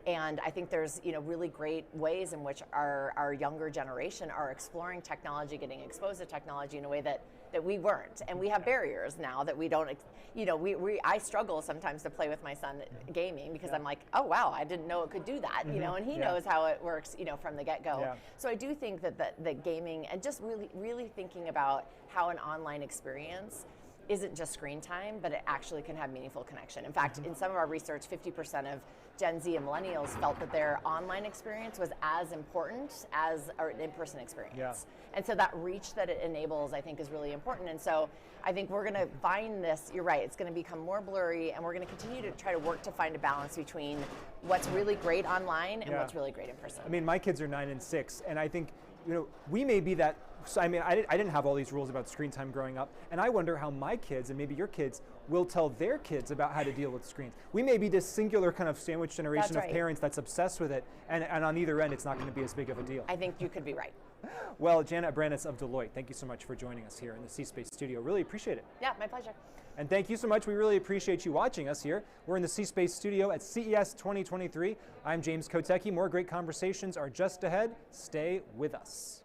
And I think there's really great ways in which our younger generation are exploring technology, getting exposed to technology in a way that we weren't. And we have barriers now that we don't, I struggle sometimes to play with my son gaming because I'm like, oh wow, I didn't know it could do that, and he knows how it works, from the get-go. So I do think that gaming, and just really thinking about how an online experience isn't just screen time, but it actually can have meaningful connection. In fact, in some of our research, 50% of Gen Z and millennials felt that their online experience was as important as an in-person experience. And so that reach that it enables, I think, is really important. And so I think we're going to find this, you're right, it's going to become more blurry, and we're going to continue to try to work to find a balance between what's really great online and what's really great in person. I mean, my kids are 9 and 6, and I think, we may be that. So I mean, I didn't have all these rules about screen time growing up, and I wonder how my kids, and maybe your kids, will tell their kids about how to deal with screens. We may be this singular kind of sandwich generation of parents that's obsessed with it, and on either end, it's not going to be as big of a deal. I think you could be right. Well, Janet Abranes of Deloitte, thank you so much for joining us here in the C-Space studio. Really appreciate it. Yeah, my pleasure. And thank you so much. We really appreciate you watching us here. We're in the C-Space studio at CES 2023. I'm James Kotecki. More great conversations are just ahead. Stay with us.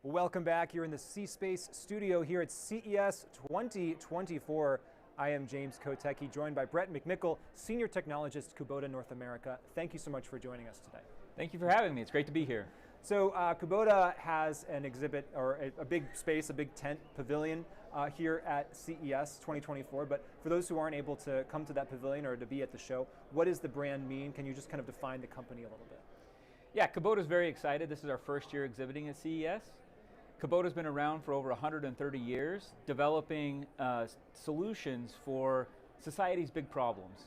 Welcome back here in the C-Space studio here at CES 2024. I am James Kotecki, joined by Brett McMickle, Senior Technologist, Kubota North America. Thank you so much for joining us today. Thank you for having me. It's great to be here. So Kubota has an exhibit, or a big space, a big tent pavilion here at CES 2024. But for those who aren't able to come to that pavilion or to be at the show, what does the brand mean? Can you just kind of define the company a little bit? Yeah, Kubota's very excited. This is our first year exhibiting at CES. Kubota's been around for over 130 years, developing solutions for society's big problems.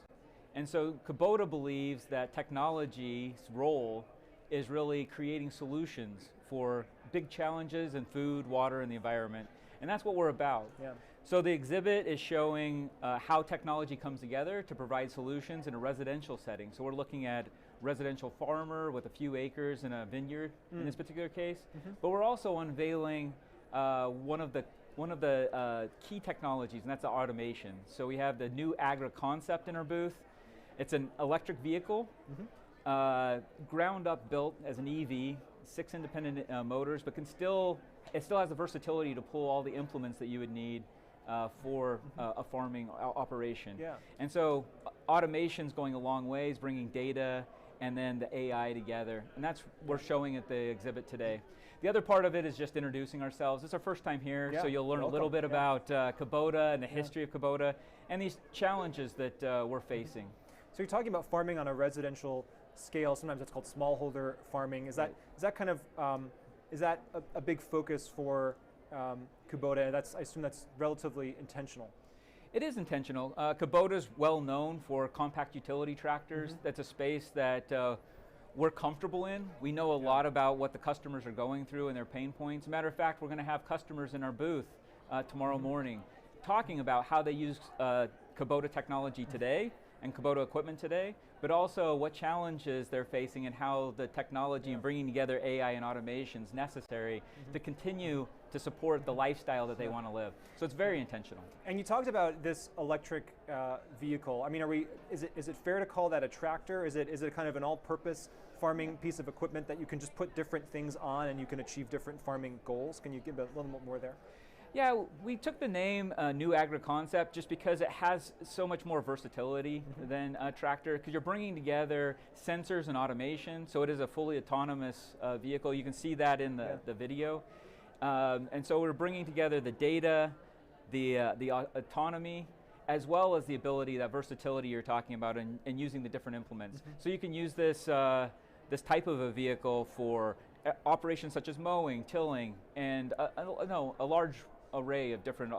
And so Kubota believes that technology's role is really creating solutions for big challenges in food, water, and the environment. And that's what we're about. Yeah. So the exhibit is showing how technology comes together to provide solutions in a residential setting. So we're looking at residential farmer with a few acres and a vineyard in this particular case. But we're also unveiling one of the key technologies, and that's the automation. So we have the new Agra concept in our booth. It's an electric vehicle, ground up built as an EV, 6 independent motors, but it still has the versatility to pull all the implements that you would need for a farming operation. Yeah. And so automation's going a long ways, bringing data and then the AI together. And that's what we're showing at the exhibit today. The other part of it is just introducing ourselves. It's our first time here, so you'll learn a little bit about Kubota and the history of Kubota and these challenges that we're facing. So you're talking about farming on a residential scale. Sometimes it's called smallholder farming. Is that kind of is that a big focus for Kubota? I assume that's relatively intentional. It is intentional. Kubota's well known for compact utility tractors. That's a space that we're comfortable in. We know a lot about what the customers are going through and their pain points. As a matter of fact, we're going to have customers in our booth tomorrow morning talking about how they use Kubota technology today and Kubota equipment today, but also what challenges they're facing and how the technology and bringing together AI and automation is necessary to continue to support the lifestyle that they want to live. So it's very intentional. And you talked about this electric vehicle. I mean, is it fair to call that a tractor? Is it kind of an all-purpose farming piece of equipment that you can just put different things on and you can achieve different farming goals? Can you give a little bit more there? Yeah, we took the name New Agra Concept just because it has so much more versatility than a tractor, because you're bringing together sensors and automation, so it is a fully autonomous vehicle. You can see that in the video. And so we're bringing together the data, the autonomy, as well as the ability, that versatility you're talking about, and using the different implements. So you can use this type of a vehicle for operations such as mowing, tilling, and a large array of different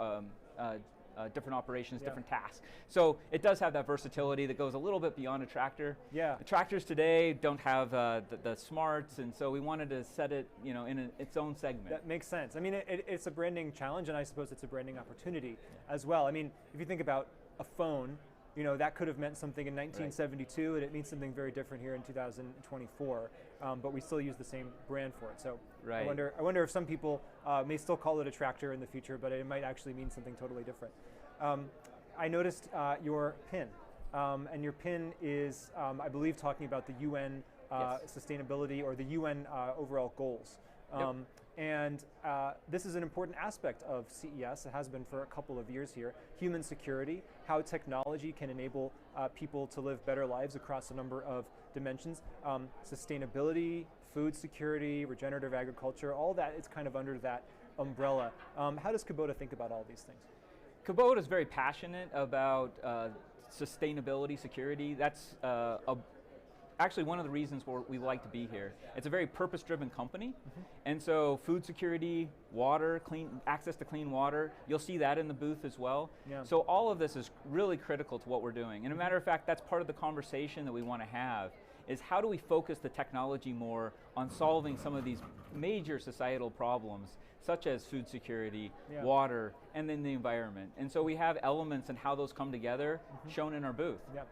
different operations, different tasks. So it does have that versatility that goes a little bit beyond a tractor. Yeah. The tractors today don't have the smarts, and so we wanted to set it, in its own segment. That makes sense. I mean, it's a branding challenge, and I suppose it's a branding opportunity as well. I mean, if you think about a phone, that could have meant something in 1972, and it means something very different here in 2024. But we still use the same brand for it. So I wonder if some people may still call it a tractor in the future, but it might actually mean something totally different. I noticed your pin, and your pin is, I believe, talking about the UN sustainability or the UN overall goals. And this is an important aspect of CES. It has been for a couple of years here. Human security, how technology can enable people to live better lives across a number of dimensions. Sustainability, food security, regenerative agriculture, all that is kind of under that umbrella. How does Kubota think about all these things? Kubota is very passionate about sustainability, security. That's actually one of the reasons we like to be here. It's a very purpose-driven company, and so food security, water, access to clean water, you'll see that in the booth as well. Yeah. So all of this is really critical to what we're doing. And a matter of fact, that's part of the conversation that we want to have, is how do we focus the technology more on solving some of these major societal problems, such as food security, water, and then the environment. And so we have elements and how those come together shown in our booth. Yeah.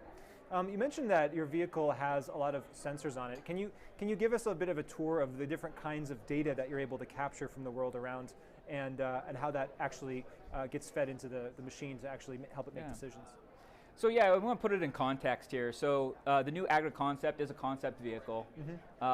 You mentioned that your vehicle has a lot of sensors on it. Can you give us a bit of a tour of the different kinds of data that you're able to capture from the world around, and how that actually gets fed into the machine to actually help it make decisions? So yeah, I want to put it in context here. So the new Agra Concept is a concept vehicle.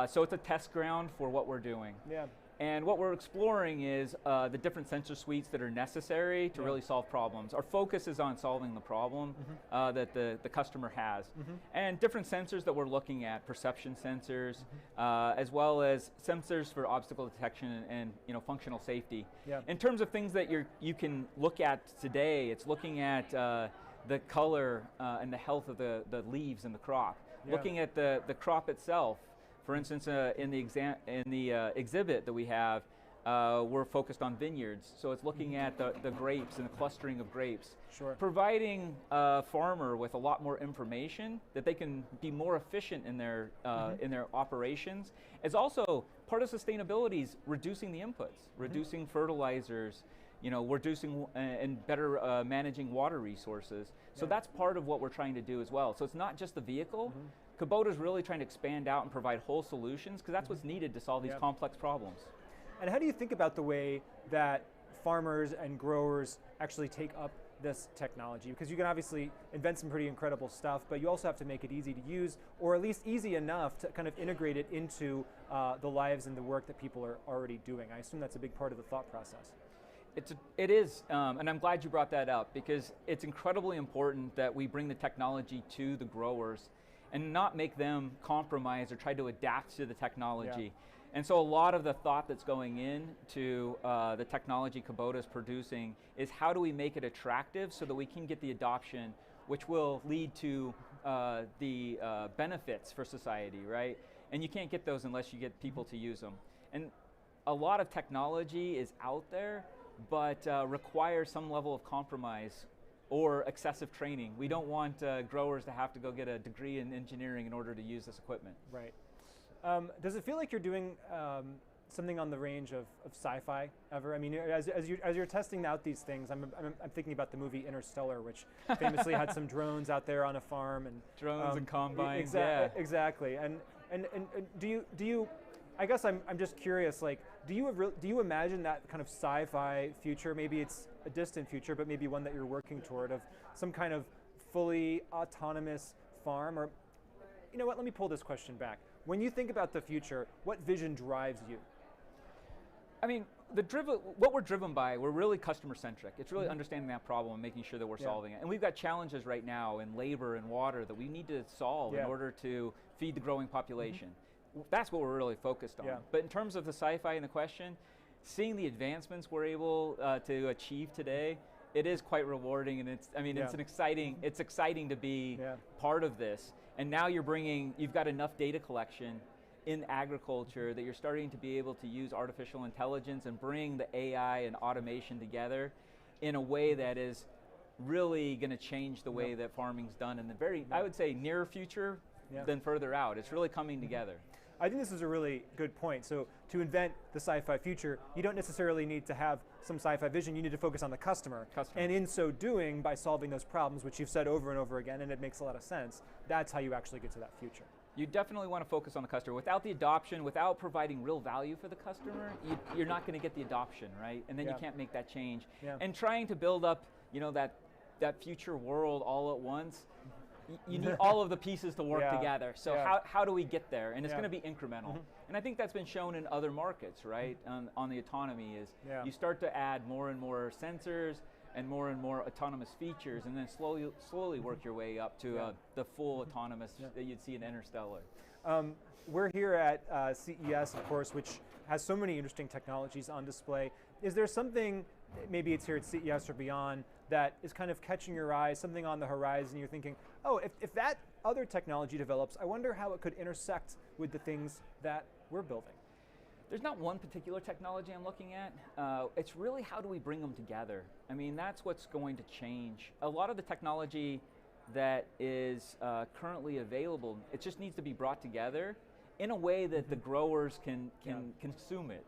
So it's a test ground for what we're doing. Yeah. And what we're exploring is the different sensor suites that are necessary to really solve problems. Our focus is on solving the problem that the customer has. And different sensors that we're looking at, perception sensors, as well as sensors for obstacle detection and functional safety. In terms of things that you can look at today, it's looking at the color and the health of the leaves in the crop. Looking at the crop itself. For instance, in the exhibit that we have, we're focused on vineyards. So it's looking at the grapes and the clustering of grapes. Providing a farmer with a lot more information that they can be more efficient in their operations. Is also part of sustainability is reducing the inputs, reducing fertilizers, reducing and better managing water resources. So that's part of what we're trying to do as well. So it's not just the vehicle. Kubota is really trying to expand out and provide whole solutions because that's what's needed to solve these complex problems. And how do you think about the way that farmers and growers actually take up this technology? Because you can obviously invent some pretty incredible stuff, but you also have to make it easy to use, or at least easy enough to kind of integrate it into the lives and the work that people are already doing. I assume that's a big part of the thought process. It is, and I'm glad you brought that up because it's incredibly important that we bring the technology to the growers and not make them compromise or try to adapt to the technology. And so a lot of the thought that's going into the technology Kubota is producing is how do we make it attractive so that we can get the adoption, which will lead to the benefits for society, right? And you can't get those unless you get people to use them. And a lot of technology is out there, but requires some level of compromise or excessive training. We don't want growers to have to go get a degree in engineering in order to use this equipment. Right. Does it feel like you're doing something on the range of sci-fi ever? I mean, as you're testing out these things, I'm thinking about the movie Interstellar, which famously had some drones out there on a farm and drones and combines. Exactly. And do you? I guess I'm just curious. Like, do you imagine that kind of sci-fi future? Maybe it's a distant future, but maybe one that you're working toward, of some kind of fully autonomous farm? Or, you know what? Let me pull this question back. When you think about the future, what vision drives you? I mean, what we're driven by, we're really customer-centric. It's really understanding that problem and making sure that we're solving it. And we've got challenges right now in labor and water that we need to solve in order to feed the growing population. That's what we're really focused on. But in terms of the sci-fi and the question, seeing the advancements we're able to achieve today, it is quite rewarding, and it's exciting to be part of this. And now you've got enough data collection in agriculture that you're starting to be able to use artificial intelligence and bring the AI and automation together in a way that is really going to change the way that farming's done in the I would say, near future than further out. It's really coming together. I think this is a really good point. So to invent the sci-fi future, you don't necessarily need to have some sci-fi vision. You need to focus on the customer. And in so doing, by solving those problems, which you've said over and over again, and it makes a lot of sense, that's how you actually get to that future. You definitely want to focus on the customer. Without the adoption, without providing real value for the customer, you're not going to get the adoption, right? And then you can't make that change. And trying to build up, that future world all at once, you need all of the pieces to work together. So how do we get there? And it's going to be incremental. And I think that's been shown in other markets, right? On the autonomy is you start to add more and more sensors and more autonomous features, and then slowly work your way up to the full autonomous that you'd see in Interstellar. We're here at CES, of course, which has so many interesting technologies on display. Is there something, maybe it's here at CES or beyond, that is kind of catching your eye, something on the horizon, you're thinking, oh, if that other technology develops, I wonder how it could intersect with the things that we're building? There's not one particular technology I'm looking at. It's really how do we bring them together? I mean, that's what's going to change. A lot of the technology that is currently available, it just needs to be brought together in a way that the growers can consume it.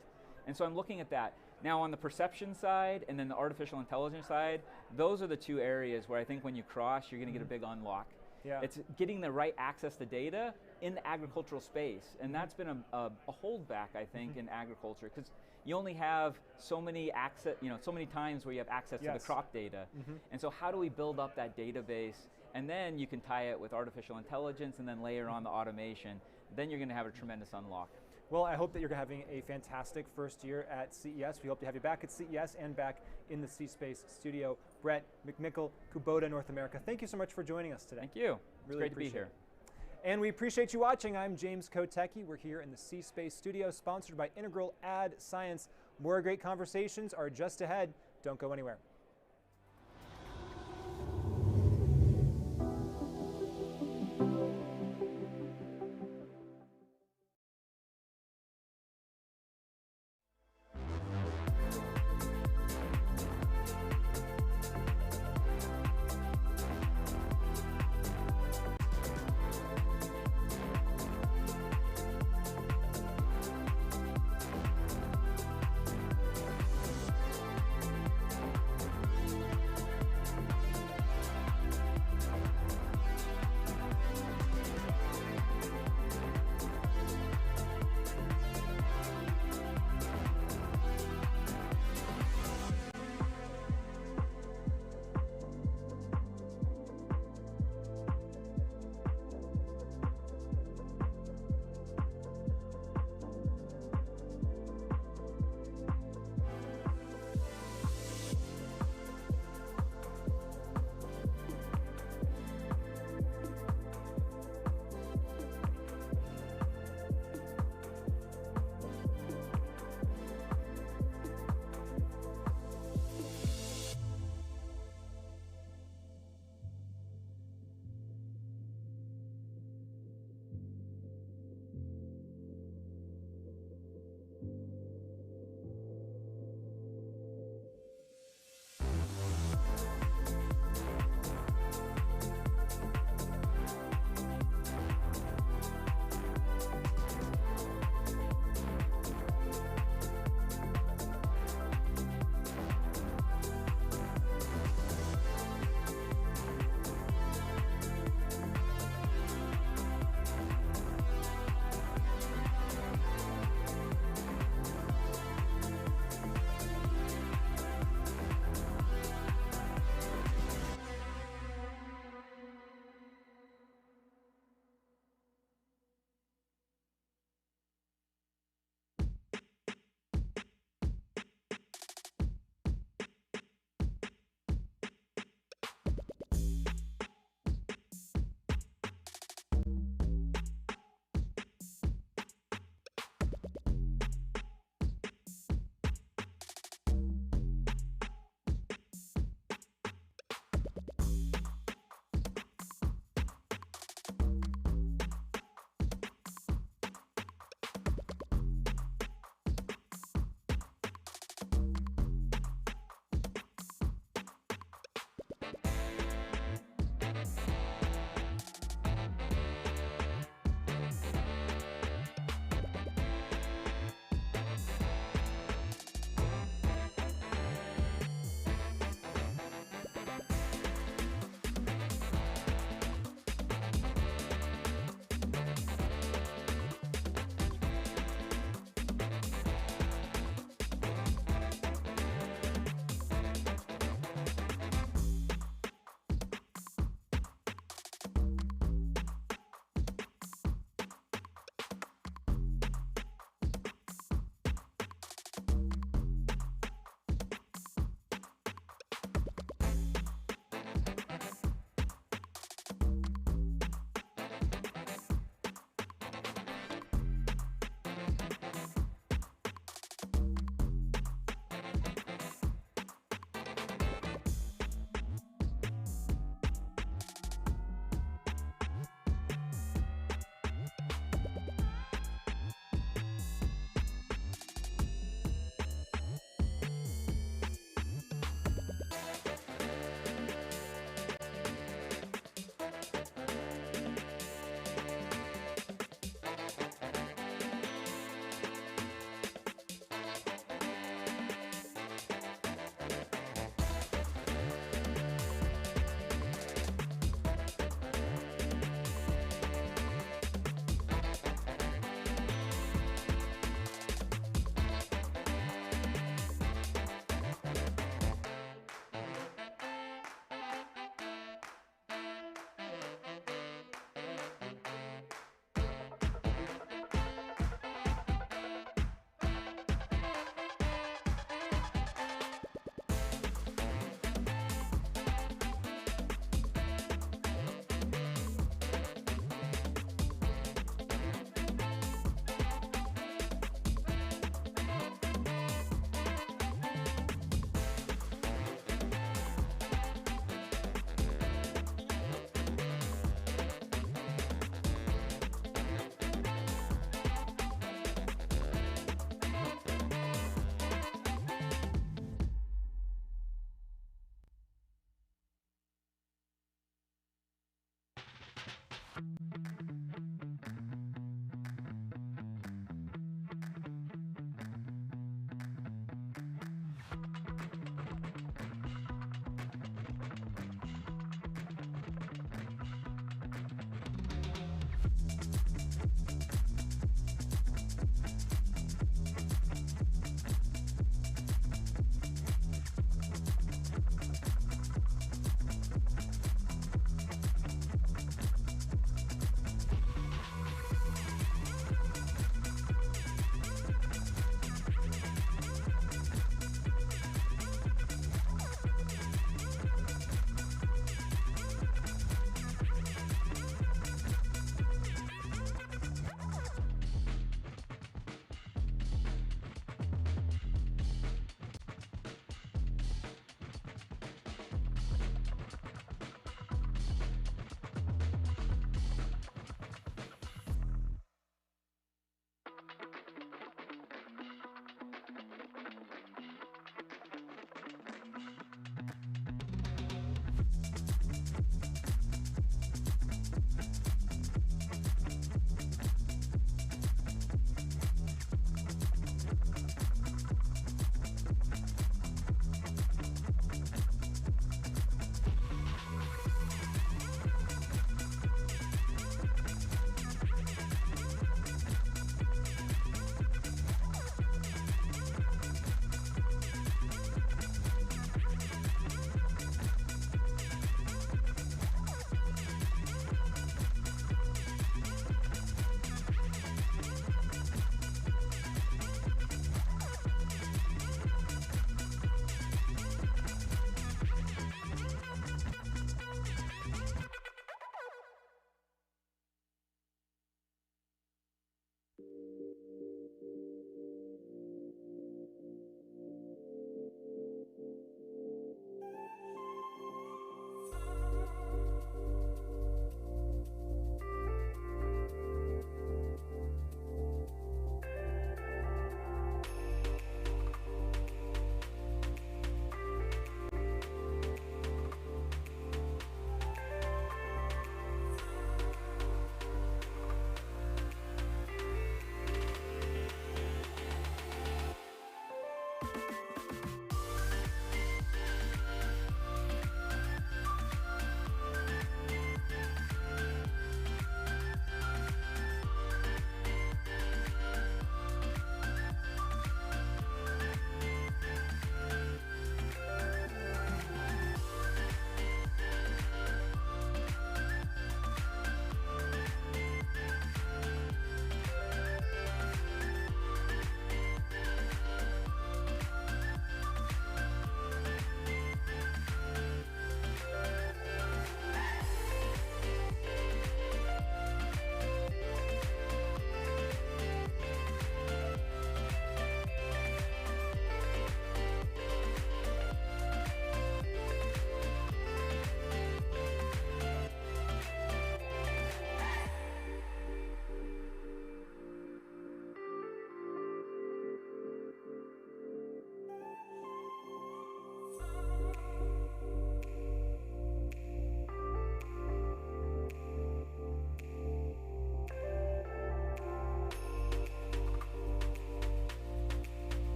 And so I'm looking at that. Now on the perception side and then the artificial intelligence side, those are the two areas where I think when you cross, you're going to get a big unlock. It's getting the right access to data in the agricultural space, and that's been a holdback, I think, in agriculture, because you only have so many so many times where you have access to the crop data. And so how do we build up that database, and then you can tie it with artificial intelligence and then layer on the automation. Then you're going to have a tremendous unlock. Well, I hope that you're having a fantastic first year at CES. We hope to have you back at CES and back in the C-Space studio. Brett McMichael, Kubota North America, thank you so much for joining us today. Thank you. Really it's great to be here. And we appreciate you watching. I'm James Kotecki. We're here in the C-Space studio, sponsored by Integral Ad Science. More great conversations are just ahead. Don't go anywhere.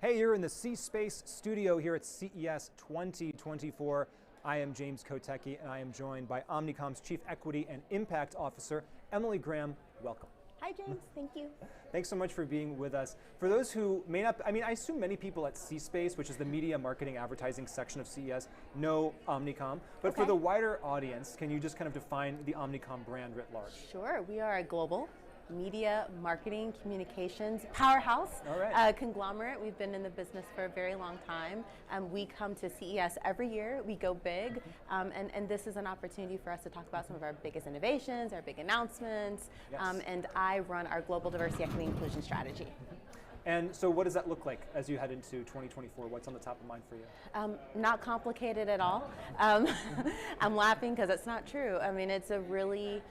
Hey, you're in the C-Space studio here at CES 2024. I am James Kotecki, and I am joined by Omnicom's Chief Equity and Impact Officer, Emily Graham. Welcome. Hi, James. Thank you. Thanks so much for being with us. For those who may not, I assume many people at C-Space, which is the media marketing advertising section of CES, know Omnicom. But for the wider audience, can you just kind of define the Omnicom brand writ large? Sure. We are a global media, marketing, communications powerhouse, conglomerate. We've been in the business for a very long time. We come to CES every year. We go big, and this is an opportunity for us to talk about some of our biggest innovations, our big announcements, and I run our global diversity, equity, and inclusion strategy. And so what does that look like as you head into 2024? What's on the top of mind for you? Not complicated at all. I'm laughing because it's not true. I mean, it's a really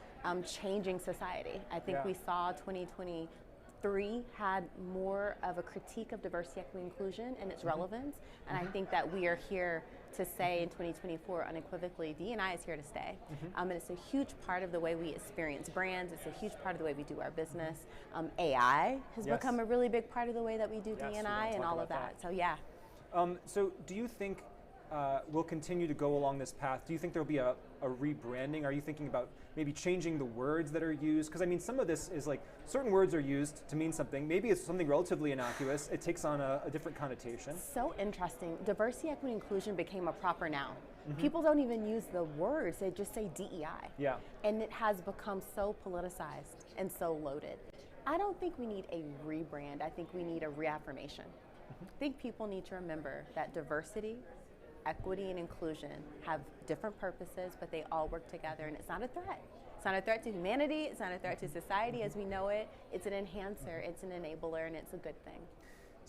changing society. I think we saw 2023 had more of a critique of diversity, equity, inclusion and its relevance. And I think that we are here to say in 2024 unequivocally, D&I is here to stay. And it's a huge part of the way we experience brands. It's a huge part of the way we do our business. AI has become a really big part of the way that we do D&I and all of that. So so do you think we'll continue to go along this path? Do you think there'll be a rebranding? Are you thinking about maybe changing the words that are used? Because I mean, some of this is like certain words are used to mean something. Maybe it's something relatively innocuous. It takes on a different connotation. So interesting. Diversity, equity, inclusion became a proper noun. People don't even use the words. They just say DEI. And it has become so politicized and so loaded. I don't think we need a rebrand. I think we need a reaffirmation. I think people need to remember that diversity, equity, and inclusion have different purposes, but they all work together, and it's not a threat. It's not a threat to humanity, it's not a threat to society as we know it. It's an enhancer, it's an enabler, and it's a good thing.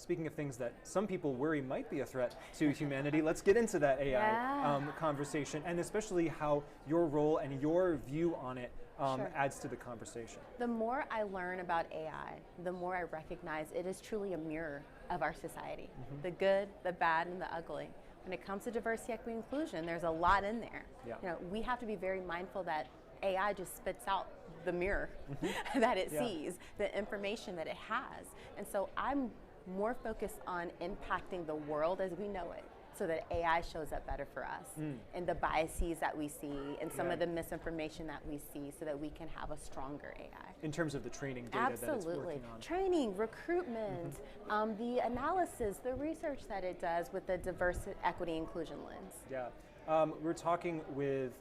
speaking of things that some people worry might be a threat to humanity, let's get into that AI conversation, and especially how your role and your view on it adds to the conversation. The more I learn about AI, the more I recognize it is truly a mirror of our society. The good, the bad, and the ugly. When it comes to diversity, equity, inclusion, there's a lot in there. You know, we have to be very mindful that AI just spits out the mirror that it sees, the information that it has. And so I'm more focused on impacting the world as we know it, so that AI shows up better for us, and the biases that we see, and some of the misinformation that we see, so that we can have a stronger AI. In terms of the training data that it's working on. Training, recruitment, the analysis, the research that it does with the diversity, equity, inclusion lens. Yeah, we're talking with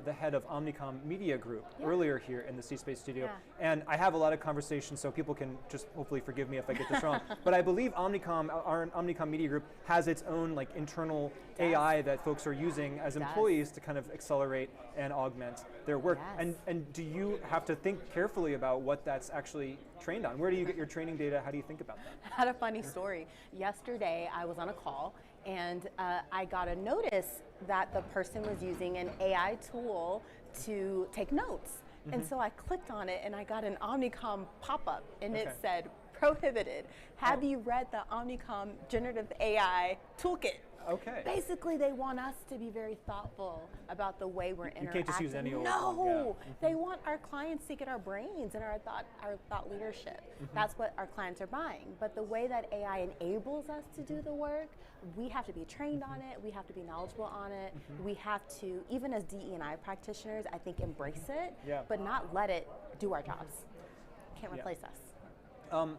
the head of Omnicom Media Group earlier here in the C-Space studio. And I have a lot of conversations, so people can just hopefully forgive me if I get this wrong. But I believe Omnicom, our Omnicom Media Group, has its own like internal AI that folks are using as employees to kind of accelerate and augment their work. And do you have to think carefully about what that's actually trained on? Where do you get your training data? How do you think about that? I had a funny story. Yesterday, I was on a call, and I got a notice that the person was using an AI tool to take notes. And so I clicked on it, and I got an Omnicom pop-up, and it said, prohibited. Have you read the Omnicom Generative AI Toolkit? Okay. Basically, they want us to be very thoughtful about the way we're interacting. You can't just use any old one. They want our clients to get our brains and our thought leadership. That's what our clients are buying. But the way that AI enables us to do the work, we have to be trained on it. We have to be knowledgeable on it. We have to, even as DE&I practitioners, I think embrace it, but not let it do our jobs. Can't replace us.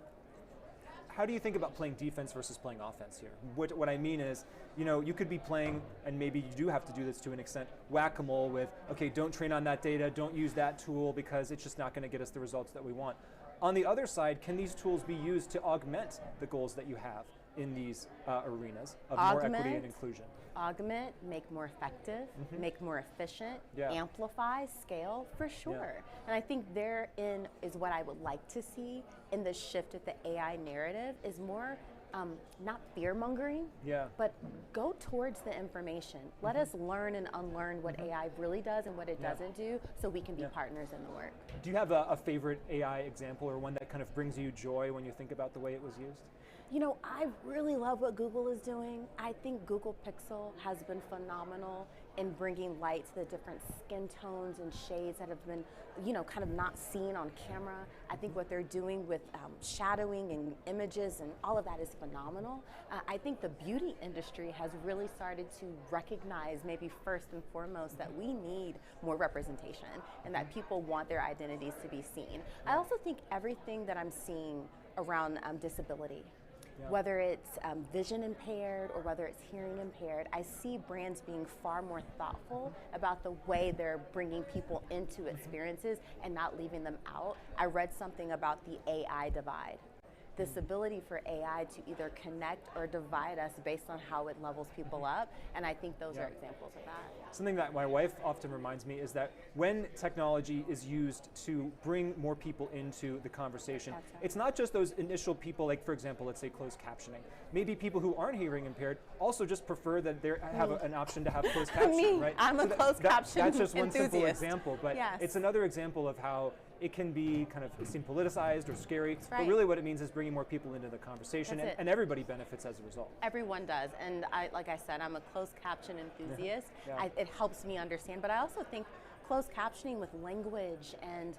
How do you think about playing defense versus playing offense here? What I mean is, you know, you could be playing, and maybe you do have to do this to an extent, whack-a-mole with, okay, don't train on that data, don't use that tool because it's just not going to get us the results that we want. On the other side, can these tools be used to augment the goals that you have in these arenas of more equity and inclusion? Augment, make more effective, make more efficient, amplify, scale, for sure. And I think therein is what I would like to see in the shift of the AI narrative is more not fear-mongering, but go towards the information. Let us learn and unlearn what AI really does and what it doesn't do, so we can be partners in the work. Do you have a favorite AI example, or one that kind of brings you joy when you think about the way it was used? You know, I really love what Google is doing. I think Google Pixel has been phenomenal in bringing light to the different skin tones and shades that have been, you know, kind of not seen on camera. I think what they're doing with shadowing and images and all of that is phenomenal. I think the beauty industry has really started to recognize, maybe first and foremost, that we need more representation and that people want their identities to be seen. I also think everything that I'm seeing around disability, whether it's vision impaired or whether it's hearing impaired, I see brands being far more thoughtful about the way they're bringing people into experiences and not leaving them out. I read something about the AI divide. This ability for AI to either connect or divide us based on how it levels people up, and I think those are examples of that. Something that my wife often reminds me is that when technology is used to bring more people into the conversation, it's not just those initial people, like for example, let's say closed captioning. Maybe people who aren't hearing impaired also just prefer that they have an option to have closed captioning, right? I'm a closed caption That's just one enthusiast. simple example, but it's another example of how it can be kind of seem politicized or scary, but really what it means is bringing more people into the conversation, and everybody benefits as a result. Everyone does, and like I said, I'm a closed caption enthusiast. It helps me understand, but I also think closed captioning with language and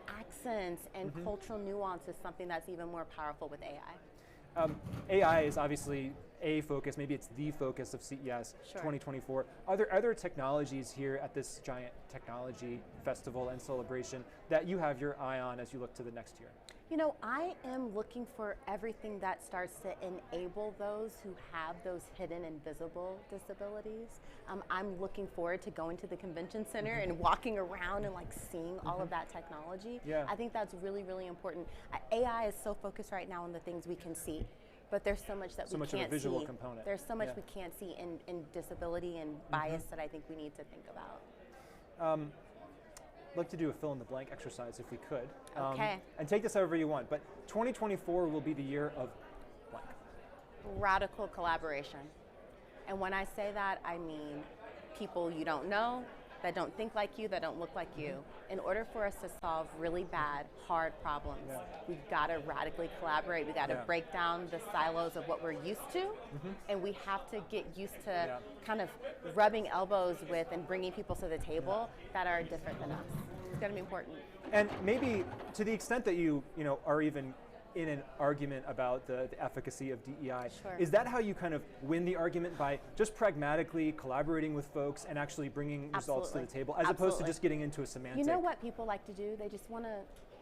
accents and cultural nuance is something that's even more powerful with AI. AI is obviously a focus, maybe it's the focus of CES 2024. Are there other technologies here at this giant technology festival and celebration that you have your eye on as you look to the next year? You know, I am looking for everything that starts to enable those who have those hidden invisible disabilities. I'm looking forward to going to the convention center and walking around and like seeing all of that technology. I think that's really, really important. AI is so focused right now on the things we can see, but there's so much that we can't see. So much of a visual component. There's so much we can't see in disability and bias that I think we need to think about. I'd like to do a fill-in-the-blank exercise if we could. Okay. And take this however you want, but 2024 will be the year of blank. radical collaboration. And when I say that, I mean people you don't know, that don't think like you, that don't look like you. In order for us to solve really bad, hard problems, we've got to radically collaborate. We've got to break down the silos of what we're used to, and we have to get used to kind of rubbing elbows with and bringing people to the table that are different than us. It's going to be important. And maybe to the extent that you are even in an argument about the efficacy of DEI, is that how you kind of win the argument, by just pragmatically collaborating with folks and actually bringing results to the table, as opposed to just getting into a semantic? You know what people like to do? They just want to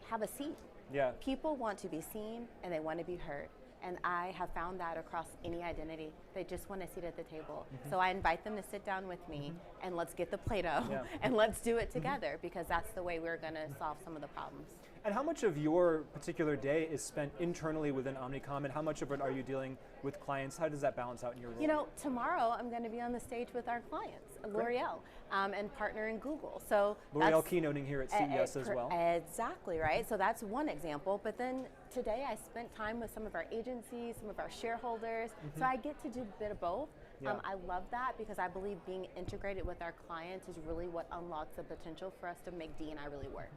have a seat. Yeah. People want to be seen and they want to be heard. And I have found that across any identity. They just want a seat at the table. So I invite them to sit down with me and let's get the Play-Doh and let's do it together, because that's the way we're going to solve some of the problems. And how much of your particular day is spent internally within Omnicom, and how much of it are you dealing with clients? How does that balance out in your role? You know, tomorrow I'm going to be on the stage with our clients, L'Oreal, and partnering Google. So L'Oreal keynoting here at CES as well. Exactly, right? So that's one example. But then today I spent time with some of our agencies, some of our shareholders. So I get to do a bit of both. I love that, because I believe being integrated with our clients is really what unlocks the potential for us to make D&I really work.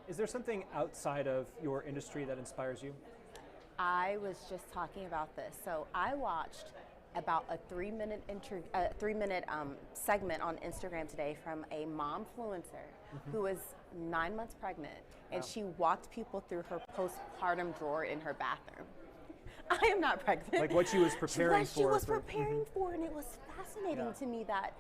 Is there something outside of your industry that inspires you? I was just talking about this. So I watched about a 3-minute segment on Instagram today from a momfluencer who was 9 months pregnant, and she walked people through her postpartum drawer in her bathroom. I am not pregnant. Like what she was preparing for. She was preparing for, and it was fascinating to me that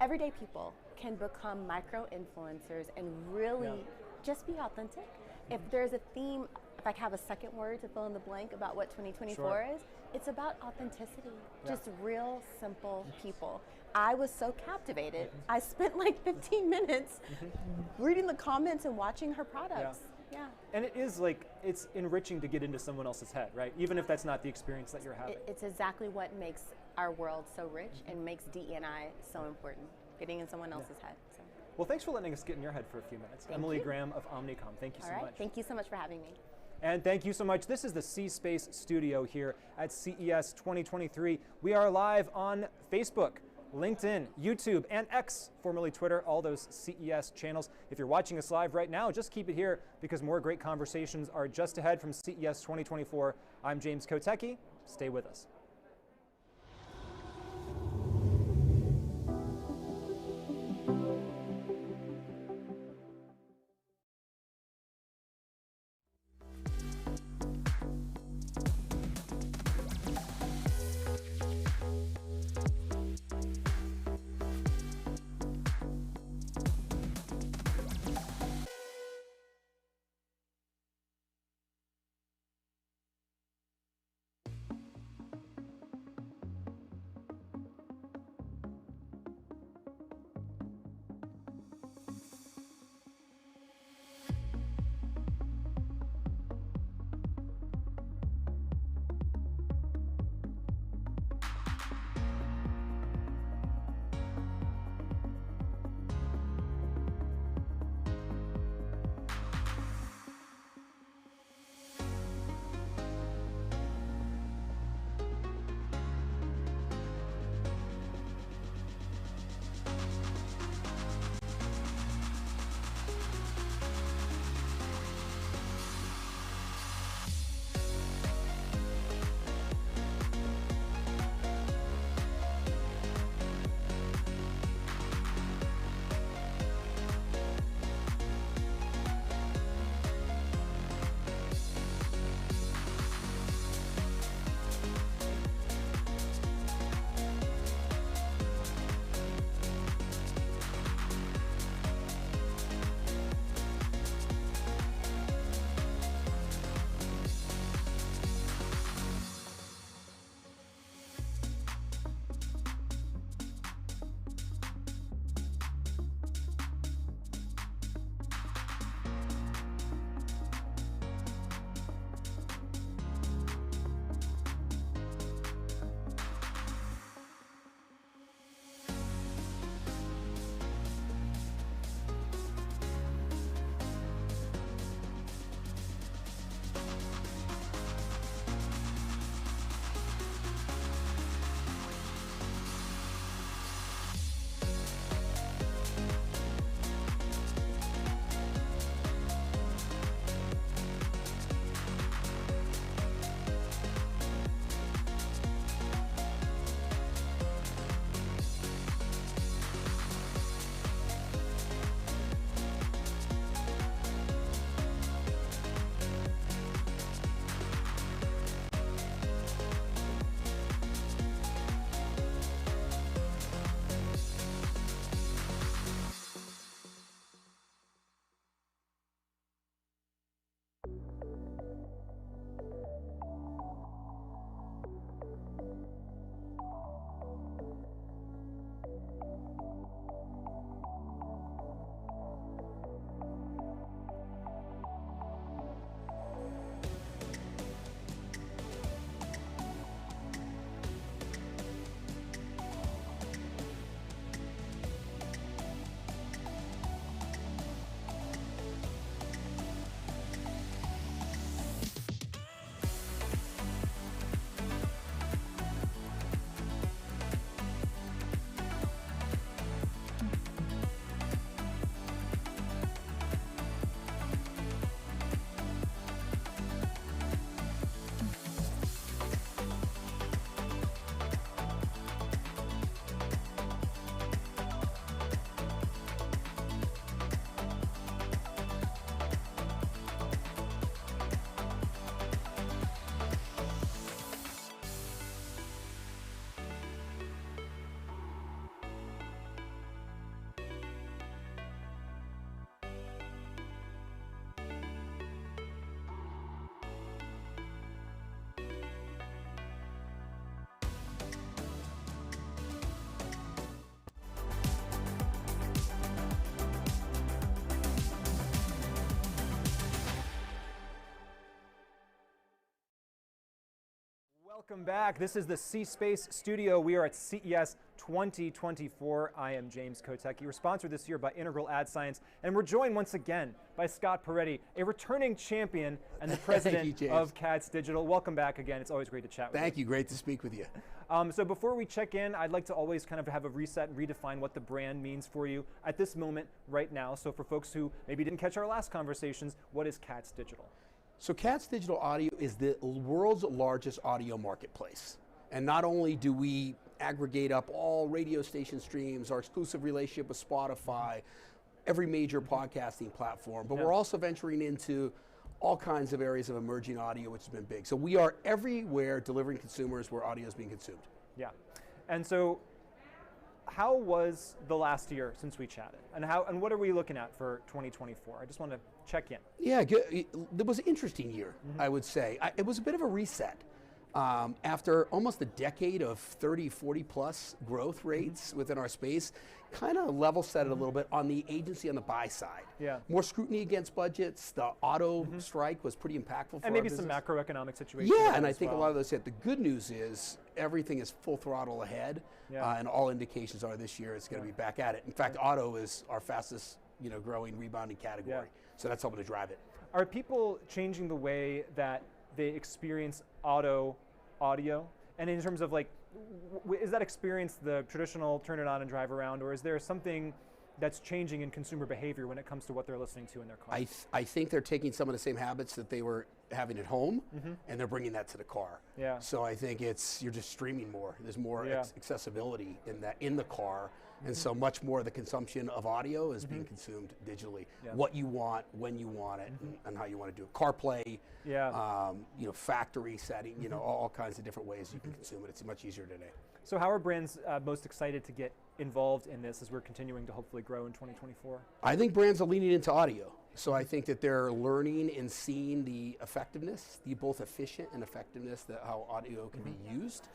everyday people can become micro-influencers and really just be authentic. If there's a theme, if I have a second word to fill in the blank about what 2024 is, it's about authenticity. Just real, simple people. I was so captivated. I spent like 15 minutes reading the comments and watching her products. And it is like, it's enriching to get into someone else's head, right? Even if that's not the experience that you're having. It's exactly what makes our world so rich and makes DE&I so important, getting in someone else's head. So. Well, thanks for letting us get in your head for a few minutes. Emily Graham of Omnicom, thank you so much. Thank you so much for having me. And thank you so much. This is the C-Space studio here at CES 2023. We are live on Facebook, LinkedIn, YouTube, and X, formerly Twitter, all those CES channels. If you're watching us live right now, just keep it here, because more great conversations are just ahead from CES 2024. I'm James Kotecki. Stay with us. Welcome back. This is the C-Space studio. We are at CES 2024. I am James Kotecki. We're sponsored this year by Integral Ad Science, and we're joined once again by Scott Peretti, a returning champion and the president of Katz Digital. Welcome back again. It's always great to chat with you. Thank you. Great to speak with you. So before we check in, I'd like to always kind of have a reset and redefine what the brand means for you at this moment right now. So for folks who maybe didn't catch our last conversations, what is Katz Digital? So Katz Digital Audio is the world's largest audio marketplace. And not only do we aggregate up all radio station streams, our exclusive relationship with Spotify, every major podcasting platform, but we're also venturing into all kinds of areas of emerging audio, which has been big. So we are everywhere delivering consumers where audio is being consumed. Yeah. And so how was the last year since we chatted? And what are we looking at for 2024? I just want to check in. Yeah, it was an interesting year, I would say. It was a bit of a reset. After almost a decade of 30, 40 plus growth rates within our space, kind of level set it a little bit on the agency on the buy side. Yeah. More scrutiny against budgets. The auto strike was pretty impactful for and maybe our some business. macroeconomic situations. Yeah, and I think a lot of those hit. The good news is everything is full throttle ahead, and all indications are this year it's going to be back at it. In fact, auto is our fastest, growing, rebounding category. So that's helping to drive it. Are people changing the way that they experience audio? And in terms of is that experience the traditional turn it on and drive around, or is there something that's changing in consumer behavior when it comes to what they're listening to in their car? I think they're taking some of the same habits that they were having at home, and they're bringing that to the car. Yeah. So I think you're just streaming more. There's more accessibility in the car, and so much more of the consumption of audio is being consumed digitally. Yeah. What you want, when you want it, and how you want to do it. CarPlay, factory setting, all kinds of different ways you can consume it. It's much easier today. So how are brands most excited to get involved in this as we're continuing to hopefully grow in 2024? I think brands are leaning into audio. So I think that they're learning and seeing the effectiveness, the both efficient and effectiveness that how audio can be used.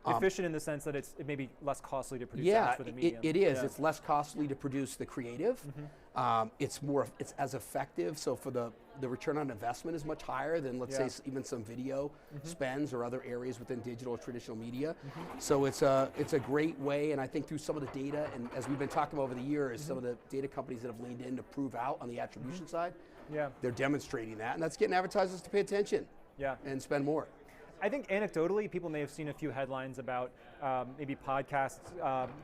Efficient in the sense that it may be less costly to produce ads for the medium. It is. Yeah. It's less costly to produce the creative. It's as effective. So for the return on investment is much higher than let's say even some video spends or other areas within digital or traditional media. So it's a great way, and I think through some of the data, and as we've been talking over the years, some of the data companies that have leaned in to prove out on the attribution side, they're demonstrating that, and that's getting advertisers to pay attention and spend more. I think anecdotally, people may have seen a few headlines about maybe podcasts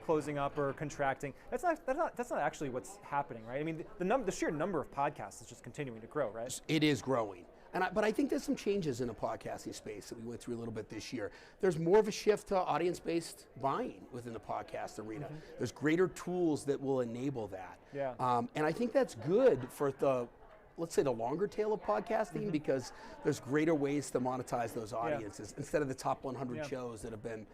closing up or contracting. That's not actually what's happening, right? I mean, the sheer number of podcasts is just continuing to grow, right? It is growing. But I think there's some changes in the podcasting space that we went through a little bit this year. There's more of a shift to audience-based buying within the podcast arena. There's greater tools that will enable that. Yeah. And I think that's good for let's say the longer tail of podcasting, because there's greater ways to monetize those audiences instead of the top 100 shows that have been,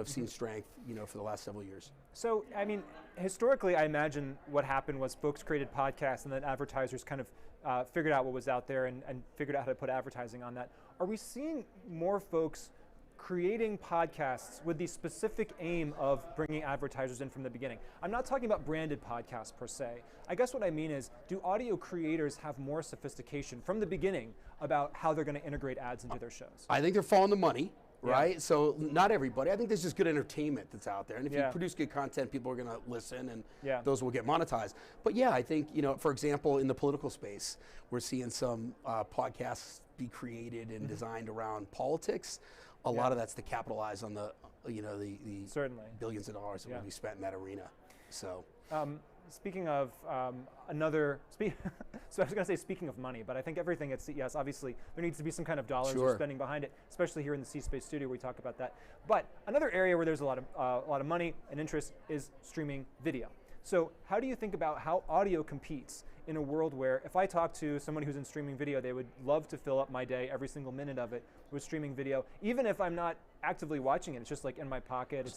seen strength, for the last several years. So, I mean, historically, I imagine what happened was folks created podcasts and then advertisers kind of figured out what was out there and figured out how to put advertising on that. Are we seeing more folks creating podcasts with the specific aim of bringing advertisers in from the beginning? I'm not talking about branded podcasts per se. I guess what I mean is, do audio creators have more sophistication from the beginning about how they're going to integrate ads into their shows? I think they're following the money, right? Yeah. So not everybody. I think there's just good entertainment that's out there. And if you produce good content, people are going to listen, and those will get monetized. But I think, for example, in the political space, we're seeing some podcasts be created and designed around politics. A lot of that's to capitalize on the certainly billions of dollars that will be spent in that arena. So, speaking of so I was going to say speaking of money, but I think everything at CES, obviously, there needs to be some kind of dollars or spending behind it, especially here in the C-Space studio, we talk about that. But another area where there's a lot of money and interest is streaming video. So how do you think about how audio competes in a world where if I talk to someone who's in streaming video, they would love to fill up my day, every single minute of it, with streaming video, even if I'm not actively watching it. It's just like in my pocket.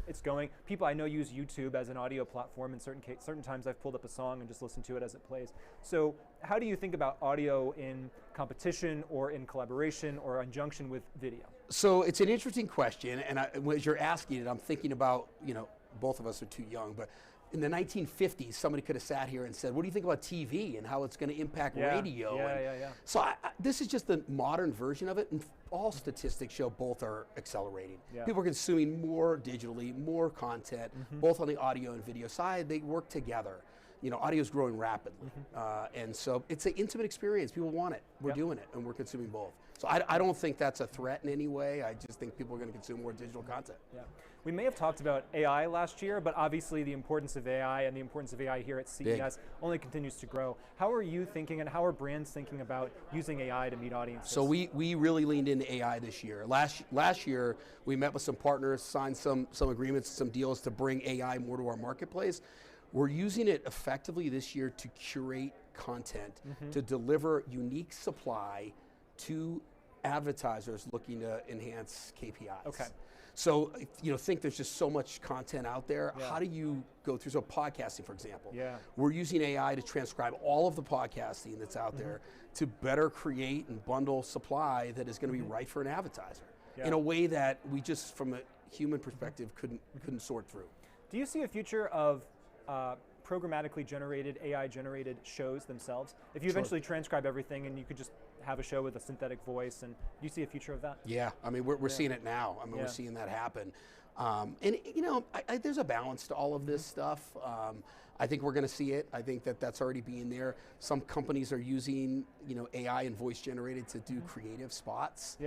It's going. People I know use YouTube as an audio platform. In certain times, I've pulled up a song and just listened to it as it plays. So how do you think about audio in competition or in collaboration or in conjunction with video? So it's an interesting question, and as you're asking it, I'm thinking about both of us are too young, but in the 1950s, somebody could have sat here and said, what do you think about TV and how it's going to impact radio? So this is just the modern version of it, and all statistics show both are accelerating. People are consuming more digitally, more content, both on the audio and video side. They work together. You know, audio is growing rapidly, and so it's an intimate experience. People want it. We're doing it, and we're consuming both. So I don't think that's a threat in any way. I just think people are going to consume more digital content. We may have talked about AI last year, but obviously the importance of AI and the importance of AI here at CES only continues to grow. How are you thinking, and how are brands thinking about using AI to meet audiences? So we really leaned into AI this year. Last year, we met with some partners, signed some agreements, some deals to bring AI more to our marketplace. We're using it effectively this year to curate content, to deliver unique supply to advertisers looking to enhance KPIs. So, you know, think there's just so much content out there. How do you go through, so podcasting, for example. We're using AI to transcribe all of the podcasting that's out there to better create and bundle supply that is going to be right for an advertiser in a way that we just, from a human perspective, couldn't sort through. Do you see a future of programmatically generated, AI-generated shows themselves? If you eventually transcribe everything and you could just have a show with a synthetic voice, and do you see a future of that? Yeah, I mean, we're seeing it now. I mean, we're seeing that happen. And you know, there's a balance to all of this stuff. I think we're going to see it. I think that's already being there. Some companies are using, you know, AI and voice generated to do creative spots.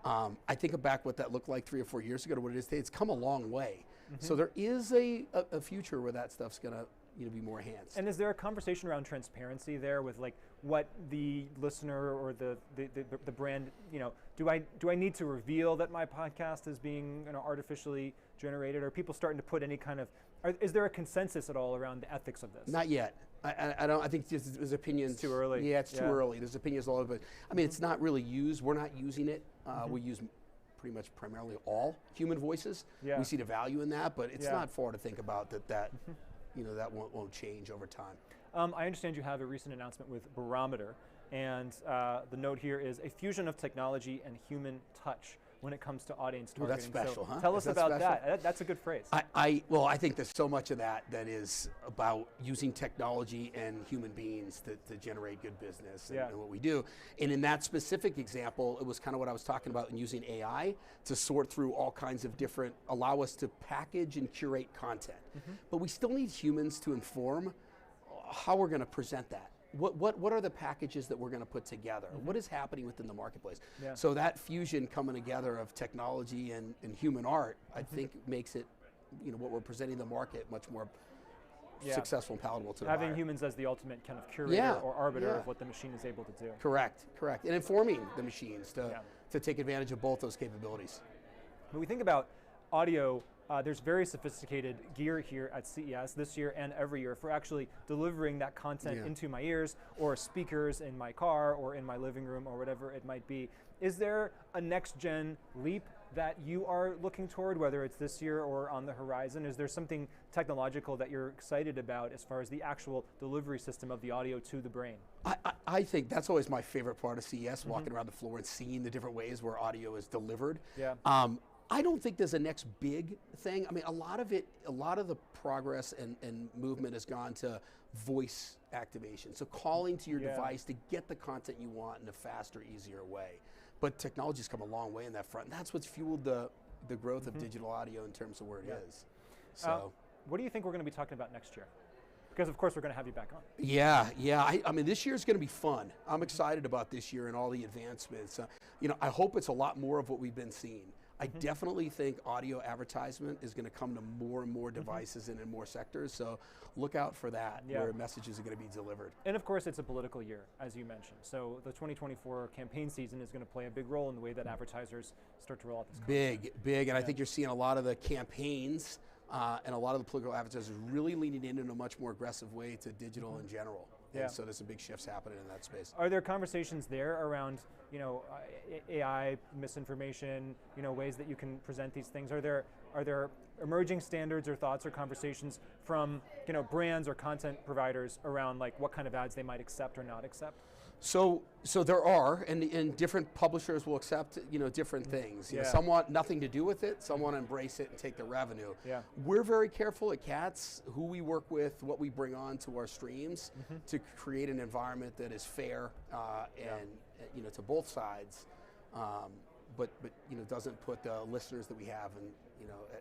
I think back what that looked like 3 or 4 years ago to what it is today. It's come a long way. So there is a future where that stuff's going to, you know, be more enhanced. And is there a conversation around transparency there with like what the listener or the brand, you know, do I need to reveal that my podcast is being, you know, artificially generated? Are people starting to put any kind of, is there a consensus at all around the ethics of this? Not yet. I don't. I think there's opinions. It's too early. Yeah, it's too early. There's opinions all over. But I mean, it's not really used. We're not using it. We use pretty much primarily all human voices. We see the value in that, but it's not far to think about that. You know, that won't change over time. I understand you have a recent announcement with Barometer, and the note here is a fusion of technology and human touch when it comes to audience targeting. That's special, so huh? Tell us about that. That's a good phrase. Well, I think there's so much of that is about using technology and human beings to generate good business and what we do. And in that specific example, it was kind of what I was talking about in using AI to sort through all kinds of different, allow us to package and curate content. But we still need humans to inform how we're going to present that. What are the packages that we're going to put together? What is happening within the marketplace? So that fusion coming together of technology and human art, I think makes it, you know, what we're presenting the market much more successful and palatable to the Having buyer. humans as the ultimate kind of curator or arbiter of what the machine is able to do. Correct. And informing the machines to take advantage of both those capabilities. When we think about audio, there's very sophisticated gear here at CES this year and every year for actually delivering that content into my ears or speakers in my car or in my living room or whatever it might be. Is there a next gen leap that you are looking toward, whether it's this year or on the horizon? Is there something technological that you're excited about as far as the actual delivery system of the audio to the brain? I think that's always my favorite part of CES, walking around the floor and seeing the different ways where audio is delivered. I don't think there's a next big thing. I mean, a lot of the progress and movement has gone to voice activation. So calling to your device to get the content you want in a faster, easier way. But technology's come a long way in that front. And that's what's fueled the growth of digital audio in terms of where it is. So, what do you think we're going to be talking about next year? Because of course we're going to have you back on. Yeah. I mean, this year's going to be fun. I'm excited about this year and all the advancements. You know, I hope it's a lot more of what we've been seeing. I definitely think audio advertisement is going to come to more and more devices and in more sectors, so look out for that, where messages are going to be delivered. And of course it's a political year, as you mentioned, so the 2024 campaign season is going to play a big role in the way that advertisers start to roll out this content. Big, and I think you're seeing a lot of the campaigns and a lot of the political advertisers really leaning in a much more aggressive way to digital in general. And so there's some big shifts happening in that space. Are there conversations there around, you know, AI, misinformation, you know, ways that you can present these things? Are there emerging standards or thoughts or conversations from, you know, brands or content providers around like what kind of ads they might accept or not accept? So there are, and different publishers will accept, different things. Some want nothing to do with it, some want to embrace it and take the revenue. Yeah. We're very careful at Katz who we work with, what we bring on to our streams to create an environment that is fair and to both sides, but doesn't put the listeners that we have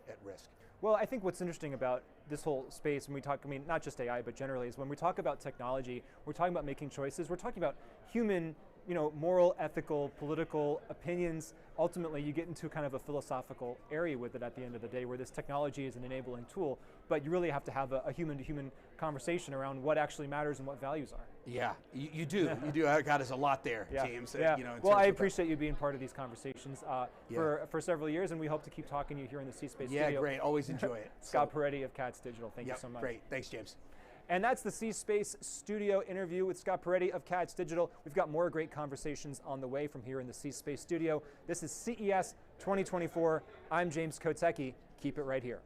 at risk. Well, I think what's interesting about this whole space when we talk, not just AI, but generally, is when we talk about technology, we're talking about making choices, we're talking about human, moral, ethical, political opinions. Ultimately, you get into kind of a philosophical area with it at the end of the day, where this technology is an enabling tool, but you really have to have a human-to-human conversation around what actually matters and what values are. Yeah, you do. You do. God, there's a lot there, James. Yeah. Well, I appreciate you being part of these conversations for several years, and we hope to keep talking to you here in the C-Space studio. Yeah, great. Always enjoy it. Scott Peretti of Katz Digital. Thank you so much. Great. Thanks, James. And that's the C-Space studio interview with Scott Peretti of Katz Digital. We've got more great conversations on the way from here in the C-Space studio. This is CES 2024. I'm James Kotecki. Keep it right here.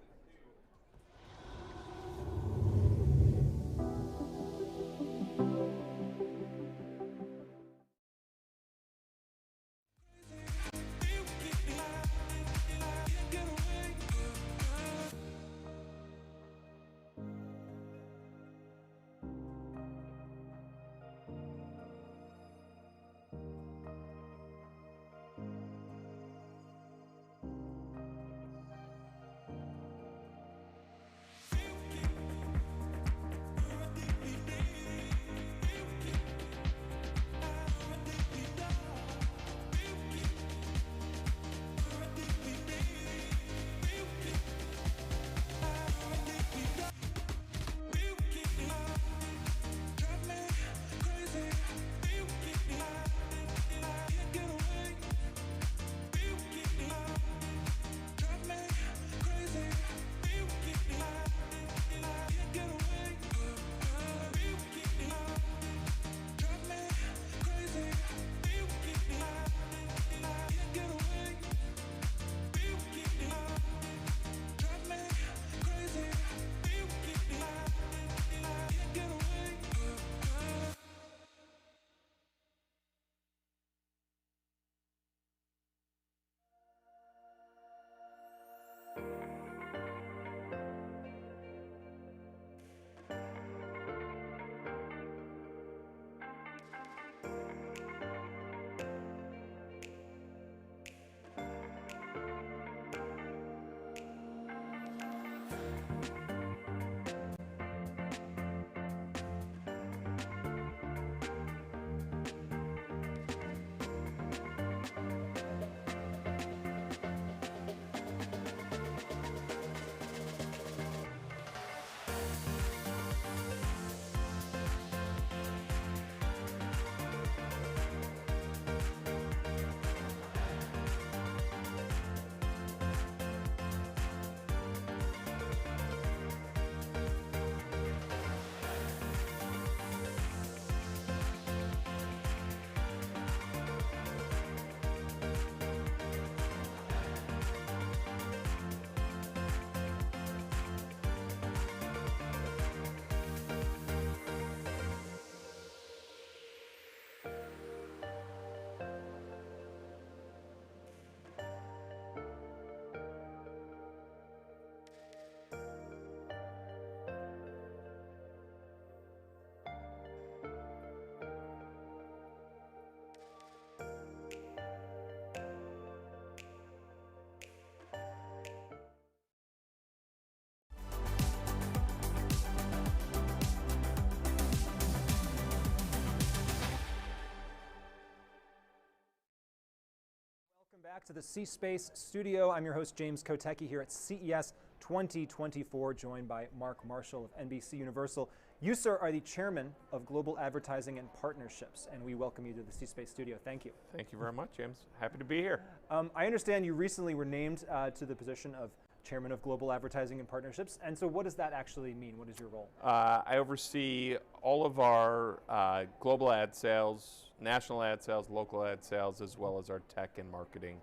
Welcome back to the C-Space studio. I'm your host, James Kotecki, here at CES 2024, joined by Mark Marshall of NBC Universal. You, sir, are the chairman of Global Advertising and Partnerships, and we welcome you to the C-Space studio. Thank you. Thank you very much, James. Happy to be here. I understand you recently were named to the position of Chairman of Global Advertising and Partnerships, and so what does that actually mean? What is your role? I oversee all of our global ad sales, national ad sales, local ad sales, as well as our tech and marketing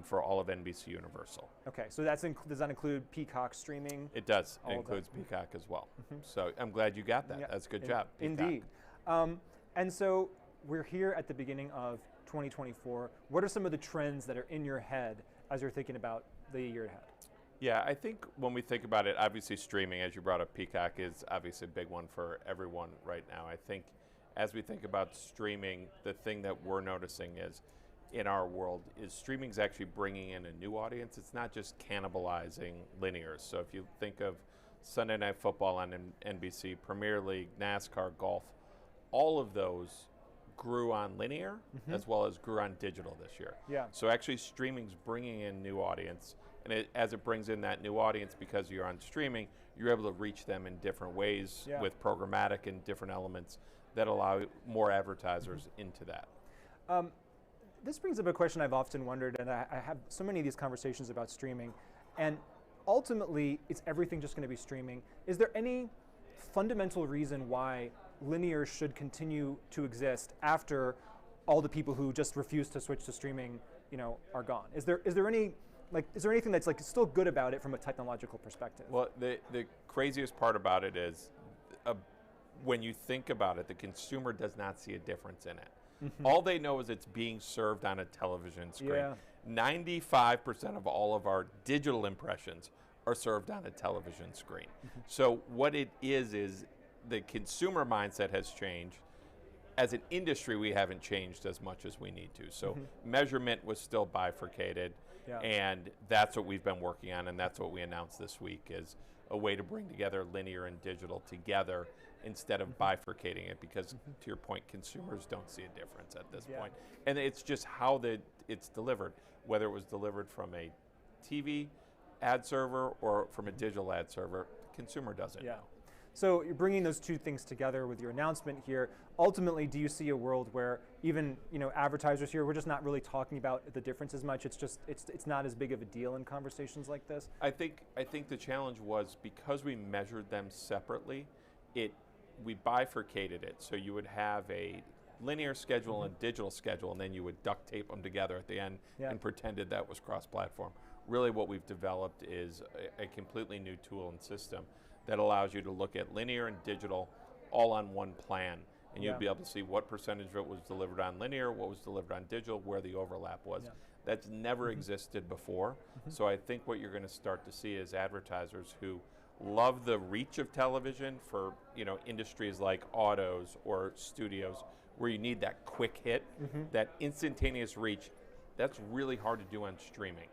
for all of NBC Universal. Okay, so does that include Peacock streaming? It does. It includes Peacock as well. So I'm glad you got that. Yeah. That's a good job. Peacock. Indeed. And so we're here at the beginning of 2024. What are some of the trends that are in your head as you're thinking about the year ahead? Yeah, I think when we think about it, obviously streaming, as you brought up, Peacock is obviously a big one for everyone right now. I think as we think about streaming, the thing that we're noticing is in our world is streaming is actually bringing in a new audience. It's not just cannibalizing linear. So if you think of Sunday Night Football on NBC, Premier League, NASCAR, golf, all of those grew on linear as well as grew on digital this year. Yeah. So actually streaming's bringing in new audience. And as it brings in that new audience, because you're on streaming, you're able to reach them in different ways with programmatic and different elements that allow more advertisers into that. This brings up a question I've often wondered, and I have so many of these conversations about streaming, and ultimately, is everything just going to be streaming? Is there any fundamental reason why linear should continue to exist after all the people who just refuse to switch to streaming, are gone? Is there any is there anything that's still good about it from a technological perspective? Well, the craziest part about it is when you think about it, the consumer does not see a difference in it. All they know is it's being served on a television screen. Yeah. 95% of all of our digital impressions are served on a television screen. So what it is the consumer mindset has changed. As an industry, we haven't changed as much as we need to. So measurement was still bifurcated. Yeah. And that's what we've been working on, and that's what we announced this week is a way to bring together linear and digital together instead of bifurcating it, because to your point, consumers don't see a difference at this point. And it's just how it's delivered, whether it was delivered from a TV ad server or from a digital ad server, the consumer doesn't know. So you're bringing those two things together with your announcement here. Ultimately, do you see a world where even advertisers here, we're just not really talking about the difference as much? It's just it's not as big of a deal in conversations like this. I think the challenge was because we measured them separately, we bifurcated it. So you would have a linear schedule and digital schedule, and then you would duct tape them together at the end and pretended that was cross-platform. Really, what we've developed is a completely new tool and system that allows you to look at linear and digital all on one plan. And you'll be able to see what percentage of it was delivered on linear, what was delivered on digital, where the overlap was. That's never existed before. So I think what you're going to start to see is advertisers who love the reach of television for industries like autos or studios, where you need that quick hit, that instantaneous reach. That's really hard to do on streaming.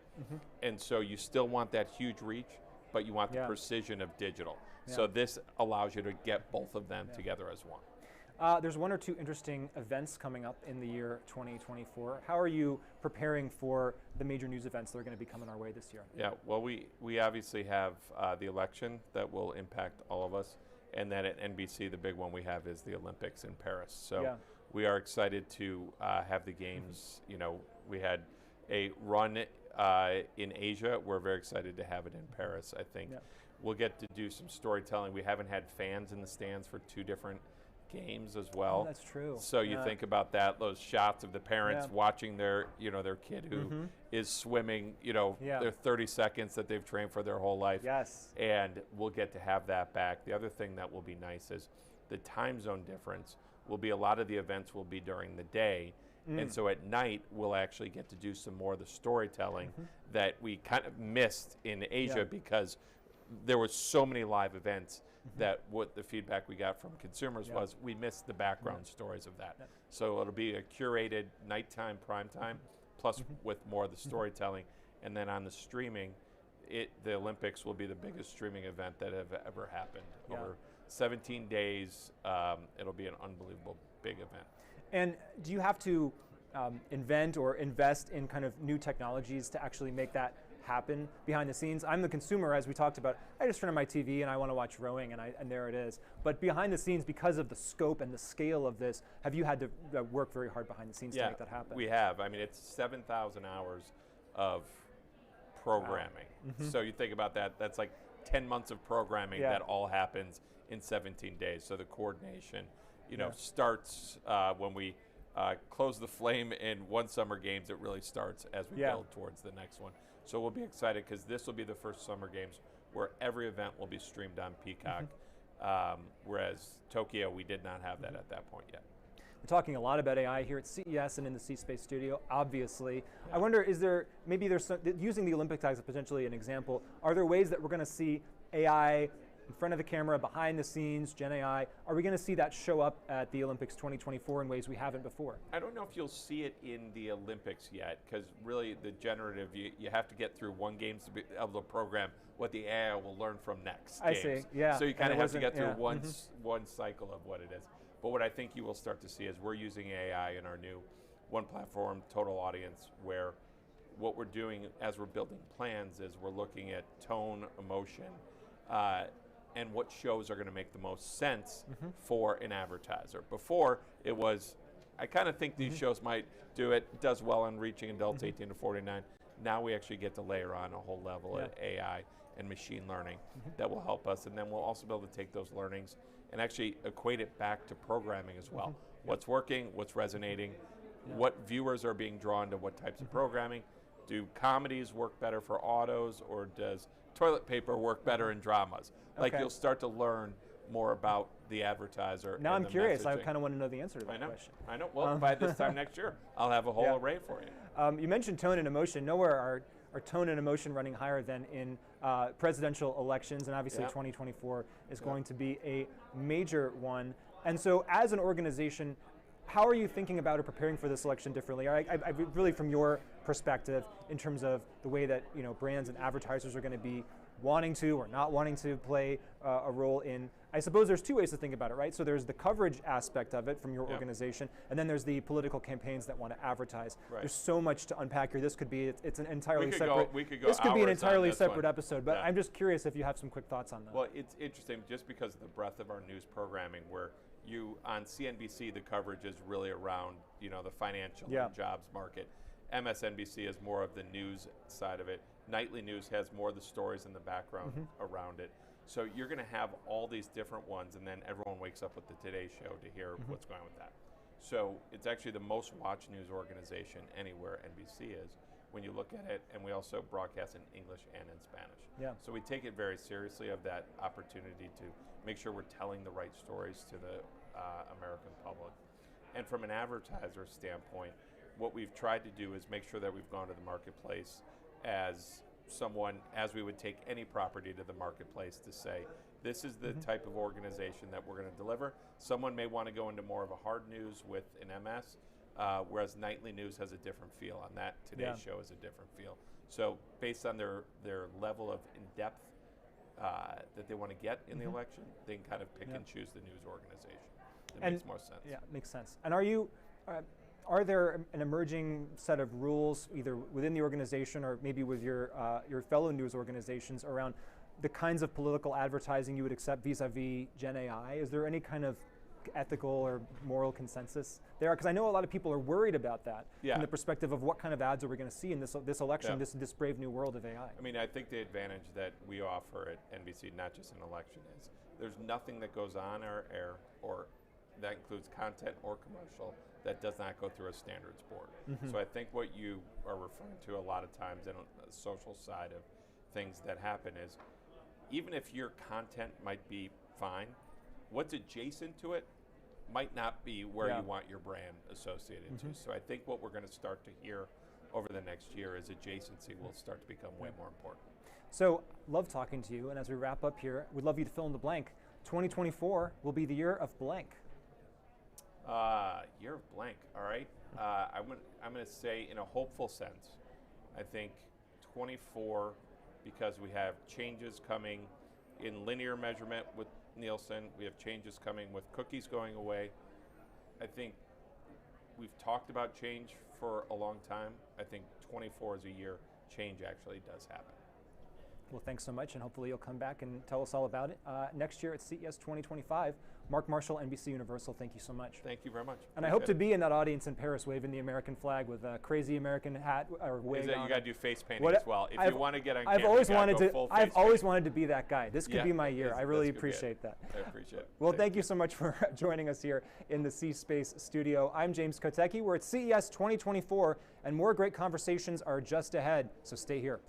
And so you still want that huge reach, but you want the precision of digital. So this allows you to get both of them together as one. There's one or two interesting events coming up in the year 2024. How are you preparing for the major news events that are going to be coming our way this year? Yeah, well, we obviously have the election that will impact all of us. And then at NBC, the big one we have is the Olympics in Paris. So we are excited to have the games. We had a run in Asia. We're very excited to have it in Paris. I think we'll get to do some storytelling. We haven't had fans in the stands for 2 different games as well. Oh, that's true. So you think about that, those shots of the parents watching their kid who is swimming, their 30 seconds that they've trained for their whole life. Yes. And we'll get to have that back. The other thing that will be nice is the time zone difference will be a lot of the events will be during the day. And so at night, we'll actually get to do some more of the storytelling that we kind of missed in Asia because there was so many live events that what the feedback we got from consumers was we missed the background stories of that. So it'll be a curated nighttime, primetime, plus with more of the storytelling. And then on the streaming, the Olympics will be the biggest streaming event that have ever happened. Over 17 days, it'll be an unbelievable big event. And do you have to invent or invest in kind of new technologies to actually make that happen behind the scenes? I'm the consumer, as we talked about. I just turn on my TV and I want to watch rowing, and there it is. But behind the scenes, because of the scope and the scale of this, have you had to work very hard behind the scenes to make that happen? We have. I mean, it's 7,000 hours of programming. So you think about that, that's like 10 months of programming that all happens in 17 days. So the coordination, starts when we close the flame in one Summer Games. It really starts as we build towards the next one. So we'll be excited because this will be the first Summer Games where every event will be streamed on Peacock, whereas Tokyo, we did not have that at that point yet. We're talking a lot about AI here at CES and in the C-Space studio, obviously. Yeah. I wonder, maybe there's using the Olympics as potentially an example, are there ways that we're going to see AI in front of the camera, behind the scenes, Gen AI, are we going to see that show up at the Olympics 2024 in ways we haven't before? I don't know if you'll see it in the Olympics yet, because really the generative, you have to get through one game to be able to program what the AI will learn from next games. I see, yeah. So you kind of have to get through one cycle of what it is. But what I think you will start to see is we're using AI in our new one platform, total audience, where what we're doing as we're building plans is we're looking at tone, emotion, and what shows are going to make the most sense for an advertiser. Before, it was, I kind of think these shows might do it, does well on reaching adults 18 to 49. Now we actually get to layer on a whole level of AI and machine learning that will help us, and then we'll also be able to take those learnings and actually equate it back to programming as well. What's working, what's resonating, what viewers are being drawn to what types of programming. Do comedies work better for autos, or does toilet paper work better in dramas? Like you'll start to learn more about the advertiser. Now I'm curious. I kind of want to know the answer to that question. I know. Well, by this time next year, I'll have a whole array for you. You mentioned tone and emotion. Nowhere are tone and emotion running higher than in presidential elections, and obviously 2024 is going to be a major one. And so as an organization, how are you thinking about or preparing for this election differently? I really, from your perspective, in terms of the way that brands and advertisers are going to be wanting to or not wanting to play a role in, I suppose there's two ways to think about it, right? So there's the coverage aspect of it from your organization, and then there's the political campaigns that want to advertise. Right. There's so much to unpack here. This could be, it's an entirely separate, this could be an entirely separate episode, but I'm just curious if you have some quick thoughts on that. Well, it's interesting just because of the breadth of our news programming, where on CNBC, the coverage is really around, the financial and jobs market. MSNBC is more of the news side of it. Nightly News has more of the stories in the background around it. So you're going to have all these different ones, and then everyone wakes up with the Today Show to hear what's going on with that. So it's actually the most watched news organization anywhere NBC is when you look at it, and we also broadcast in English and in Spanish. Yeah. So we take it very seriously of that opportunity to make sure we're telling the right stories to the American public. And from an advertiser standpoint, what we've tried to do is make sure that we've gone to the marketplace as we would take any property to the marketplace to say, this is the type of organization that we're going to deliver. Someone may want to go into more of a hard news with an MS, whereas Nightly News has a different feel on that. Today's Show is a different feel. So based on their level of in-depth that they want to get in the election, they can kind of pick and choose the news organization. It makes more sense. Yeah, makes sense. And are there an emerging set of rules, either within the organization or maybe with your fellow news organizations, around the kinds of political advertising you would accept vis-a-vis Gen AI? Is there any kind of ethical or moral consensus there? Because I know a lot of people are worried about that from the perspective of what kind of ads are we going to see in this election, this brave new world of AI. I mean, I think the advantage that we offer at NBC, not just in election, is there's nothing that goes on our air, or that includes content or commercial, that does not go through a standards board. So I think what you are referring to a lot of times in the social side of things that happen is, even if your content might be fine, what's adjacent to it might not be where you want your brand associated to. So I think what we're going to start to hear over the next year is adjacency will start to become way more important. So love talking to you, and as we wrap up here, we'd love you to fill in the blank. 2024 will be the year of blank. Year of blank, all right. I'm going to say, in a hopeful sense, I think 24, because we have changes coming in linear measurement with Nielsen, we have changes coming with cookies going away. I think we've talked about change for a long time. I think 24 is a year change actually does happen. Well, thanks so much, and hopefully you'll come back and tell us all about it next year at CES 2025. Mark Marshall, NBC Universal, thank you so much. Thank you very much. And I hope to be in that audience in Paris waving the American flag with a crazy American hat or wig on. You got to do face painting as well. If you want to get on camera, I've always wanted to be that guy. This could be my year. I really appreciate that. I appreciate it. Well, thank you so much for joining us here in the C-Space studio. I'm James Kotecki. We're at CES 2024, and more great conversations are just ahead, so stay here.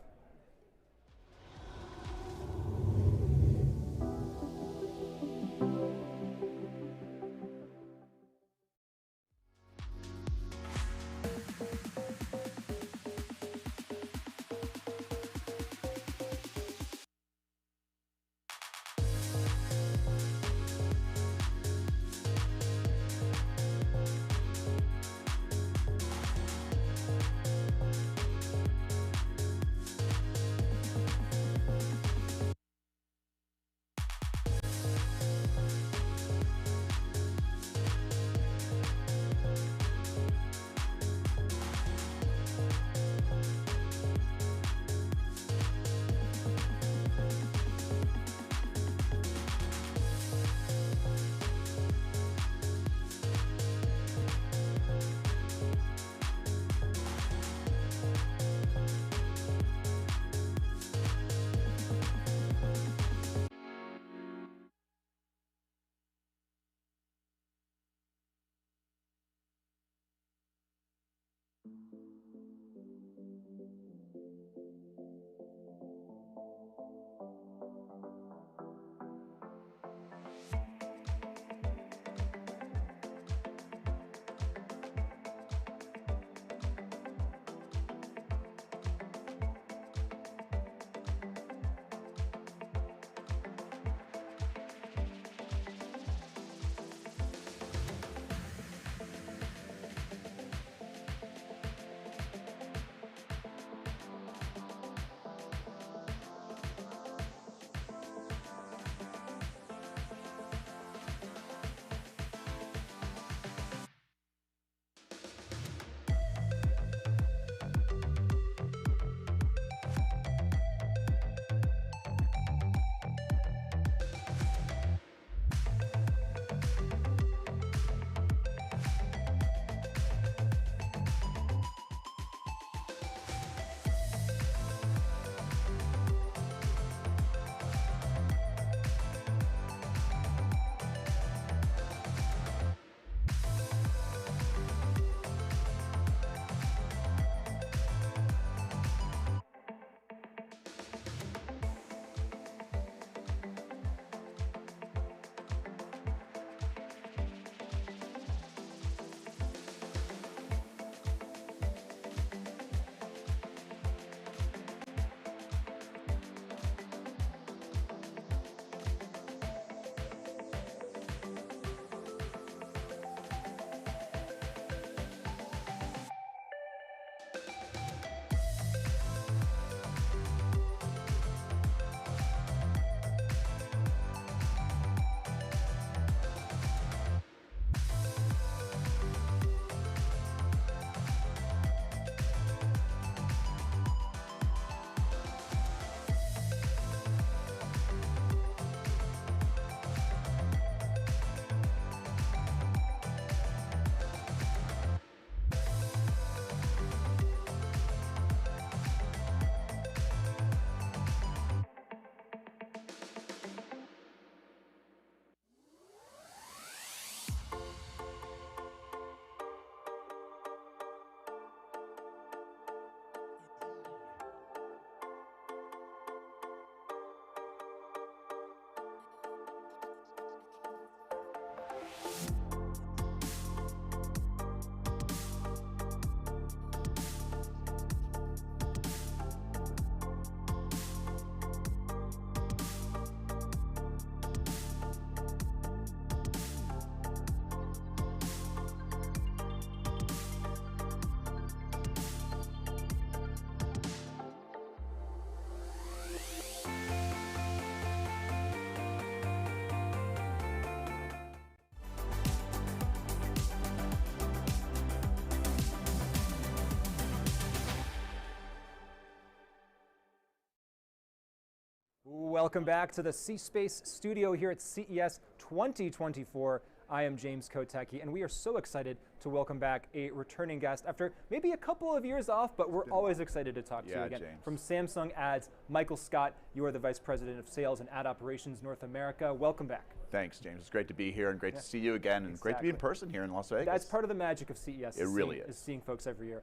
Welcome back to the C-Space studio here at CES 2024. I am James Kotecki, and we are so excited to welcome back a returning guest after maybe a couple of years off, but we're always excited to talk to you again. James. From Samsung Ads, Michael Scott, you are the Vice President of Sales and Ad Operations North America. Welcome back. Thanks, James. It's great to be here and great to see you again, and great to be in person here in Las Vegas. That's part of the magic of CES. It really is. Seeing folks every year.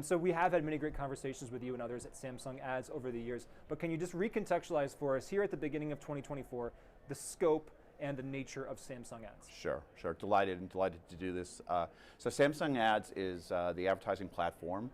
So we have had many great conversations with you and others at Samsung Ads over the years, but can you just recontextualize for us here at the beginning of 2024 the scope and the nature of Samsung Ads? Sure. Delighted to do this. So Samsung Ads is the advertising platform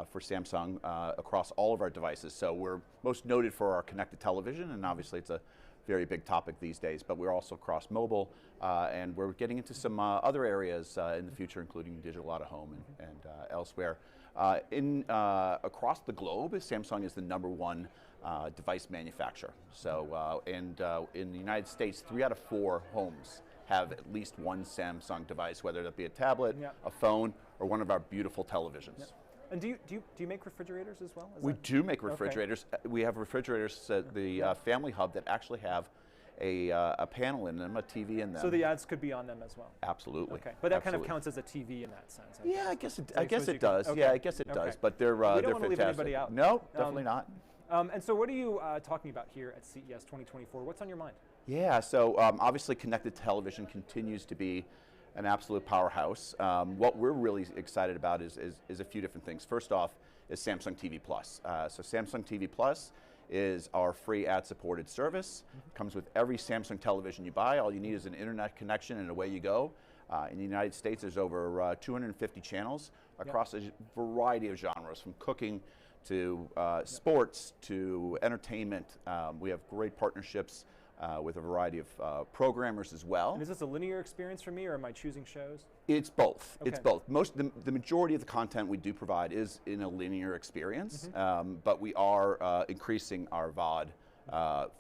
for Samsung across all of our devices. So we're most noted for our connected television, and obviously it's a very big topic these days, but we're also across mobile, and we're getting into some other areas in the future, including digital out-of-home and elsewhere. Across the globe, Samsung is the #1 device manufacturer. So, in the United States, 3 out of 4 homes have at least one Samsung device, whether that be a tablet, a phone, or one of our beautiful televisions. And do you make refrigerators as well? We do make refrigerators. Okay. We have refrigerators at the Family Hub that actually have a panel in them, a TV in them. So the ads could be on them as well? Absolutely. Okay, but that kind of counts as a TV in that sense. I guess it does. Okay. Yeah, I guess it does. But they're fantastic. We don't want to leave anybody out. No, definitely not. And so what are you talking about here at CES 2024? What's on your mind? Yeah, so obviously connected television continues to be an absolute powerhouse. What we're really excited about is a few different things. First off is Samsung TV Plus. So Samsung TV Plus is our free ad-supported service. Comes with every Samsung television you buy. All you need is an internet connection and away you go. In the United States, there's over 250 channels across a variety of genres, from cooking to sports to entertainment. We have great partnerships with a variety of programmers as well. And is this a linear experience for me, or am I choosing shows? It's both. Okay. It's both. The majority of the content we do provide is in a linear experience, but we are increasing our VOD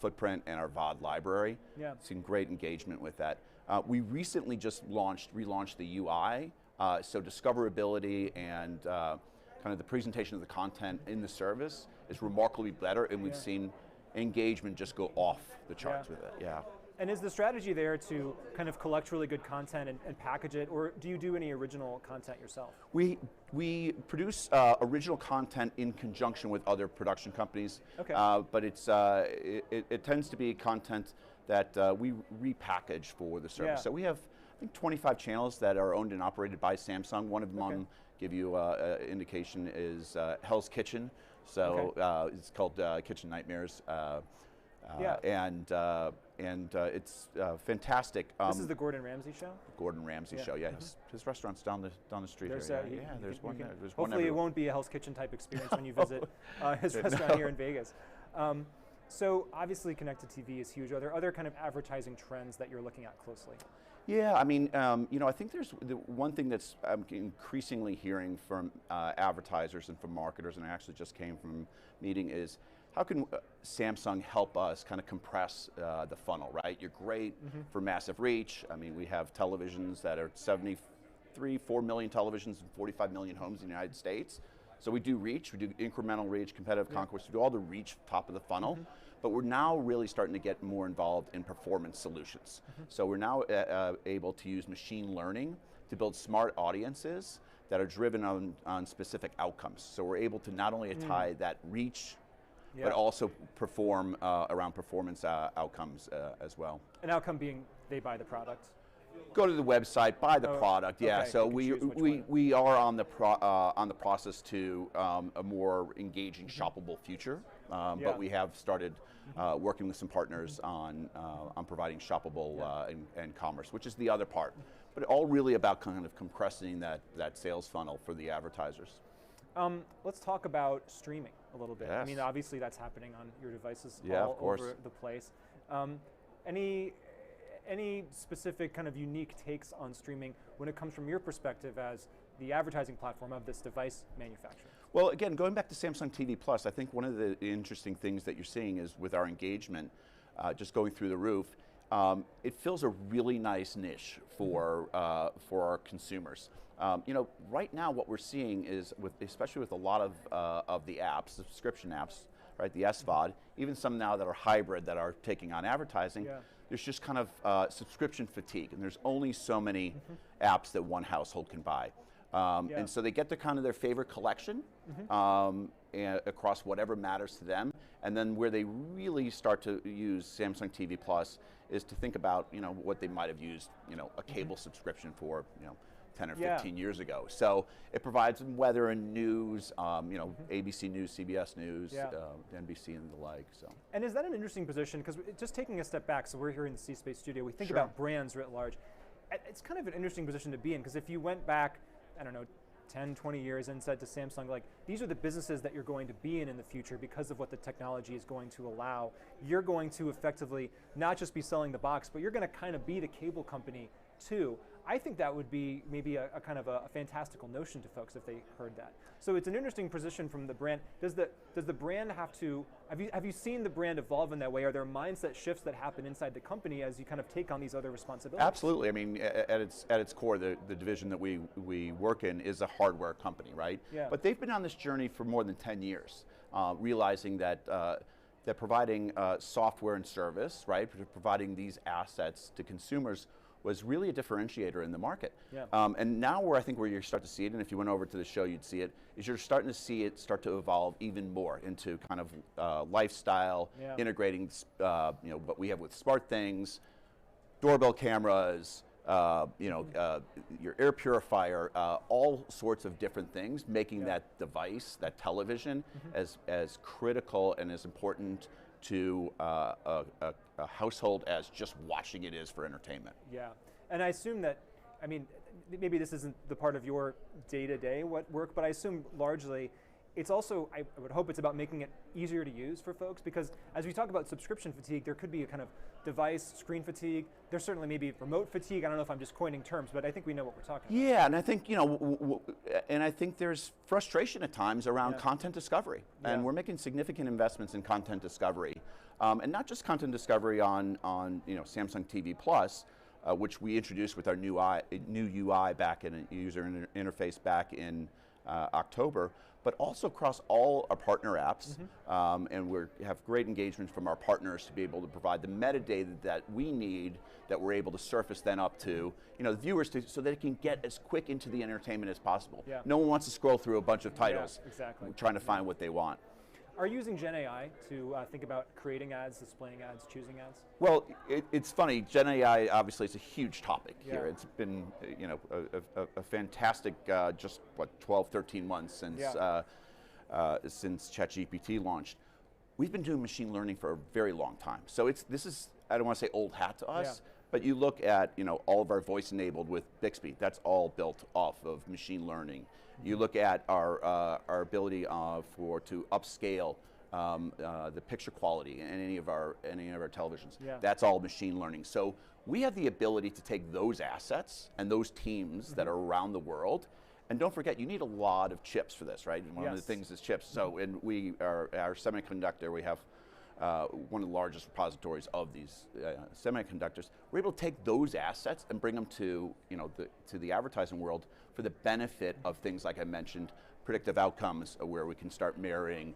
footprint and our VOD library. Yeah. Seen great engagement with that. We recently just relaunched the UI, so discoverability and kind of the presentation of the content in the service is remarkably better, and we've seen engagement just go off the charts with it. Yeah. And is the strategy there to kind of collect really good content and package it, or do you do any original content yourself? We produce original content in conjunction with other production companies, but it tends to be content that we repackage for the service. So we have, I think, 25 channels that are owned and operated by Samsung. One of them, I'll give you an indication, is Hell's Kitchen. So it's called Kitchen Nightmares. And it's fantastic. This is the Gordon Ramsay show? Gordon Ramsay show, yeah. His restaurant's down the street there's here. There's one there. There's hopefully it won't be a Hell's Kitchen type experience when you visit his restaurant here in Vegas. So obviously connected TV is huge. Are there other kind of advertising trends that you're looking at closely? Yeah, I mean, I think there's the one thing that's I'm increasingly hearing from advertisers and from marketers, and I actually just came from a meeting, is how can Samsung help us kind of compress the funnel, right? You're great for massive reach. I mean, we have televisions that are 4 million televisions in 45 million homes in the United States. So we do reach, we do incremental reach, competitive conquest, we do all the reach top of the funnel. But we're now really starting to get more involved in performance solutions. So we're now able to use machine learning to build smart audiences that are driven on specific outcomes. So we're able to not only tie that reach, but also perform around performance outcomes as well. An outcome being they buy the product? Go to the website, buy the product. Yeah, so we are on the process to a more engaging, shoppable future. But we have started working with some partners on providing shoppable and commerce, which is the other part. But all really about kind of compressing that sales funnel for the advertisers. Let's talk about streaming a little bit. Yes. I mean, obviously that's happening on your devices all over the place. Any specific kind of unique takes on streaming when it comes from your perspective as the advertising platform of this device manufacturer? Well, again, going back to Samsung TV Plus, I think one of the interesting things that you're seeing is with our engagement just going through the roof, it fills a really nice niche for our consumers. Right now what we're seeing is, especially with a lot of the apps, subscription apps, right, the SVOD, even some now that are hybrid that are taking on advertising, there's just kind of subscription fatigue, and there's only so many apps that one household can buy. And so they get their favorite collection and across whatever matters to them. And then where they really start to use Samsung TV Plus is to think about what they might have used a cable subscription for 10 or 15 years ago. So it provides them weather and news, ABC News, CBS News, NBC and the like. So. And is that an interesting position? Because just taking a step back, so we're here in the C-Space studio, we think about brands writ large. It's kind of an interesting position to be in, because if you went back, I don't know, 10, 20 years and said to Samsung, like, these are the businesses that you're going to be in the future because of what the technology is going to allow, you're going to effectively not just be selling the box, but you're going to kind of be the cable company too. I think that would be maybe a kind of a fantastical notion to folks if they heard that. So it's an interesting position from the brand. Does the brand have to, have you seen the brand evolve in that way? Are there mindset shifts that happen inside the company as you kind of take on these other responsibilities? Absolutely. I mean, at its core, the division that we work in is a hardware company, right? Yeah. But they've been on this journey for more than 10 years, realizing that providing software and service, right, providing these assets to consumers was really a differentiator in the market. Yeah. And now where you're starting to see it, and if you went over to the show you'd see it, is you're starting to see it start to evolve even more into kind of lifestyle, integrating what we have with SmartThings, doorbell cameras, your air purifier, all sorts of different things, making that device, that television, as critical and as important to a household as just watching it is for entertainment. Yeah, and I assume that, I mean, maybe this isn't the part of your day-to-day work, but I assume largely it's also, I would hope it's about making it easier to use for folks, because as we talk about subscription fatigue, there could be a kind of device screen fatigue. There's certainly maybe remote fatigue. I don't know if I'm just coining terms, but I think we know what we're talking about. Yeah, and I think, and I think there's frustration at times around content discovery. And we're making significant investments in content discovery. And not just content discovery on Samsung TV Plus, which we introduced with our new UI back in user interface back in October, but also across all our partner apps. And we have great engagement from our partners to be able to provide the metadata that we need, that we're able to surface then up to the viewers so that it can get as quick into the entertainment as possible. No one wants to scroll through a bunch of titles trying to find what they want. Are you using Gen AI to think about creating ads, displaying ads, choosing ads? Well, it's funny. Gen AI obviously is a huge topic here. It's been a fantastic just 12, 13 months since since ChatGPT launched. We've been doing machine learning for a very long time. So this is, I don't want to say old hat to us, but you look at all of our voice enabled with Bixby. That's all built off of machine learning. You look at our ability to upscale the picture quality in any of our televisions. That's all machine learning. So we have the ability to take those assets and those teams that are around the world. And don't forget, you need a lot of chips for this, right? And one of the things is chips. So our semiconductor, we have one of the largest repositories of these semiconductors. We're able to take those assets and bring them to the advertising world for the benefit of things like I mentioned, predictive outcomes, where we can start marrying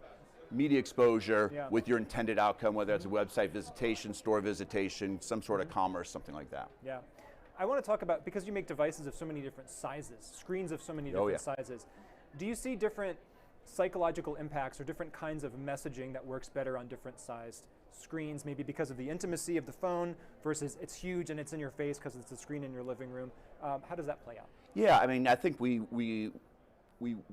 media exposure with your intended outcome, whether it's a website visitation, store visitation, some sort of commerce, something like that. Yeah. I want to talk about, because you make devices of so many different sizes, screens of so many different sizes, do you see different psychological impacts or different kinds of messaging that works better on different sized screens, maybe because of the intimacy of the phone versus it's huge and it's in your face because it's a screen in your living room? How does that play out? Yeah, I mean, I think we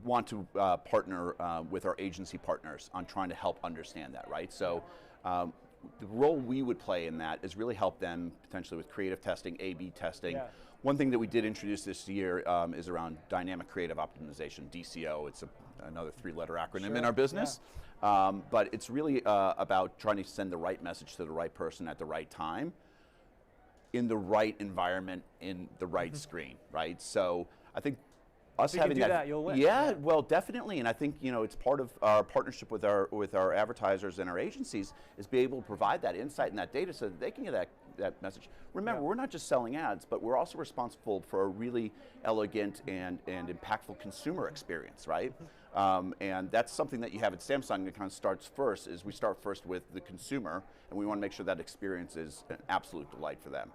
want to partner with our agency partners on trying to help understand that, right? So the role we would play in that is really help them potentially with creative testing, A/B testing. One thing that we did introduce this year is around dynamic creative optimization, DCO. It's another three-letter acronym in our business. But it's really about trying to send the right message to the right person at the right time, in the right environment, in the right screen, right? So I think us having that, you'll win. Yeah, well, definitely, and I think it's part of our partnership with our advertisers and our agencies is be able to provide that insight and that data so that they can get that message. Remember, we're not just selling ads, but we're also responsible for a really elegant and impactful consumer experience, right? And that's something that you have at Samsung that kind of starts first. Is we start first with the consumer, and we want to make sure that experience is an absolute delight for them.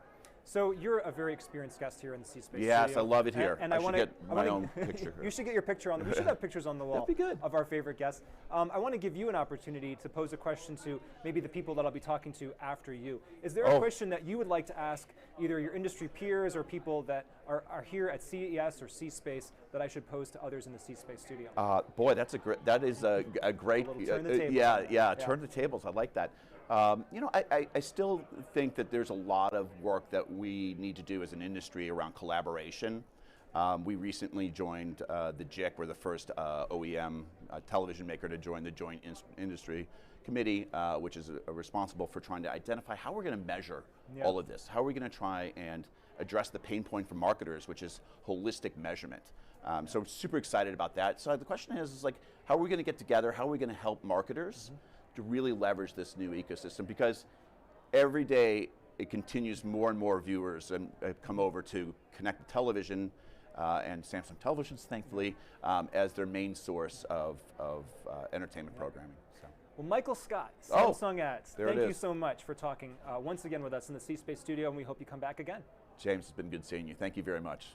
So you're a very experienced guest here in the C-Space Yes, studio. I love it here. And I should get my own picture. You should get your picture on. We should have pictures on the wall. That'd be good. Of our favorite guests. I want to give you an opportunity to pose a question to maybe the people that I'll be talking to after you. Is there a question that you would like to ask either your industry peers or people that are here at CES or C-Space that I should pose to others in the C-Space studio? Boy, that is a great. Turn the tables. Yeah, turn the tables. I like that. I still think that there's a lot of work that we need to do as an industry around collaboration. We recently joined the JIC. We're the first OEM television maker to join the Joint Industry Committee, which is responsible for trying to identify how we're going to measure all of this. How are we going to try and address the pain point for marketers, which is holistic measurement. So I'm super excited about that. So the question is like, how are we going to get together? How are we going to help marketers to really leverage this new ecosystem? Because every day it continues more and more viewers and come over to connected television and Samsung televisions, thankfully, as their main source of entertainment programming. So. Well, Michael Scott, Samsung Ads, thank you so much for talking once again with us in the C-Space studio, and we hope you come back again. James, it's been good seeing you. Thank you very much.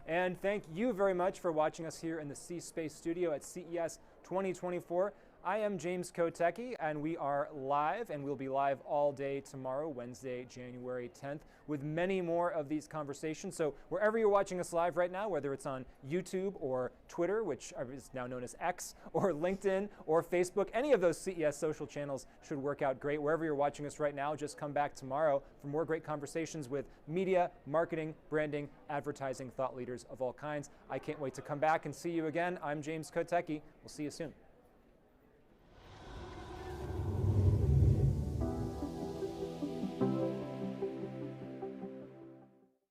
And thank you very much for watching us here in the C-Space studio at CES 2024. I am James Kotecki, and we are live, and we'll be live all day tomorrow, Wednesday, January 10th, with many more of these conversations. So wherever you're watching us live right now, whether it's on YouTube or Twitter, which is now known as X, or LinkedIn or Facebook, any of those CES social channels should work out great. Wherever you're watching us right now, just come back tomorrow for more great conversations with media, marketing, branding, advertising, thought leaders of all kinds. I can't wait to come back and see you again. I'm James Kotecki. We'll see you soon.